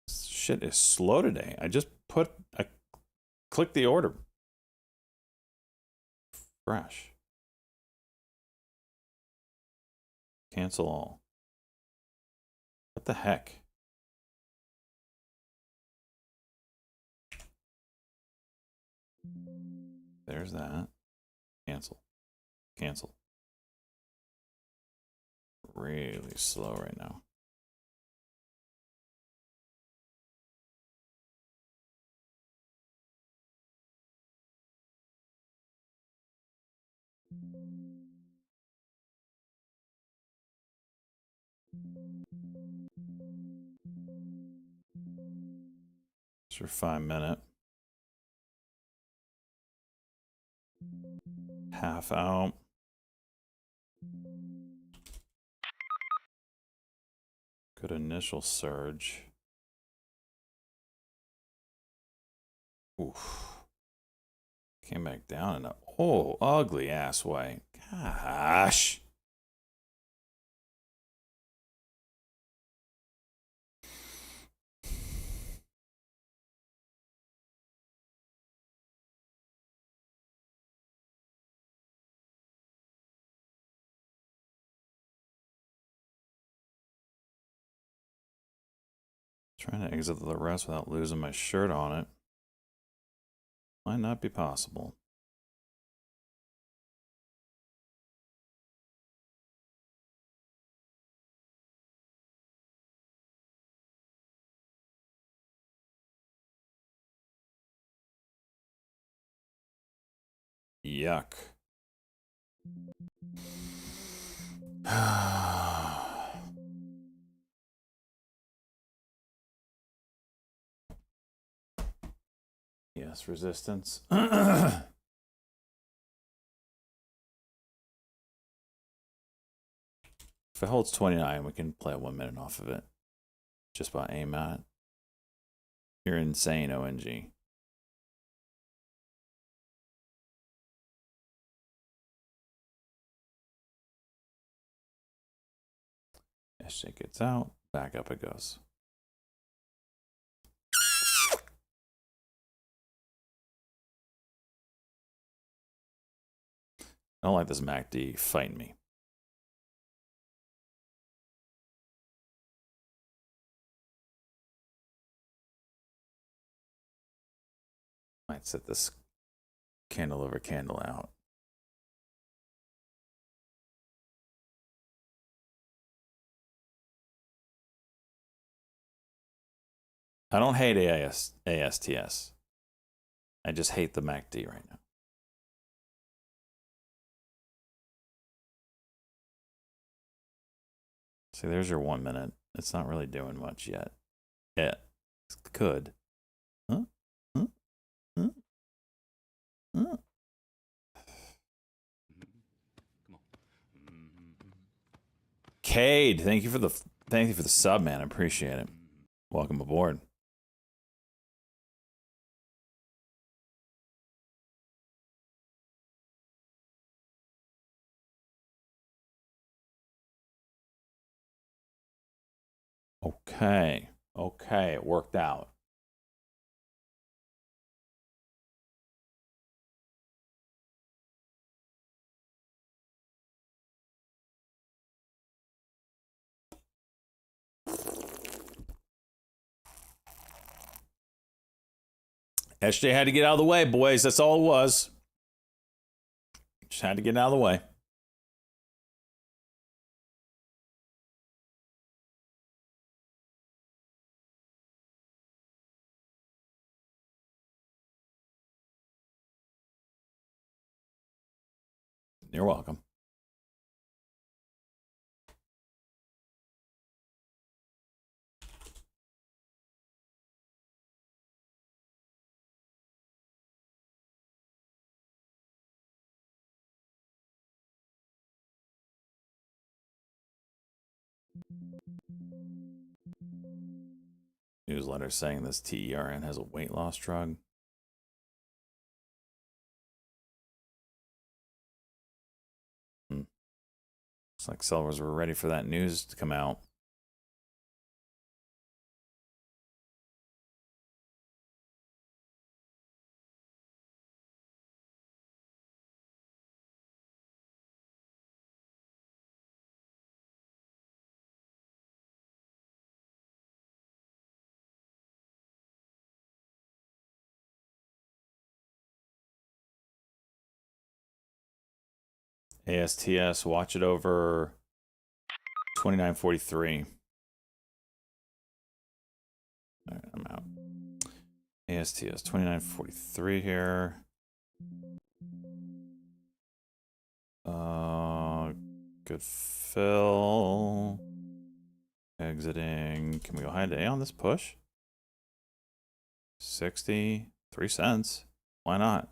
Shit is slow today. I clicked the order. Fresh. Cancel all. What the heck? There's that. Cancel. Cancel. Really slow right now. It's your 5-minute. Half out. Good initial surge. Oof. Came back down in a ugly ass way. Gosh. Trying to exit the rest without losing my shirt on it. Might not be possible. Yuck. Yes, resistance. If it holds 29, we can play 1 minute off of it. Just by aim at it. You're insane, ONG. SJ gets out, back up it goes. I don't like this MACD fighting me. Might set this candle over candle out. I don't hate ASTS. I just hate the MACD right now. See, there's your 1 minute. It's not really doing much yet. Yeah, it could. Huh? Huh? Huh. Cade, thank you for the sub, man. I appreciate it. Welcome aboard. Okay. Okay, it worked out. SJ had to get out of the way, boys. That's all it was. Just had to get out of the way. You're welcome. Newsletter saying this TERN has a weight loss drug. Looks like sellers were ready for that news to come out. ASTS, watch it over 2943. All right, I'm out. ASTS 2943 here. Good fill. Exiting. Can we go high today on this push? 63 cents. Why not?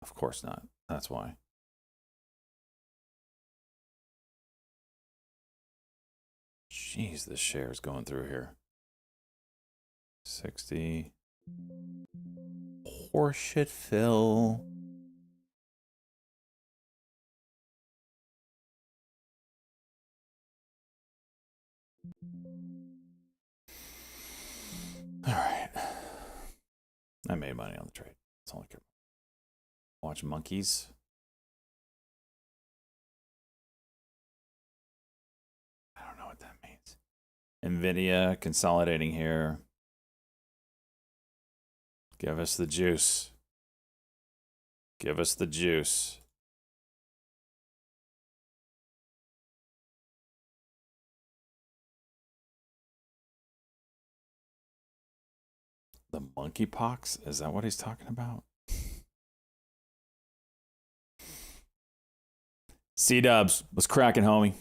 Of course not. That's why. Jeez, this share is going through here. 60. Horseshit fill. All right. I made money on the trade. That's all I care about. Watch monkeys. I don't know what that means. NVIDIA consolidating here. Give us the juice. Give us the juice. The monkeypox? Is that what he's talking about? C-dubs, what's cracking, homie?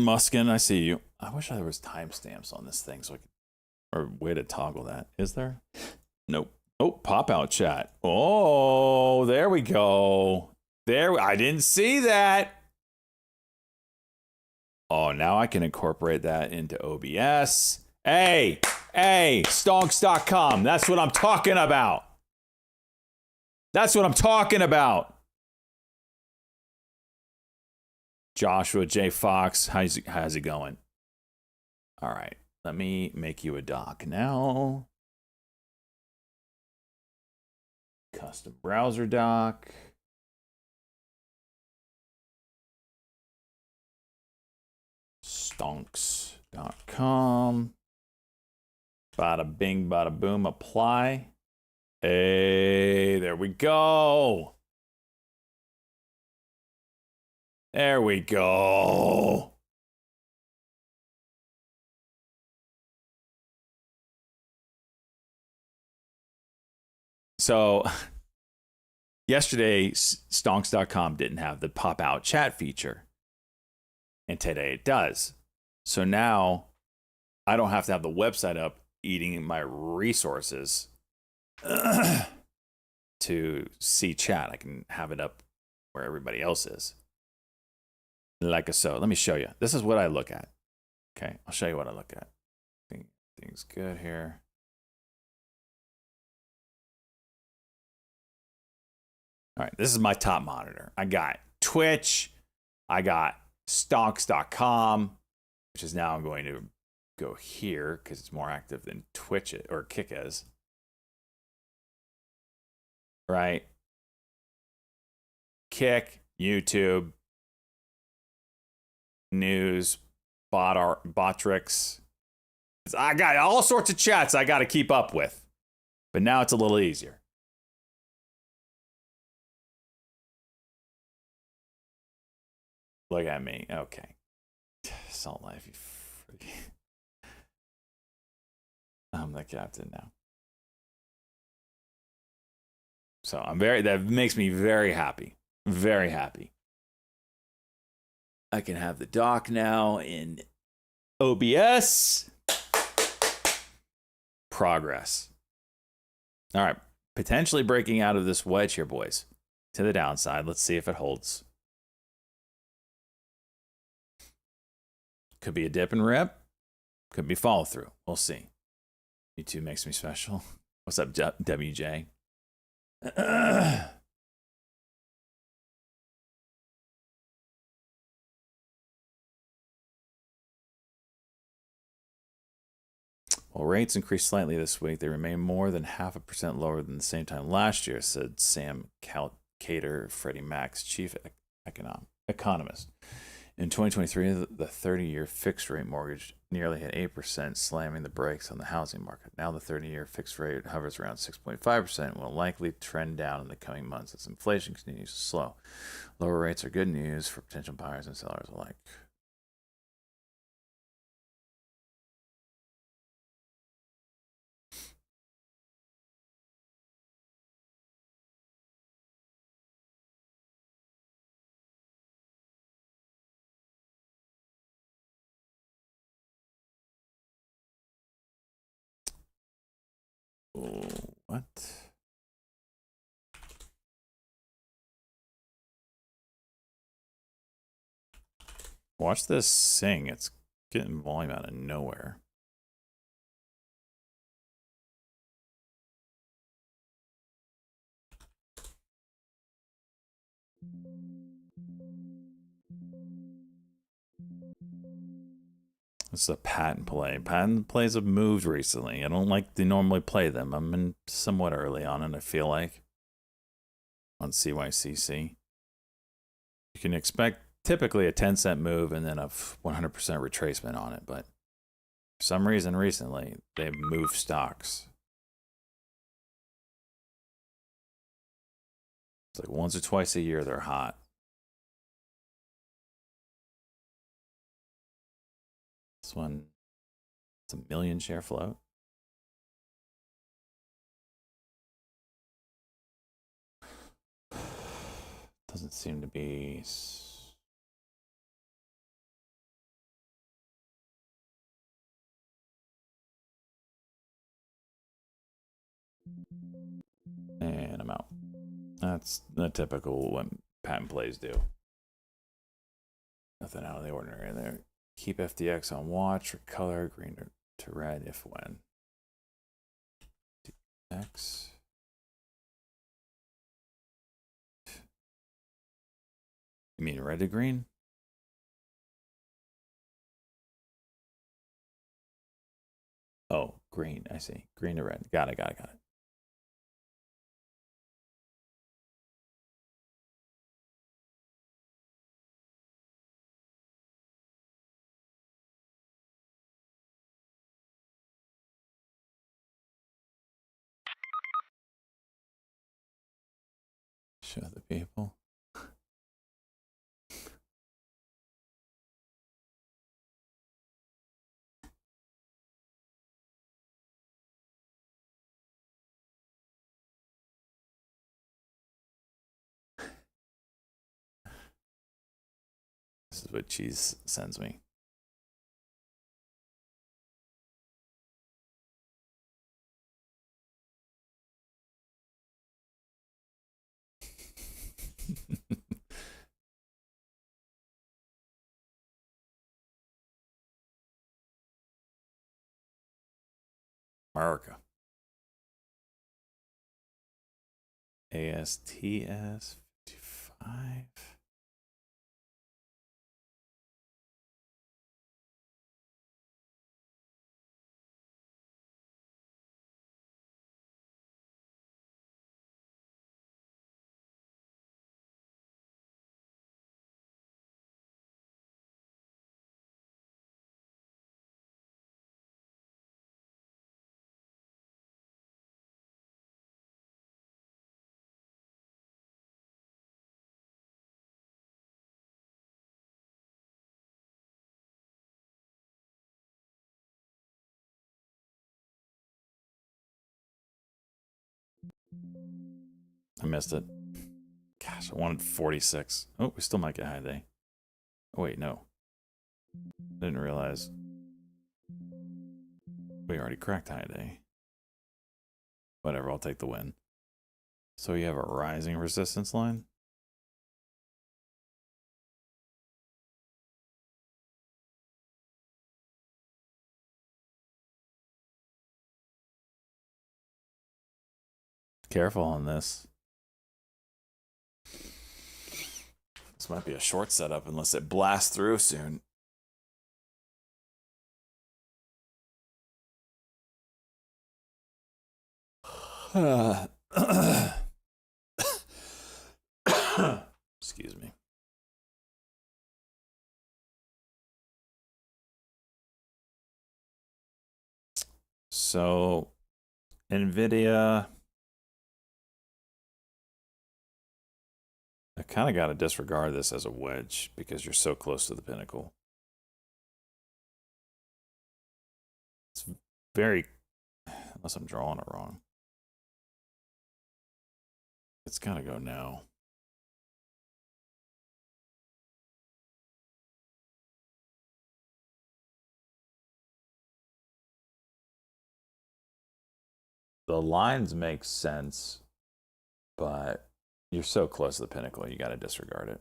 Muskin, I see you. I wish there was timestamps on this thing so I could, or way to toggle that. Is there? Nope. Oh, pop out chat. Oh, there we go. There, I didn't see that. Oh, now I can incorporate that into OBS. Hey, stonks.com. That's what I'm talking about. That's what I'm talking about. Joshua J. Fox, how's it going? All right, let me make you a doc now. Custom browser doc. Stonks.com. Bada bing, bada boom, apply. Hey, there we go. There we go. So yesterday, stonks.com didn't have the pop out chat feature. And today it does. So now I don't have to have the website up eating my resources to see chat. I can have it up where everybody else is. Like so. Let me show you. This is what I look at. Okay, I'll show you what I look at. Things good here. All right, this is my top monitor. I got Twitch. I got Stonks.com, which is now going to go here because it's more active than Twitch or Kick is. Right? Kick, YouTube, news, Botrix. I got all sorts of chats I got to keep up with. But now it's a little easier. Look at me. Okay. Salt Life, you freak. I'm the captain now. So that makes me very happy. Very happy. I can have the dock now in OBS. Progress. All right. Potentially breaking out of this wedge here, boys. To the downside. Let's see if it holds. Could be a dip and rip. Could be follow through. We'll see. YouTube makes me special. What's up, WJ? While rates increased slightly this week, they remain more than 0.5% lower than the same time last year, said Sam Cater, Freddie Mac's chief economist. In 2023, the 30-year fixed-rate mortgage nearly hit 8%, slamming the brakes on the housing market. Now the 30-year fixed rate hovers around 6.5% and will likely trend down in the coming months as inflation continues to slow. Lower rates are good news for potential buyers and sellers alike. What? Watch this sing. It's getting volume out of nowhere. This is a patent play. Patent plays have moved recently. I don't like to normally play them. I'm in somewhat early on it, I feel like. On CYCC. You can expect typically a 10-cent move and then a 100% retracement on it, but for some reason recently, they've moved stocks. It's like once or twice a year they're hot. This one, it's a 1 million share float. Doesn't seem to be. And I'm out. That's the typical what patent plays do. Nothing out of the ordinary there. Keep FTX on watch for color, green to red if when. X. You mean red to green? Oh, green. I see. Green to red. Got it. Show the people. This is what Cheese sends me. America. ASTS 55. I missed it. Gosh, I wanted 46. Oh, we still might get high day. Oh, wait, no. Didn't realize we already cracked high day. Whatever, I'll take the win. So you have a rising resistance line? Careful on this. This might be a short setup unless it blasts through soon. Excuse me. So, NVIDIA, I kind of got to disregard this as a wedge because you're so close to the pinnacle. It's very, unless I'm drawing it wrong. It's got to go now. The lines make sense, but you're so close to the pinnacle, you got to disregard it.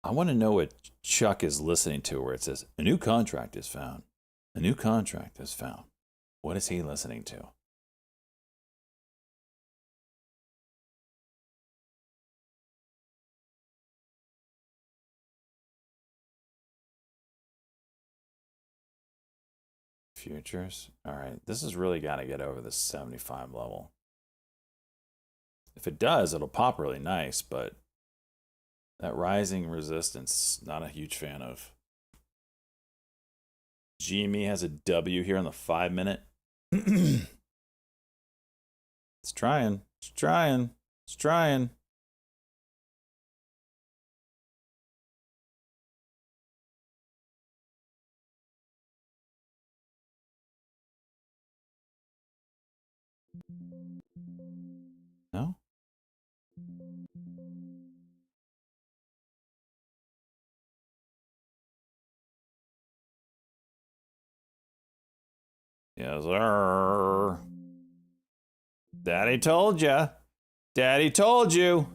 I want to know what Chuck is listening to where it says, a new contract is found. A new contract is found. What is he listening to? Futures. All right, this has really got to get over the 75 level. If it does, it'll pop really nice, but that rising resistance, not a huge fan of. GME has a W here on the 5-minute. It's trying. It's trying. It's trying. No? Yes, sir. Daddy told ya. Daddy told you.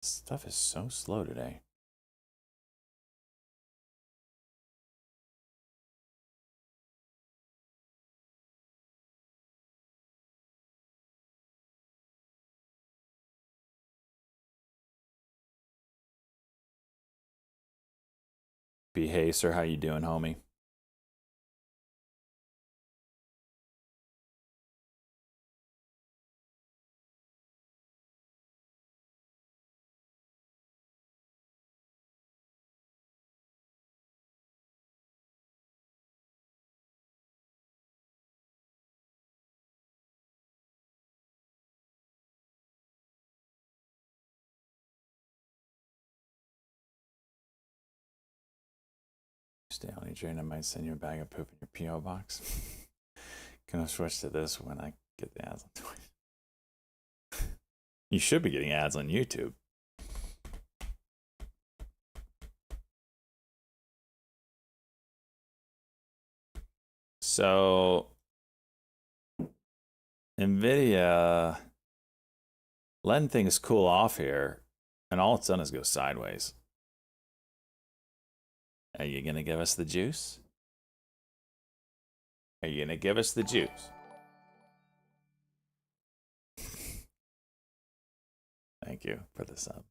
Stuff is so slow today. Hey, sir, how you doing, homie? Stay on Adrian, I might send you a bag of poop in your P.O. box. Gonna switch to this when I get the ads on Twitch. You should be getting ads on YouTube. So NVIDIA letting things cool off here, and all it's done is go sideways. Are you going to give us the juice? Are you going to give us the juice? Thank you for the sub.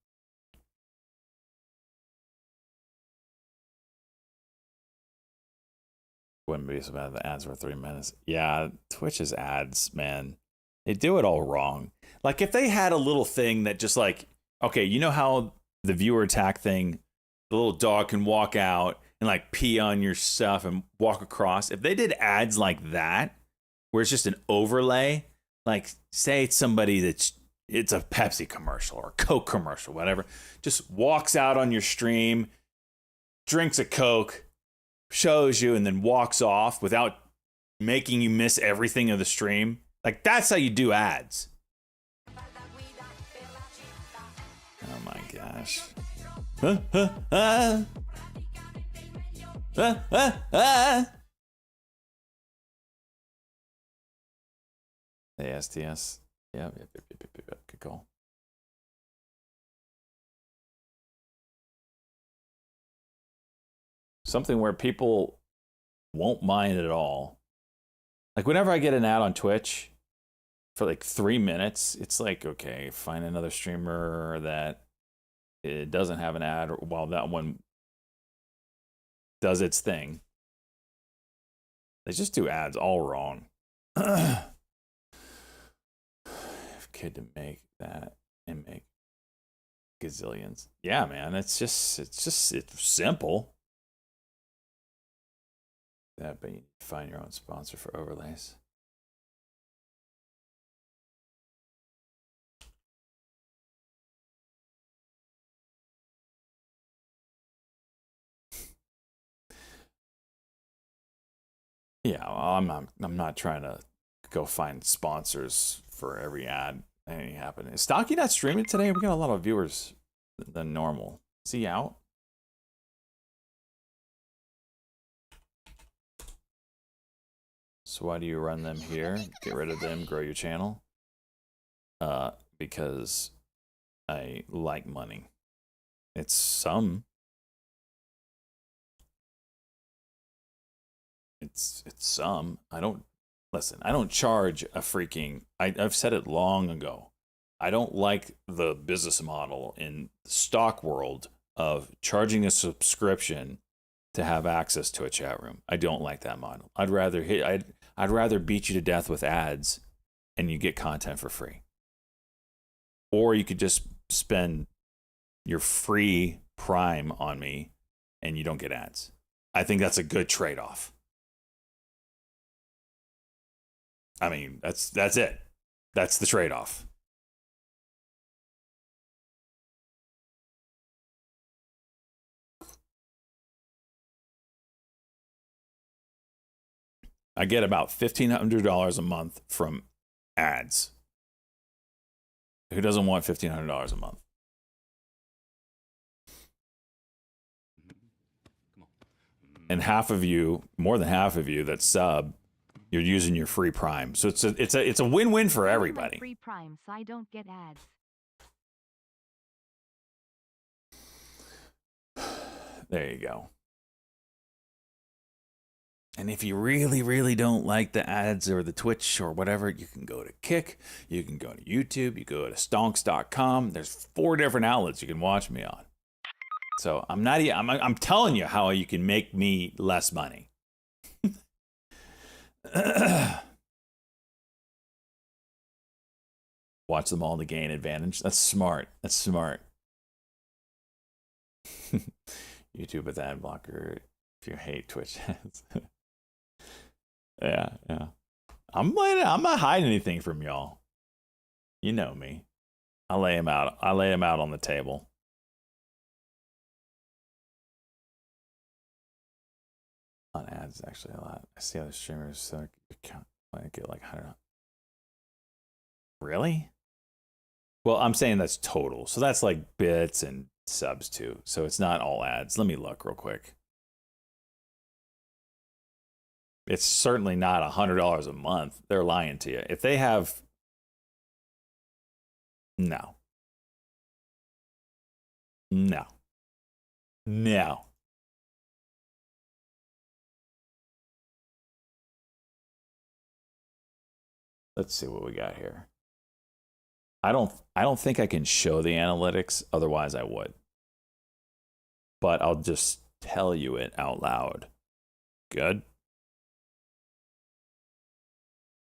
Wouldn't be so bad if the ads were 3 minutes. Yeah, Twitch's ads, man. They do it all wrong. Like, if they had a little thing that just like, okay, you know how the viewer attack thing, the little dog can walk out and like pee on your stuff and walk across. If they did ads like that, where it's just an overlay, like say it's somebody it's a Pepsi commercial or a Coke commercial, whatever, just walks out on your stream, drinks a Coke, shows you, and then walks off without making you miss everything of the stream. Like, that's how you do ads. Oh my gosh. The STS. Yep. Good call. Something where people won't mind at all. Like, whenever I get an ad on Twitch for like 3 minutes, it's like, okay, find another streamer that it doesn't have an ad while that one does its thing. They just do ads all wrong. Kid to make that and make gazillions. Yeah, man, it's simple. That, but you need to find your own sponsor for overlays. Yeah, well, I'm not trying to go find sponsors for every ad. Anything happening? Is Stocky not streaming today? We got a lot of viewers than normal. Is he out? So why do you run them here? Get rid of them, grow your channel? Because I like money. It's some. It's some. I don't charge a freaking, I've said it long ago. I don't like the business model in the stock world of charging a subscription to have access to a chat room. I don't like that model. I'd rather beat you to death with ads and you get content for free. Or you could just spend your free Prime on me and you don't get ads. I think that's a good trade-off. I mean, that's it. That's the trade-off. I get about $1,500 a month from ads. Who doesn't want $1,500 a month? And half of you, more than half of you that sub, you're using your free Prime. So it's a win-win for everybody. Free Prime, so I don't get ads. There you go. And if you really, really don't like the ads or the Twitch or whatever, you can go to Kick, you can go to YouTube, you go to stonks.com. There's 4 different outlets you can watch me on. So I'm telling you how you can make me less money. Watch them all to gain advantage. That's smart. That's smart. YouTube with ad blocker if you hate Twitch ads. Yeah. I'm not hiding anything from y'all. You know me. I lay them out on the table. On ads, actually, a lot. I see other streamers so I get like 100. Really? Well, I'm saying that's total. So that's like bits and subs too. So it's not all ads. Let me look real quick. It's certainly not $100 a month. They're lying to you. If they have, no, no, no. Let's see what we got here. I don't think I can show the analytics, otherwise I would. But I'll just tell you it out loud. Good.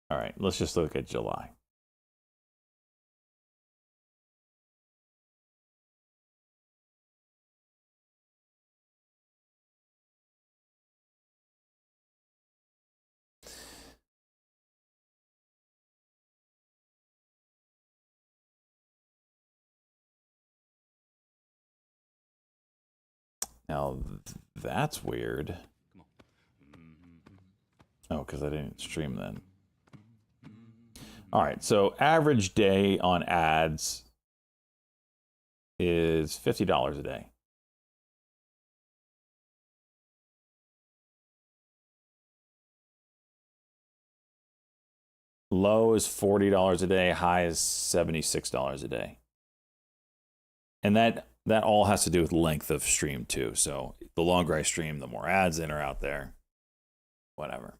All right, let's just look at July. Now, that's weird. Oh, because I didn't stream then. All right, so average day on ads is $50 a day. Low is $40 a day, high is $76 a day. And that all has to do with length of stream too. So the longer I stream, the more ads in or out there. Whatever.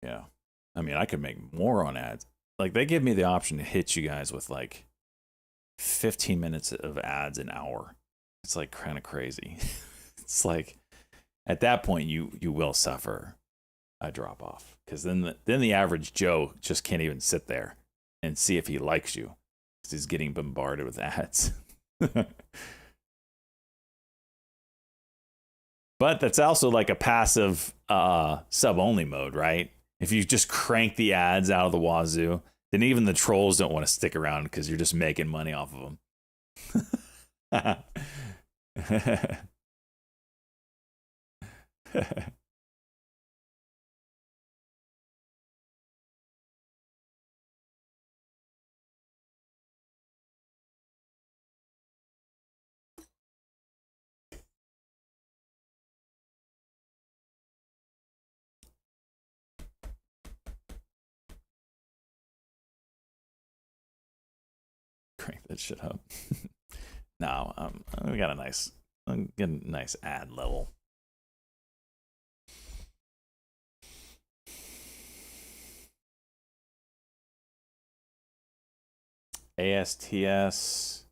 Yeah. I mean, I could make more on ads. Like, they give me the option to hit you guys with like 15 minutes of ads an hour. It's like kind of crazy. It's like at that point you will suffer a drop off, because then the average Joe just can't even sit there and see if he likes you because he's getting bombarded with ads. But that's also like a passive sub only mode, right? If you just crank the ads out of the wazoo, then even the trolls don't want to stick around because you're just making money off of them. Crank that shit up. No, we got a nice ad level. ASTS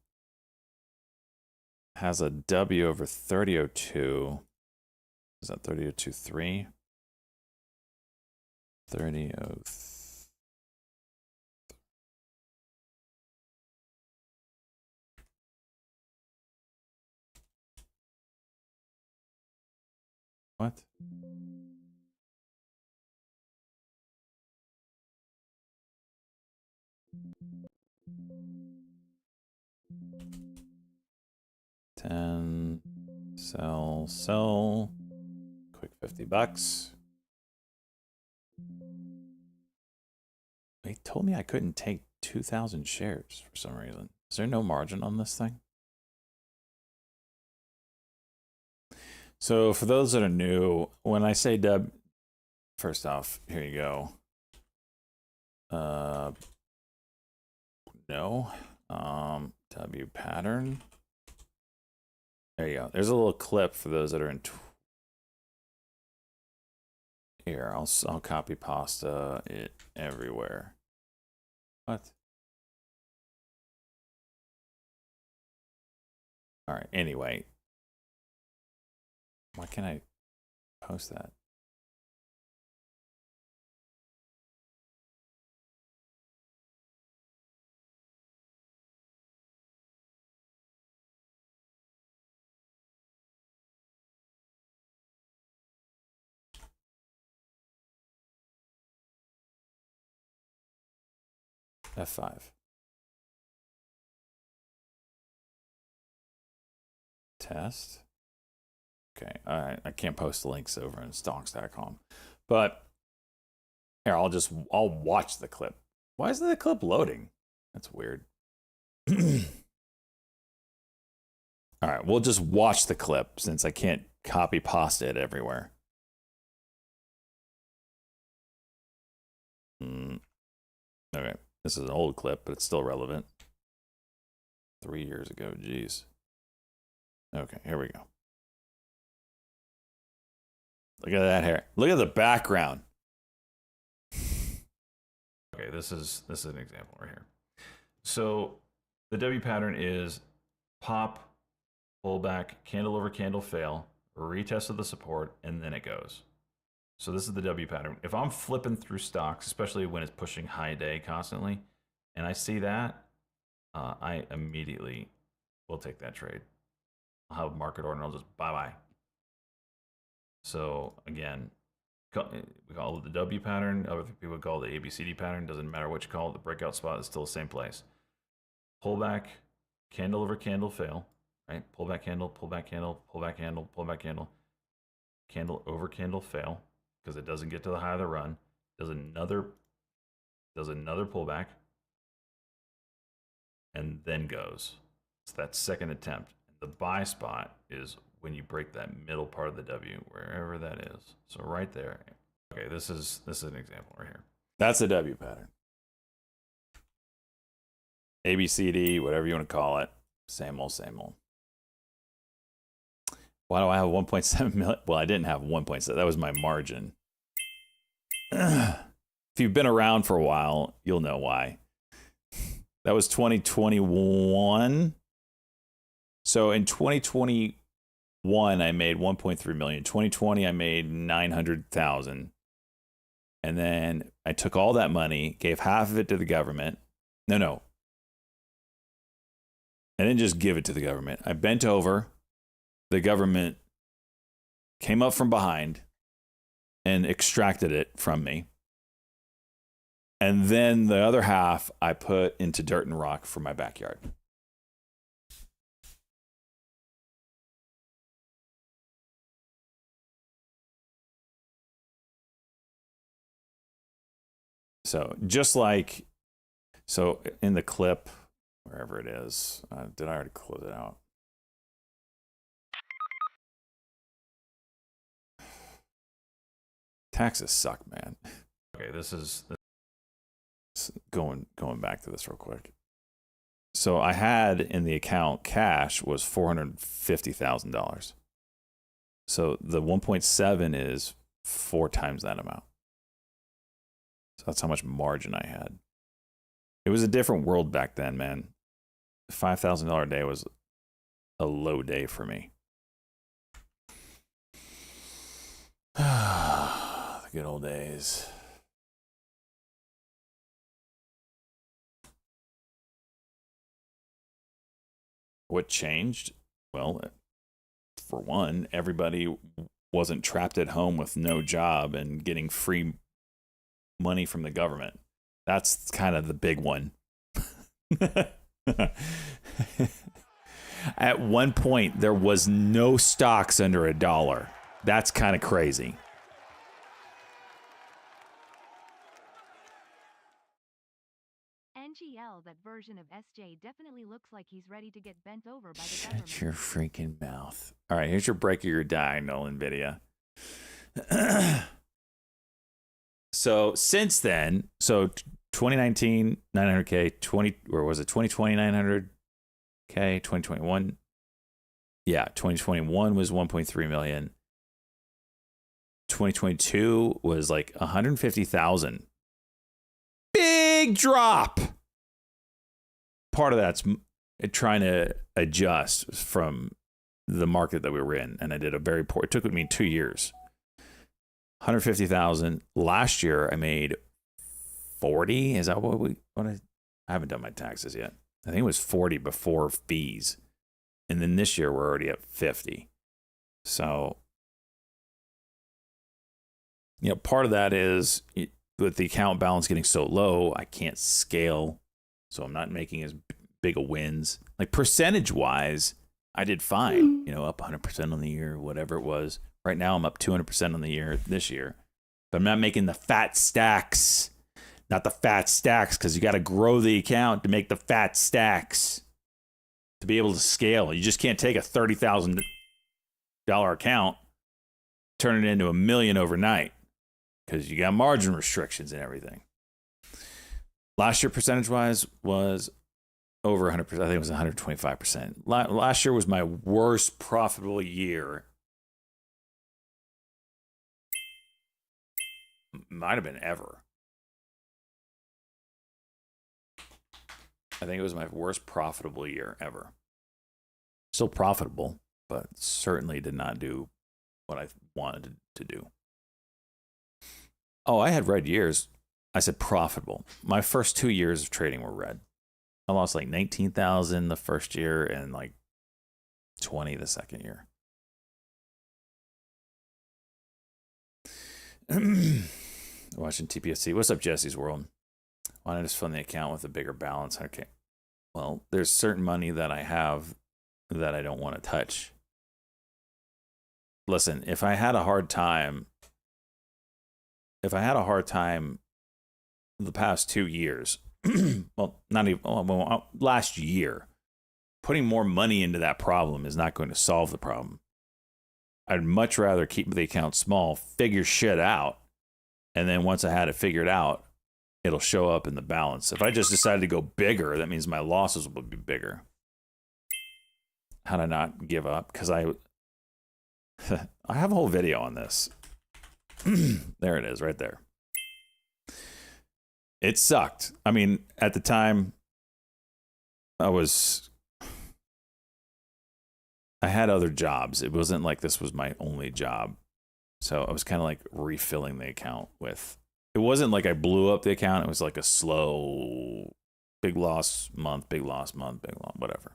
has a W over 3002. Is that 3002.3? 3003. What? Sell. Quick $50. They told me I couldn't take 2,000 shares for some reason. Is there no margin on this thing? So for those that are new, when I say Deb, first off, here you go. No. W pattern. There you go. There's a little clip for those that are in. Here, I'll copy pasta it everywhere. What? All right. Anyway, why can't I post that? F5. test. Okay, I can't post the links over in stocks.com, but here I'll watch the clip. Why isn't the clip loading? That's weird. All right, we'll just watch the clip since I can't copy pasta it everywhere. Okay, this is an old clip, but it's still relevant. 3 years ago, geez. Okay, here we go. Look at that hair. Look at the background. Okay, this is an example right here. So the W pattern is pop, pullback, candle over candle fail, retest of the support, and then it goes. So this is the W pattern. If I'm flipping through stocks, especially when it's pushing high day constantly, and I see that, I immediately will take that trade. I'll have a market order and I'll just bye-bye. So again, we call it the W pattern. Other people call it the ABCD pattern. Doesn't matter what you call it. The breakout spot is still the same place. Pullback, candle over candle fail, right? Pullback candle, pullback candle, pullback candle, pullback candle, candle over candle fail because it doesn't get to the high of the run. Does another pullback, and then goes. So that second attempt. The buy spot is when you break that middle part of the W, wherever that is. So right there. Okay, this is an example right here. That's a W pattern. ABCD, whatever you want to call it. Same old, same old. Why do I have 1.7 million? Well, I didn't have 1.7. That was my margin. If you've been around for a while, you'll know why. That was 2021. So in 2021, I made 1.3 million. 2020, I made 900,000. And then I took all that money, gave half of it to the government. No. I didn't just give it to the government. I bent over. The government came up from behind and extracted it from me. And then the other half I put into dirt and rock for my backyard. So just like, so in the clip, wherever it is, did I already close it out? Taxes suck, man. Okay, this is going back to this real quick. So I had in the account cash was $450,000. So the 1.7 is 4 times that amount. So that's how much margin I had. It was a different world back then, man. $5,000 day was a low day for me. The good old days. What changed? Well, for one, everybody wasn't trapped at home with no job and getting free money from the government. That's kind of the big one. At one point, there was no stocks under $1. That's kind of crazy. NGL, that version of SJ definitely looks like he's ready to get bent over by the government. Shut your freaking mouth. All right, here's your break of your diagonal, NVIDIA. So since then, so 2019, 900K, or was it 2020, 900K, 2021? Yeah, 2021 was 1.3 million. 2022 was like 150,000. Big drop. Part of that's trying to adjust from the market that we were in. And I did a very poor, it took me 2 years. 150,000. Last year I made 40. Is that what I haven't done my taxes yet. I think it was 40 before fees. And then this year we're already at 50. So, you know, part of that is with the account balance getting so low, I can't scale. So I'm not making as big a wins. Like percentage wise, I did fine, up 100% on the year, whatever it was. Right now, I'm up 200% on the year this year. But I'm not making the fat stacks. Not the fat stacks, because you got to grow the account to make the fat stacks. To be able to scale. You just can't take a $30,000 account, turn it into $1 million overnight, because you got margin restrictions and everything. Last year, percentage-wise, was over 100%. I think it was 125%. Last year was my worst profitable year. Might have been ever. I think it was my worst profitable year ever. Still profitable, but certainly did not do what I wanted to do. Oh, I had red years. I said profitable. My first 2 years of trading were red. I lost like 19,000 the first year and like 20 the second year. Watching TPSC. What's up, Jesse's World? Why not just fund the account with a bigger balance? Okay. Well, there's certain money that I have that I don't want to touch. Listen, if I had a hard time the past 2 years, well, not even, last year, putting more money into that problem is not going to solve the problem. I'd much rather keep the account small, figure shit out, and then once I had it figured out, it'll show up in the balance. If I just decided to go bigger, that means my losses will be bigger. How to not give up? Because I have a whole video on this. There it is, right there. It sucked. I mean, at the time, I had other jobs. It wasn't like this was my only job. So I was kind of like refilling the account with, it wasn't like I blew up the account. It was like a slow, big loss month, big loss month, big loss, whatever.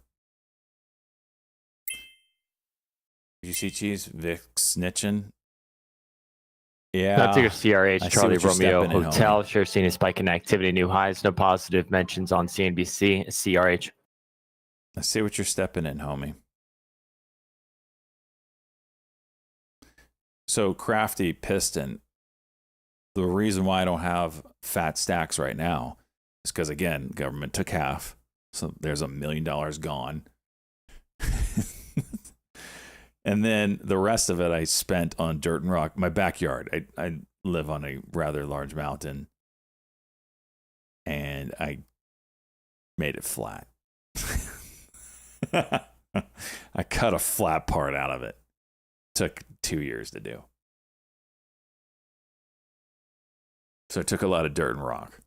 Did you see Cheese? Vic snitching? Yeah. That's your CRH, Charlie Romeo Hotel. Homie. Sure, seen a spike in activity, new highs, no positive mentions on CNBC. CRH. I see what you're stepping in, homie. So, Crafty Piston, the reason why I don't have fat stacks right now is because, again, government took half. So, there's $1 million gone. And then the rest of it I spent on dirt and rock. My backyard. I live on a rather large mountain. And I made it flat. I cut a flat part out of it. Took 2 years to do. So I took a lot of dirt and rock.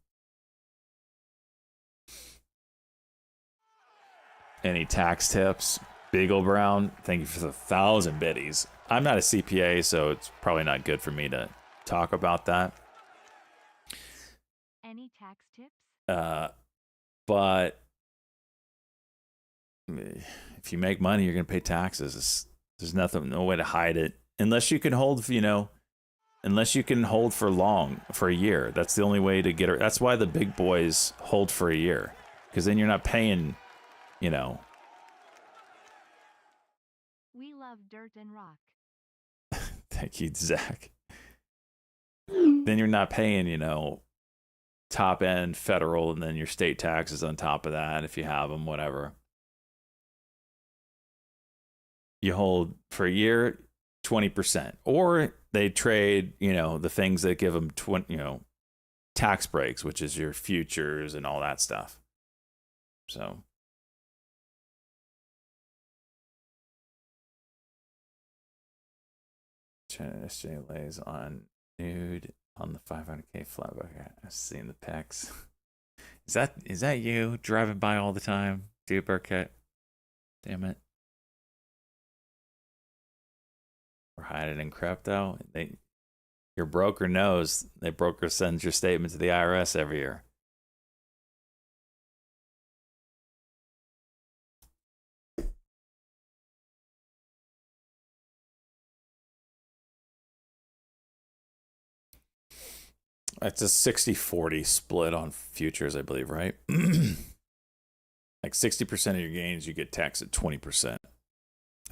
Any tax tips? Beagle Brown, thank you for the 1,000 biddies. I'm not a CPA, so it's probably not good for me to talk about that. Any tax tips? But if you make money, you're going to pay taxes. There's no way to hide it. Unless you can hold, unless you can hold for a year. That's the only way to get it. That's why the big boys hold for a year. Because then you're not paying, We love dirt and rock. Thank you, Zach. Then you're not paying, top end federal and then your state taxes on top of that if you have them, whatever. You hold for a year, 20%. Or they trade, the things that give them, tax breaks, which is your futures and all that stuff. So. SJ lays on nude on the 500K flat. Okay, I've seen the pecs. Is that you driving by all the time, dude, Burkett? Damn it. We're hiding in crypto. Your broker knows. The broker sends your statement to the IRS every year. It's a 60-40 split on futures, I believe, right? Like 60% of your gains, you get taxed at 20%.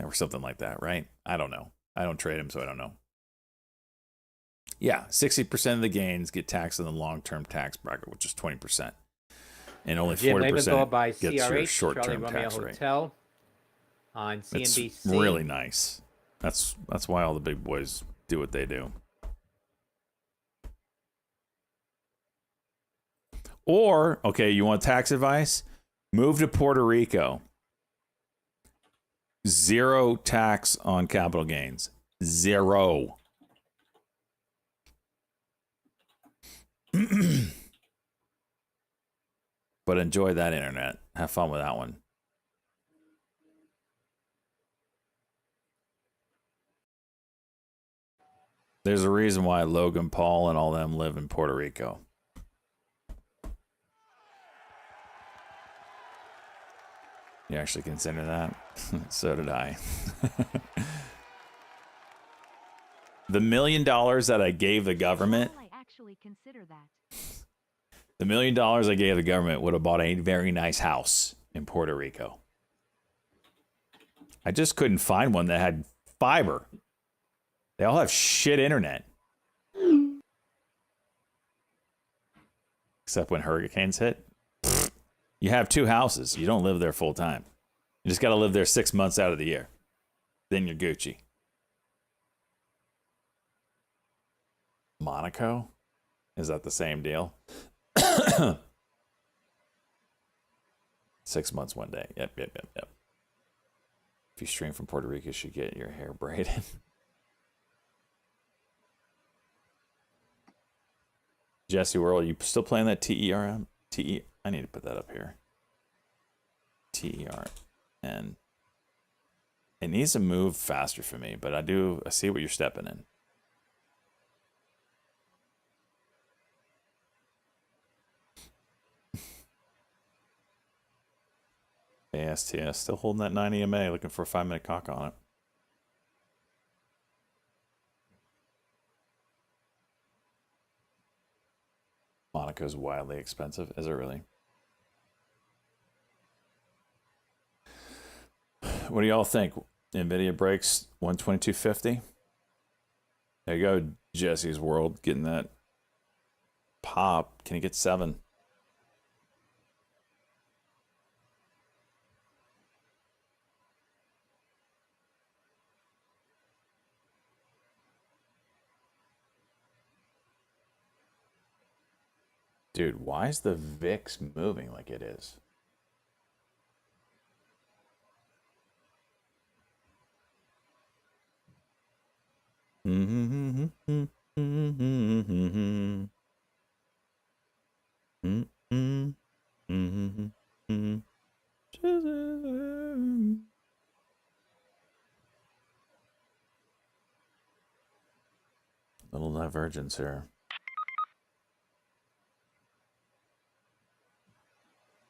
or something like that, right? I don't know. I don't trade him, so I don't know. Yeah, 60% of the gains get taxed in the long-term tax bracket, which is 20%. And only Jim 40% by gets your CRH, Charlie short-term Romeo tax rate. Hotel on CNBC. It's really nice. That's why all the big boys do what they do. Or, okay, you want tax advice? Move to Puerto Rico. 0 tax on capital gains. 0. But enjoy that internet. Have fun with that one. There's a reason why Logan Paul and all them live in Puerto Rico. You actually consider that? So did I. The $1 million that I gave the government. Well, I actually consider that. The $1 million I gave the government would have bought a very nice house in Puerto Rico. I just couldn't find one that had fiber. They all have shit internet. Except when hurricanes hit. You have 2 houses. You don't live there full time. You just got to live there 6 months out of the year. Then you're Gucci. Monaco? Is that the same deal? 6 months, 1 day. Yep. If you stream from Puerto Rico, you should get your hair braided. Jesse World, you still playing that TERM? I need to put that up here. TERN. It needs to move faster for me, but I see what you're stepping in. ASTS, still holding that 9 EMA, looking for a 5-minute cock on it. Monaco's wildly expensive. Is it really? What do y'all think? NVIDIA breaks 122.50. There you go, Jesse's World, getting that pop. Can he get 7? Dude, why is the VIX moving like it is? Little divergence here.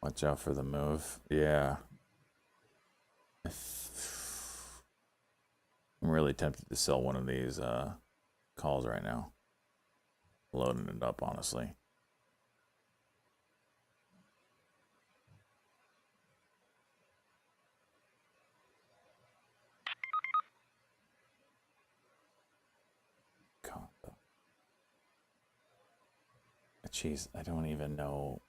Watch out for the move. Yeah. I'm really tempted to sell one of these calls right now. Loading it up, honestly. Jeez, I don't even know.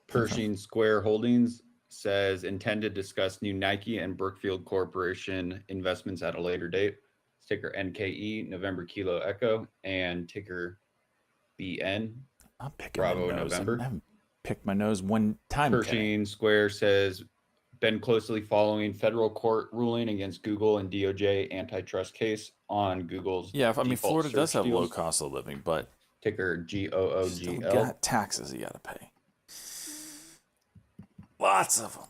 Pershing Square Holdings says intend to discuss new Nike and Brookfield Corporation investments at a later date. Ticker NKE, November Kilo Echo, and ticker BN. I'm picking Bravo my nose. November. I haven't picked my nose one time. Pershing Square says been closely following federal court ruling against Google and DOJ antitrust case on Google's. Yeah, I mean, default Florida does search have low deals. cost of living, but Ticker still GOOGL. got taxes you gotta pay. Lots of them.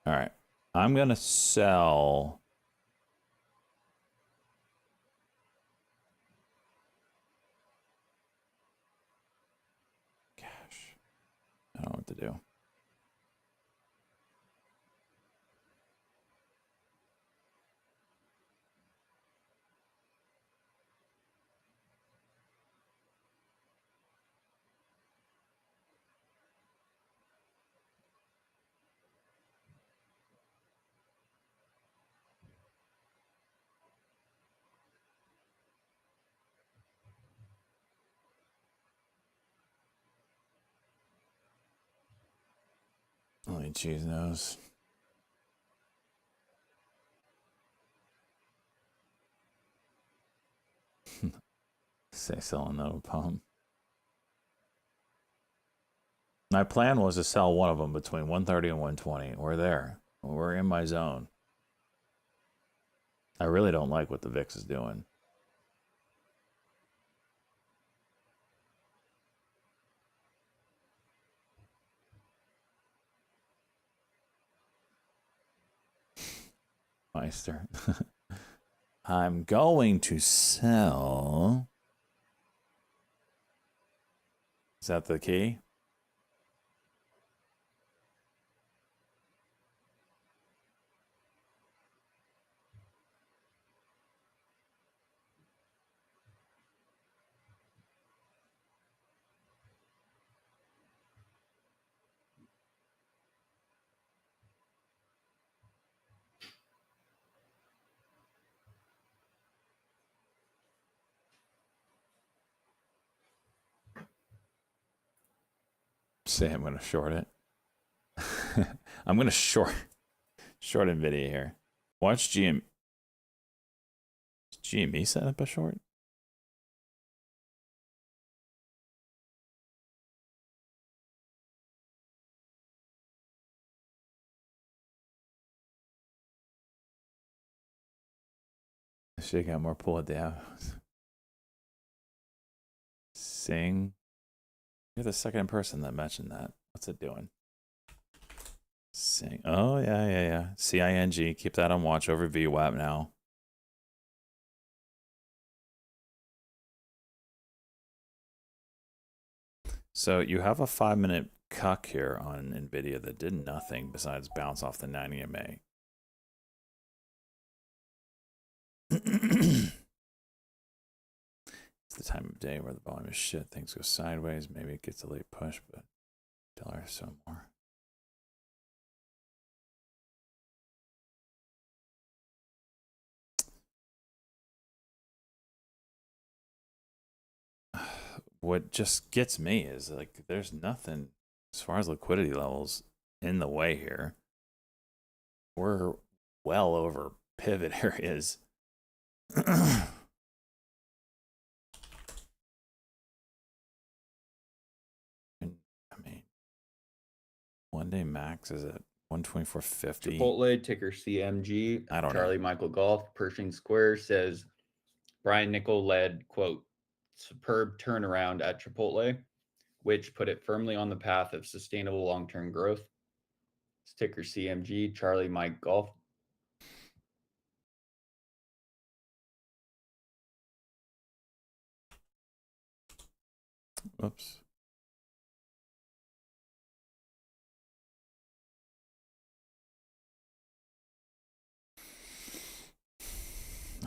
All right. I'm going to sell. Cash. Oh, what to do. Only cheese knows. Say selling no pump. My plan was to sell one of them between 130 and 120. We're there. We're in my zone. I really don't like what the VIX is doing. Meister. I'm going to sell. Is that the key? Say I'm going to short it. I'm going to short NVIDIA here. Watch GM. Is GME set up a short? Should got more pull it down. Sing. You're the second person that mentioned that. What's it doing? Sing. Oh, yeah. CING. Keep that on watch over VWAP now. So you have a 5-minute cuck here on NVIDIA that did nothing besides bounce off the 90 MA. It's the time of day where the volume is shit. Things go sideways. Maybe it gets a late push, but $1 or so more. What just gets me is like there's nothing as far as liquidity levels in the way here. We're well over pivot areas. I mean, one day max is at 124.50. Chipotle, ticker CMG. I don't Charlie know. Michael Golf, Pershing Square says Brian Nickel led, quote, superb turnaround at Chipotle, which put it firmly on the path of sustainable long-term growth. Ticker CMG, Charlie Mike Golf. Oops.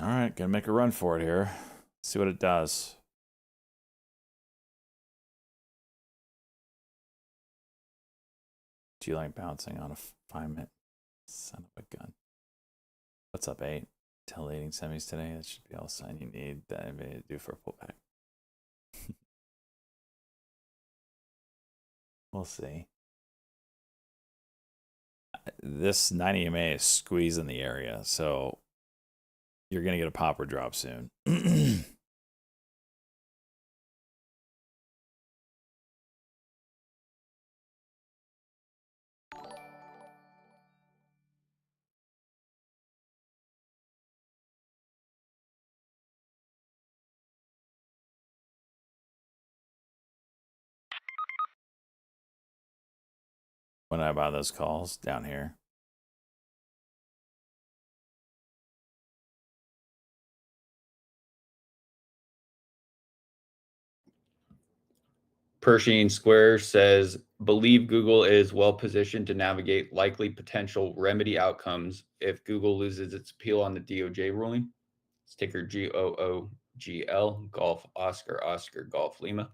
All right, gonna make a run for it here. See what it does. Do you like bouncing on a 5-minute? Son of a gun. What's up, 8? Titillating semis today. That should be all the sign you need that I may do for a pullback. We'll see. This 90 MA is squeezing the area, so you're going to get a pop or drop soon. When I buy those calls down here. Pershing Square says, believe Google is well positioned to navigate likely potential remedy outcomes if Google loses its appeal on the DOJ ruling. It's ticker GOOGL, Golf Oscar Oscar Golf Lima.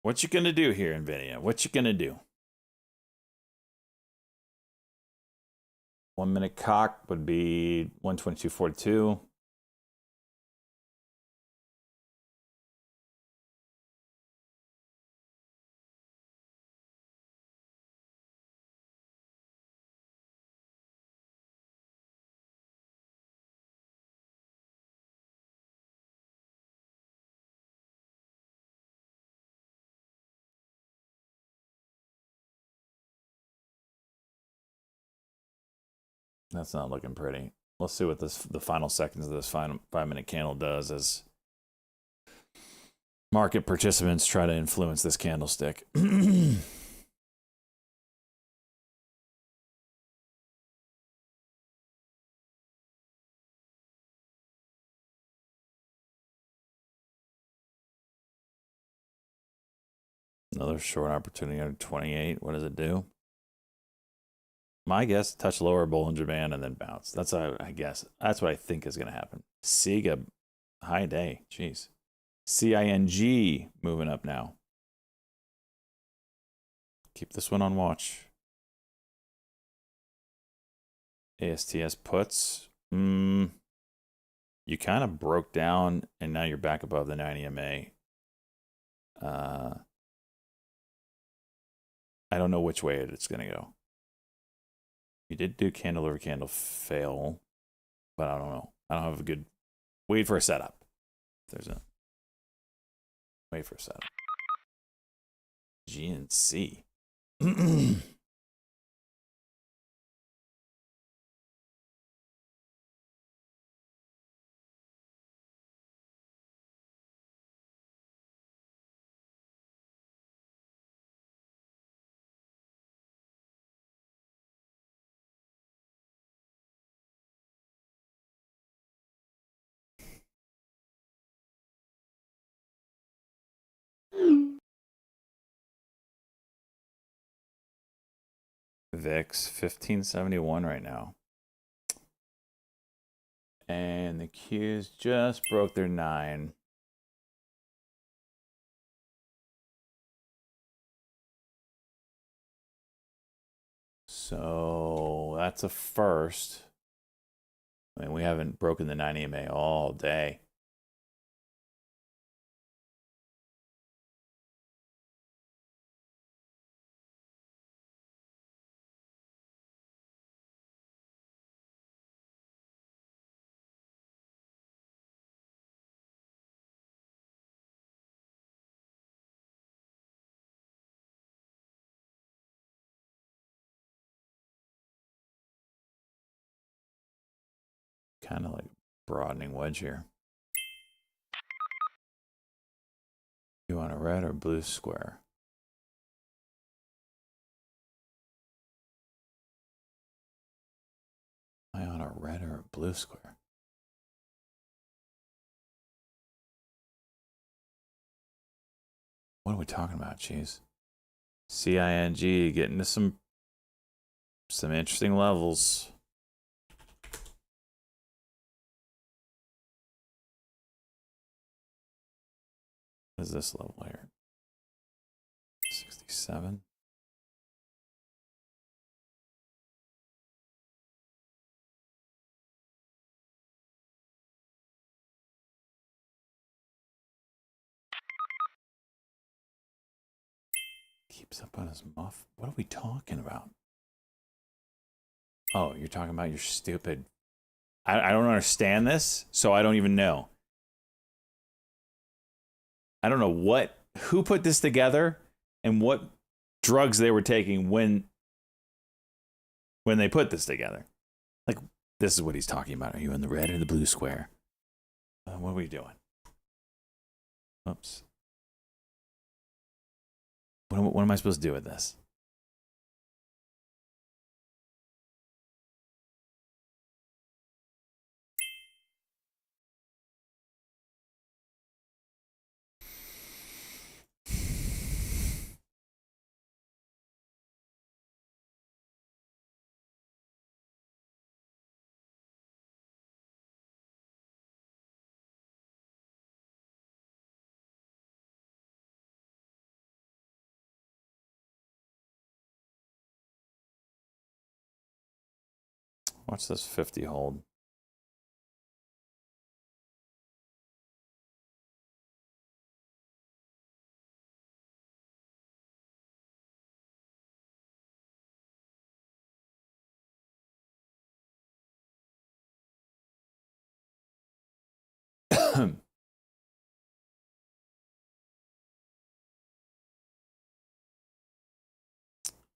What you gonna do here, NVIDIA? What you gonna do? 1 minute cock would be 122.42. That's not looking pretty. Let's see what the final seconds of this 5-minute candle does as market participants try to influence this candlestick. Another short opportunity under 28. What does it do? My guess, touch lower Bollinger Band and then bounce. That's what I guess. That's what I think is going to happen. SIGA, high day. Jeez. CING moving up now. Keep this one on watch. ASTS puts. You kind of broke down and now you're back above the 90 MA. I don't know which way it's going to go. You did do candle over candle fail, but I don't know. I don't have a good. Wait for a setup. There's a. Wait for a setup. GNC. VIX 1571 right now. And the Qs just broke their 9. So that's a first. I mean, we haven't broken the 9 EMA all day. Kind of like broadening wedge here. You want a red or blue square? Am I on a red or a blue square? What are we talking about? Jeez. CING getting to some interesting levels. What is this level here? 67. Keeps up on his muff. What are we talking about? Oh, you're talking about your stupid. I don't understand this, so I don't even know. I don't know who put this together and what drugs they were taking when they put this together. Like, this is what he's talking about. Are you in the red or the blue square? What are we doing? Oops. What am I supposed to do with this? Watch this 50 hold.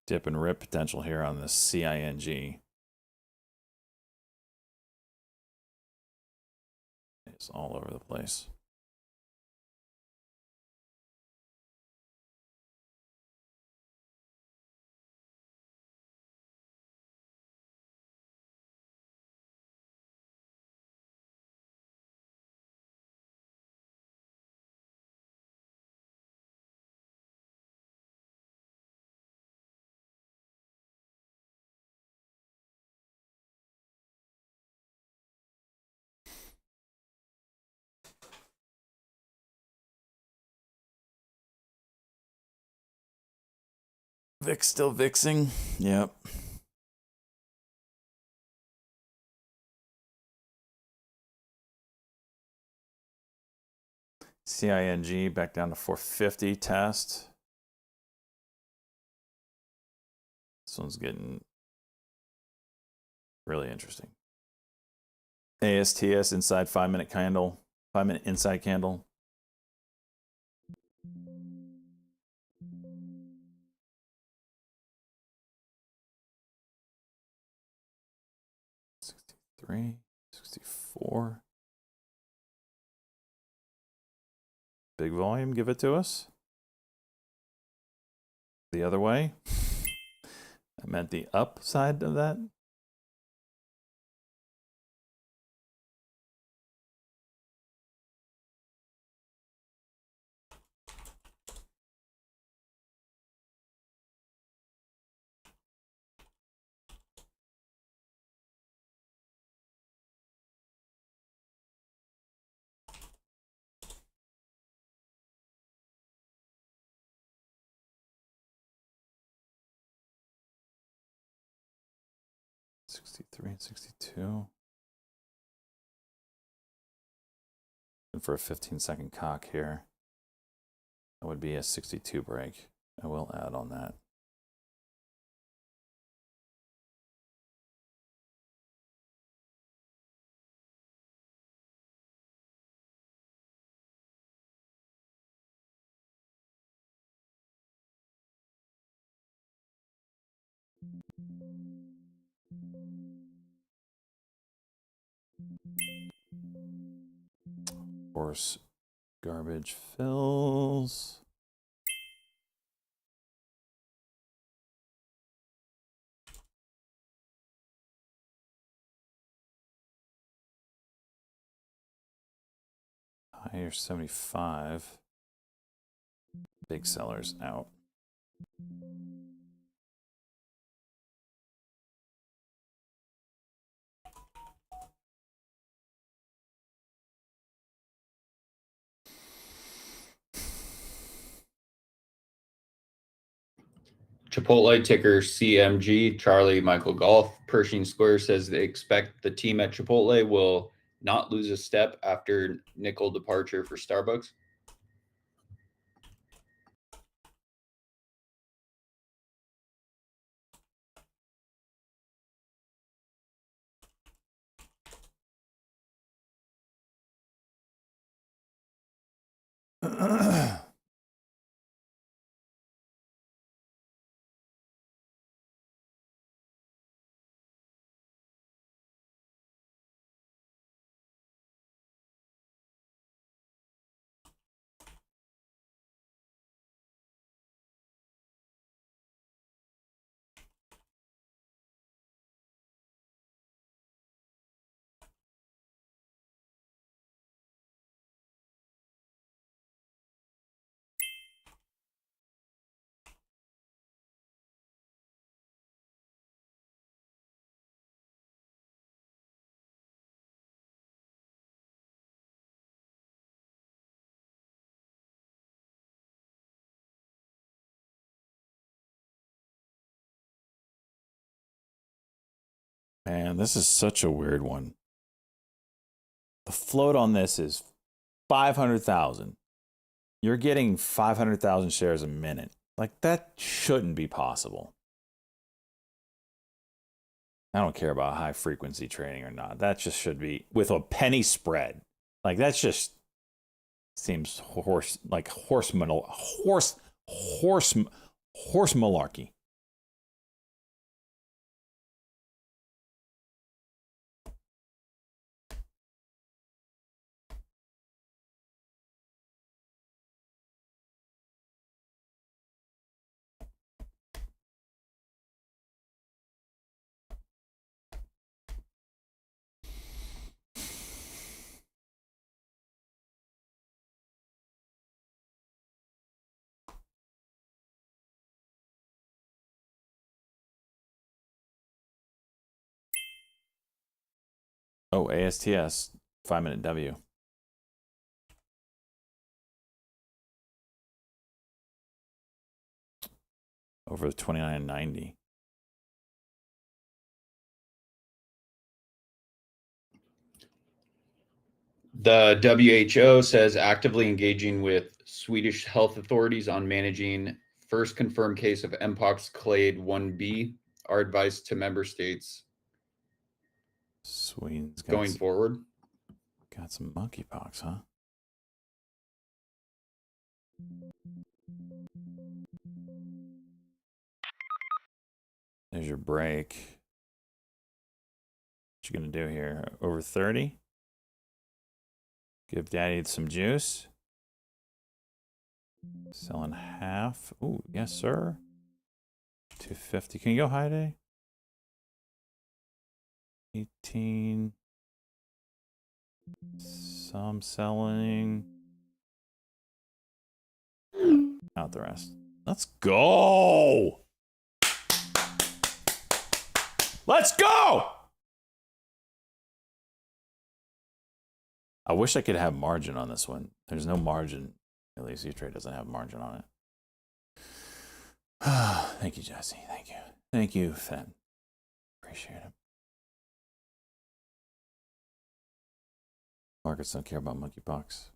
Dip and rip potential here on the CING. It's all over the place. VIX still VIXing. Yep. CING back down to 450 test. This one's getting really interesting. ASTS inside 5-minute candle, 5-minute inside candle. $63, $64. Big volume, give it to us. The other way. I meant the upside of that. $63 and $62. And for a 15-second cock here, that would be a 62 break. I will add on that. Horse garbage fills. Higher 75. Big sellers out. Chipotle ticker CMG, Charlie Michael Golf. Pershing Square says they expect the team at Chipotle will not lose a step after nickel departure for Starbucks. Man, this is such a weird one. The float on this is 500,000. You're getting 500,000 shares a minute. Like, that shouldn't be possible. I don't care about high frequency trading or not. That just should be with a penny spread. Like, that's just seems horse malarkey. Oh, ASTS, 5-minute W. Over 29.90. The WHO says actively engaging with Swedish health authorities on managing first confirmed case of Mpox clade 1b. Our advice to member states Sweden's going forward. Got some monkeypox, huh? There's your break. What you gonna do here? Over 30? Give daddy some juice. Selling half. Ooh, yes, sir. 250. Can you go high day? 18. Some selling. Out the rest. Let's go! Let's go! I wish I could have margin on this one. There's no margin. At least E-Trade doesn't have margin on it. Thank you, Jesse. Thank you. Thank you, Fen. Appreciate it. Markets don't care about monkeypox.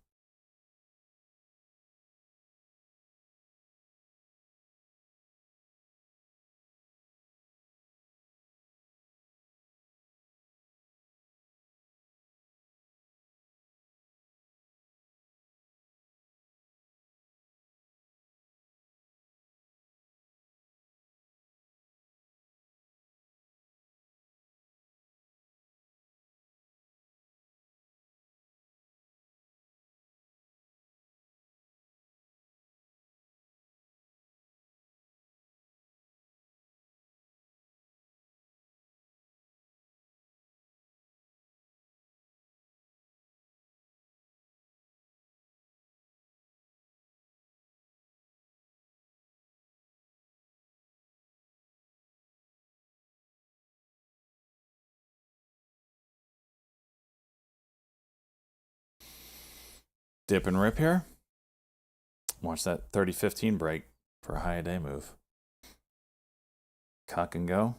Dip and rip here. Watch that 30-15 break for a high day move. Cock and go.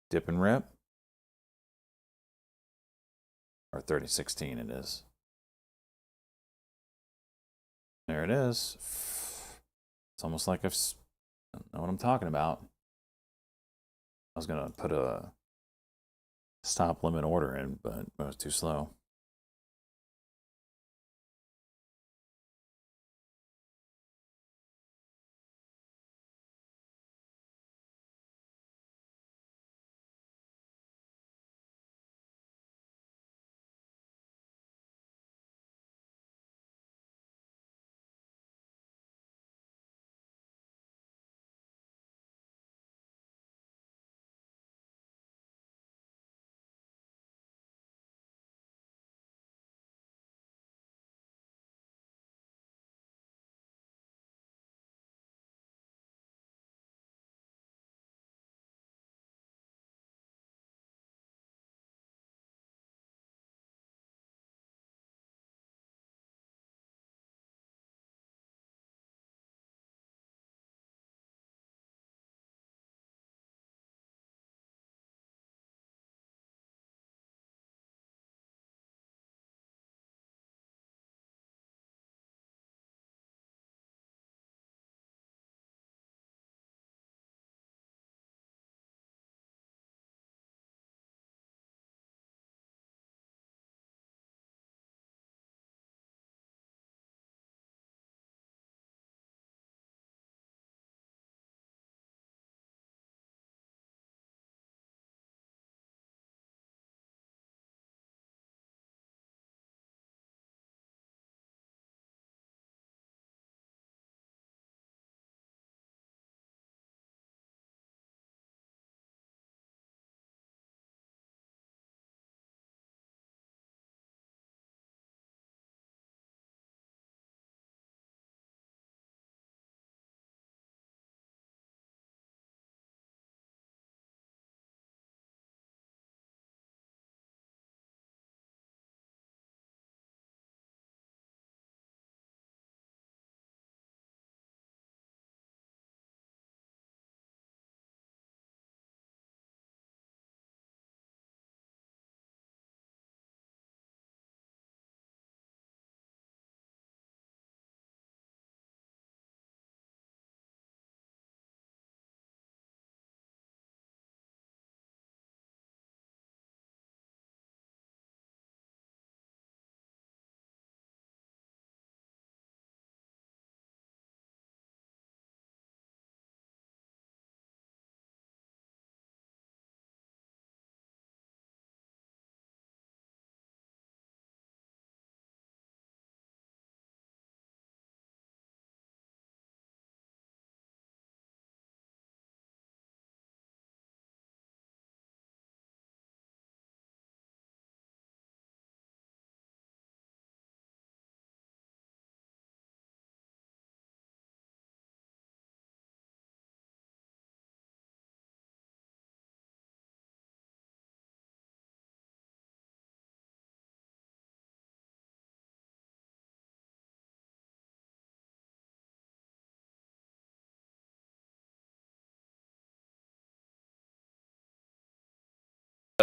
Dip and rip. Or 30-16 it is. There it is. It's almost like I don't know what I'm talking about. I was going to put a stop limit order in, but it was too slow.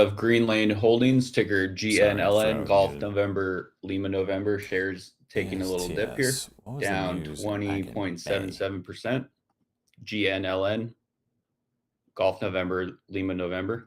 of Green Lane Holdings, ticker GNLN, throat Golf muted. November, Lima November, shares taking a little dip here, ASTS. What was the down news back in May? 20.77%. GNLN, Golf November, Lima November.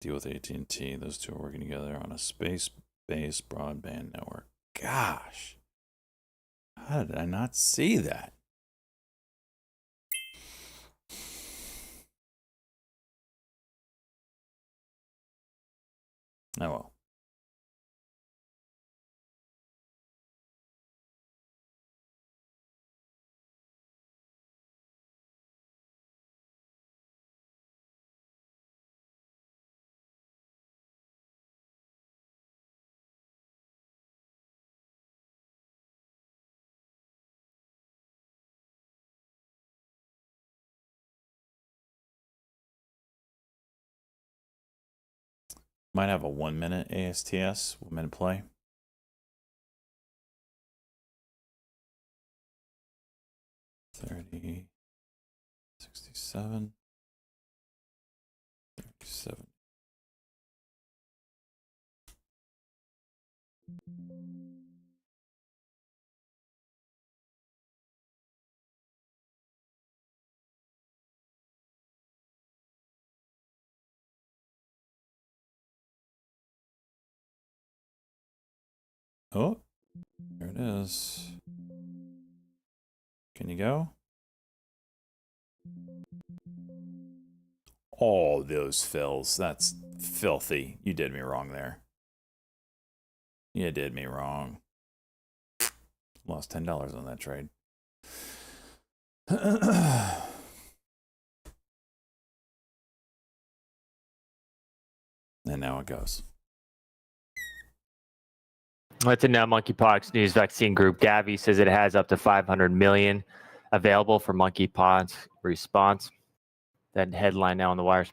Deal with AT&T. Those two are working together on a space-based broadband network. Gosh. How did I not see that? Oh well. Might have a 1 minute ASTS, 1 minute play. $30, 67, 37. Oh, there it is. Can you go? Oh, those fills. That's filthy. You did me wrong there. You did me wrong. Lost $10 on that trade. And now it goes. Let's now monkeypox news vaccine group. Gavi says it has up to 500 million available for monkeypox response. That headline now on the wires.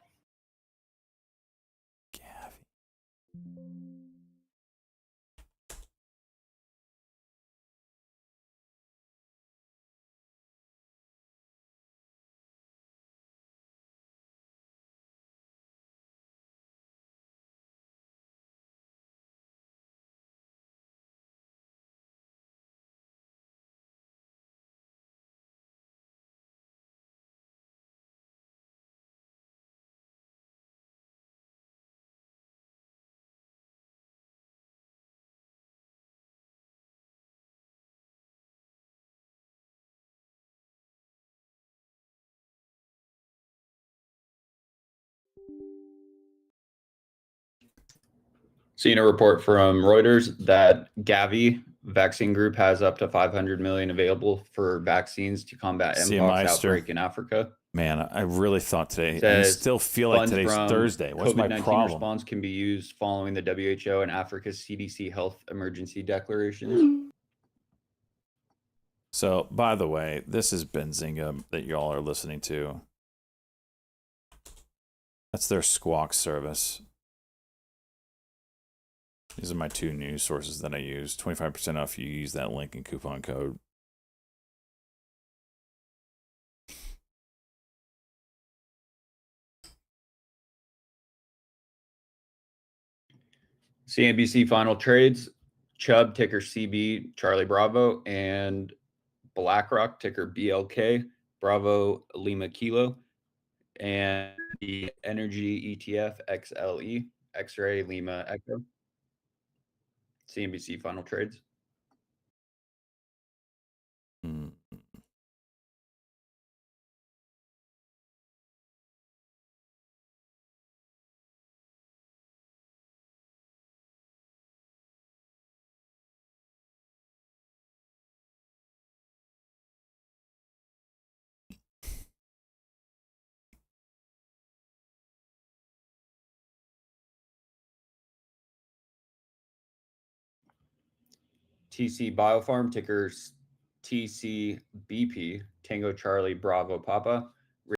Seen a report from Reuters that Gavi vaccine group has up to 500 million available for vaccines to combat See you, mpox Meister. outbreak in Africa. Man, I really thought today, I Says still feel like funds today's from Thursday. What's my COVID-19 problem? response can be used following the WHO and Africa's CDC health emergency declarations. So, by the way, this is Benzinga that y'all are listening to. That's their Squawk service. These are my two news sources that I use. 25% off if you use that link and coupon code. CNBC final trades, Chubb, ticker CB, Charlie Bravo, and BlackRock, ticker BLK, Bravo Lima Kilo, and the energy ETF XLE, X-Ray Lima Echo. CNBC final trades. Hmm. TC Biopharm, ticker TCBP, Tango Charlie Bravo Papa,